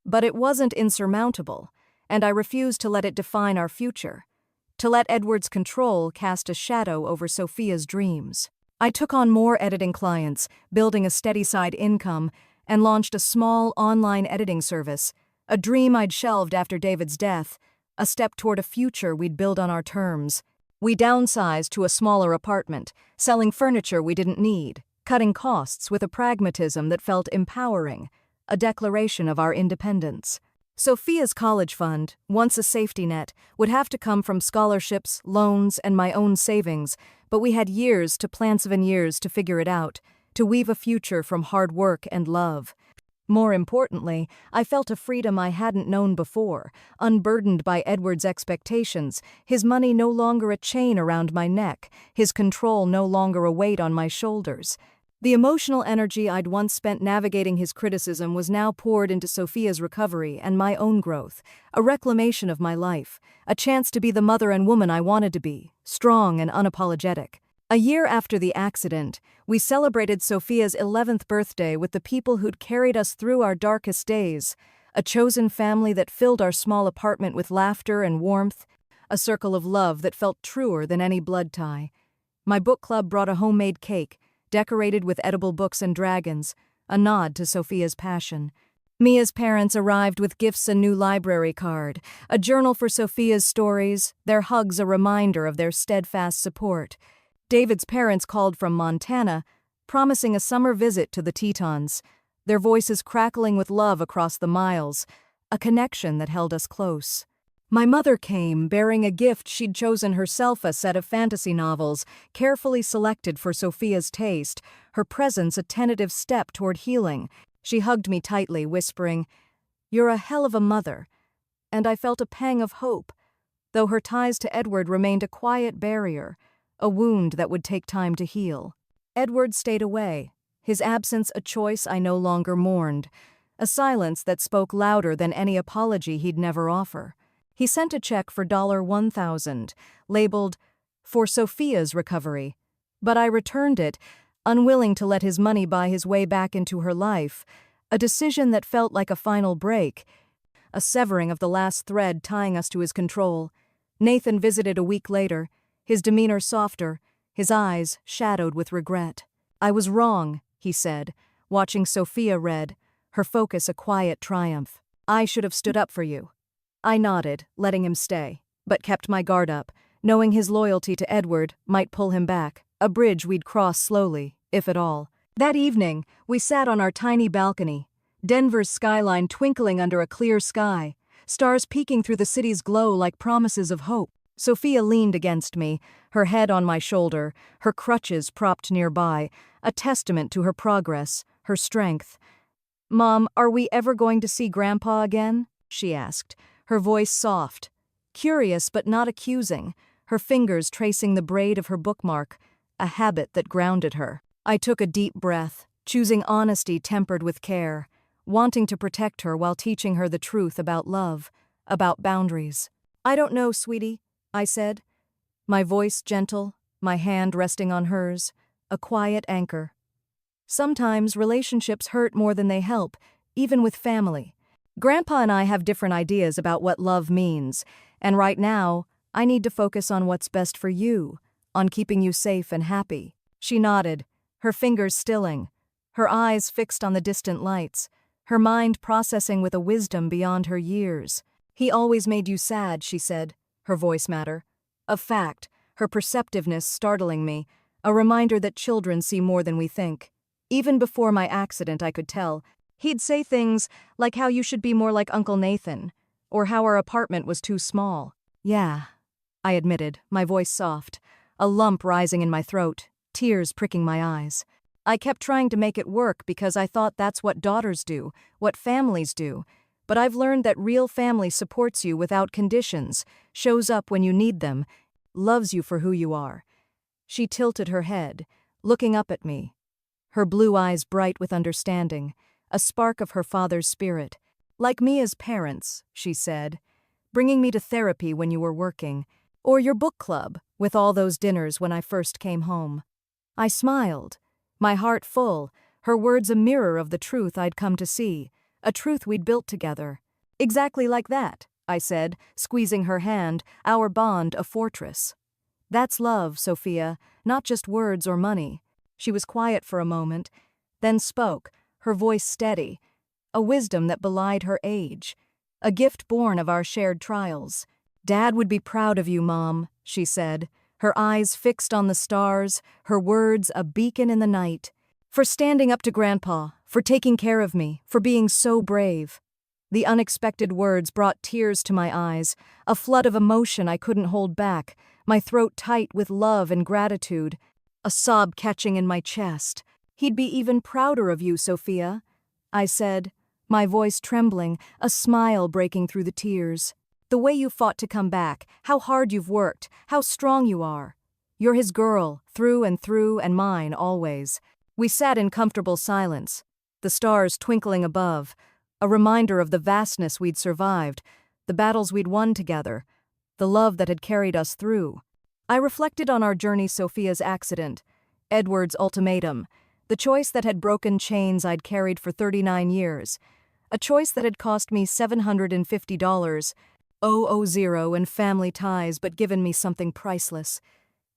But it wasn't insurmountable, and I refused to let it define our future, to let Edward's control cast a shadow over Sophia's dreams. I took on more editing clients, building a steady side income, and launched a small online editing service, a dream I'd shelved after David's death, a step toward a future we'd build on our terms. We downsized to a smaller apartment, selling furniture we didn't need, cutting costs with a pragmatism that felt empowering, a declaration of our independence. Sophia's college fund, once a safety net, would have to come from scholarships, loans, and my own savings, but we had years to plan 7 years to figure it out, to weave a future from hard work and love. More importantly, I felt a freedom I hadn't known before, unburdened by Edward's expectations, his money no longer a chain around my neck, his control no longer a weight on my shoulders. The emotional energy I'd once spent navigating his criticism was now poured into Sophia's recovery and my own growth, a reclamation of my life, a chance to be the mother and woman I wanted to be, strong and unapologetic. A year after the accident, we celebrated Sophia's 11th birthday with the people who'd carried us through our darkest days, a chosen family that filled our small apartment with laughter and warmth, a circle of love that felt truer than any blood tie. My book club brought a homemade cake, decorated with edible books and dragons, a nod to Sophia's passion. Mia's parents arrived with gifts: a new library card, a journal for Sophia's stories, their hugs a reminder of their steadfast support. David's parents called from Montana, promising a summer visit to the Tetons, their voices crackling with love across the miles, a connection that held us close. My mother came, bearing a gift she'd chosen herself, a set of fantasy novels, carefully selected for Sophia's taste, her presence a tentative step toward healing. She hugged me tightly, whispering, "You're a hell of a mother." And I felt a pang of hope, though her ties to Edward remained a quiet barrier, a wound that would take time to heal. Edward stayed away, his absence a choice I no longer mourned, a silence that spoke louder than any apology he'd never offer. He sent a check for $1,000, labeled, "For Sophia's recovery," but I returned it, unwilling to let his money buy his way back into her life, a decision that felt like a final break, a severing of the last thread tying us to his control. Nathan visited a week later, his demeanor softer, his eyes shadowed with regret. "I was wrong," he said, watching Sophia red, her focus a quiet triumph. "I should have stood up for you." I nodded, letting him stay, but kept my guard up, knowing his loyalty to Edward might pull him back, a bridge we'd cross slowly, if at all. That evening, we sat on our tiny balcony, Denver's skyline twinkling under a clear sky, stars peeking through the city's glow like promises of hope. Sophia leaned against me, her head on my shoulder, her crutches propped nearby, a testament to her progress, her strength. "Mom, are we ever going to see Grandpa again?" she asked, her voice soft, curious but not accusing, her fingers tracing the braid of her bookmark, a habit that grounded her. I took a deep breath, choosing honesty tempered with care, wanting to protect her while teaching her the truth about love, about boundaries. "I don't know, sweetie," I said, my voice gentle, my hand resting on hers, a quiet anchor. Sometimes relationships hurt more than they help, even with family. Grandpa and I have different ideas about what love means, and right now, I need to focus on what's best for you, on keeping you safe and happy. She nodded, her fingers stilling, her eyes fixed on the distant lights, her mind processing with a wisdom beyond her years. "He always made you sad," she said, her voice matter. A fact, her perceptiveness startling me, a reminder that children see more than we think. Even before my accident, I could tell. He'd say things like how you should be more like Uncle Nathan, or how our apartment was too small. "Yeah," I admitted, my voice soft, a lump rising in my throat, tears pricking my eyes. I kept trying to make it work because I thought that's what daughters do, what families do, but I've learned that real family supports you without conditions, shows up when you need them, loves you for who you are. She tilted her head, looking up at me, her blue eyes bright with understanding, a spark of her father's spirit. "Like me as parents," she said, "bringing me to therapy when you were working, or your book club with all those dinners when I first came home." I smiled, my heart full, her words a mirror of the truth I'd come to see, a truth we'd built together. "Exactly like that," I said, squeezing her hand, our bond a fortress. "That's love, Sophia, not just words or money." She was quiet for a moment, then spoke, her voice steady, a wisdom that belied her age, a gift born of our shared trials. "Dad would be proud of you, Mom," she said, her eyes fixed on the stars, her words a beacon in the night. "For standing up to Grandpa, for taking care of me, for being so brave." The unexpected words brought tears to my eyes, a flood of emotion I couldn't hold back, my throat tight with love and gratitude, a sob catching in my chest. "He'd be even prouder of you, Sophia," I said, my voice trembling, a smile breaking through the tears. "The way you fought to come back, how hard you've worked, how strong you are. You're his girl, through, and mine always." We sat in comfortable silence, the stars twinkling above, a reminder of the vastness we'd survived, the battles we'd won together, the love that had carried us through. I reflected on our journey, Sophia's accident, Edward's ultimatum, the choice that had broken chains I'd carried for 39 years, a choice that had cost me $750, in family ties, but given me something priceless.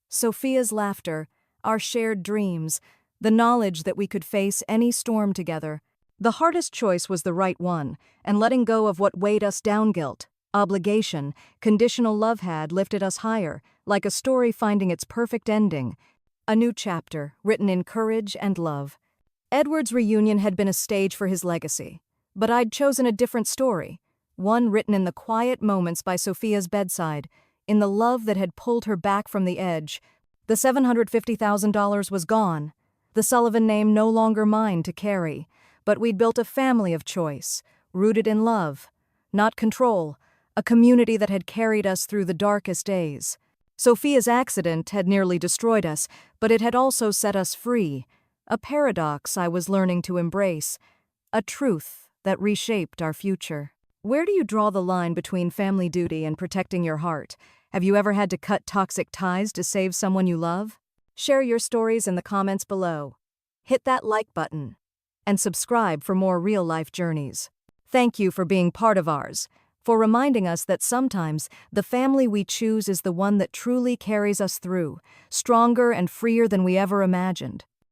Sophia's laughter, our shared dreams, the knowledge that we could face any storm together. The hardest choice was the right one, and letting go of what weighed us down, guilt, obligation, conditional love had lifted us higher, like a story finding its perfect ending. A new chapter, written in courage and love. Edward's reunion had been a stage for his legacy, but I'd chosen a different story, one written in the quiet moments by Sophia's bedside, in the love that had pulled her back from the edge. The $750,000 was gone, the Sullivan name no longer mine to carry, but we'd built a family of choice, rooted in love, not control, a community that had carried us through the darkest days. Sophia's accident had nearly destroyed us, but it had also set us free, a paradox I was learning to embrace, a truth that reshaped our future. Where do you draw the line between family duty and protecting your heart? Have you ever had to cut toxic ties to save someone you love? Share your stories in the comments below. Hit that like button and subscribe for more real-life journeys. Thank you for being part of ours, for reminding us that sometimes the family we choose is the one that truly carries us through, stronger and freer than we ever imagined.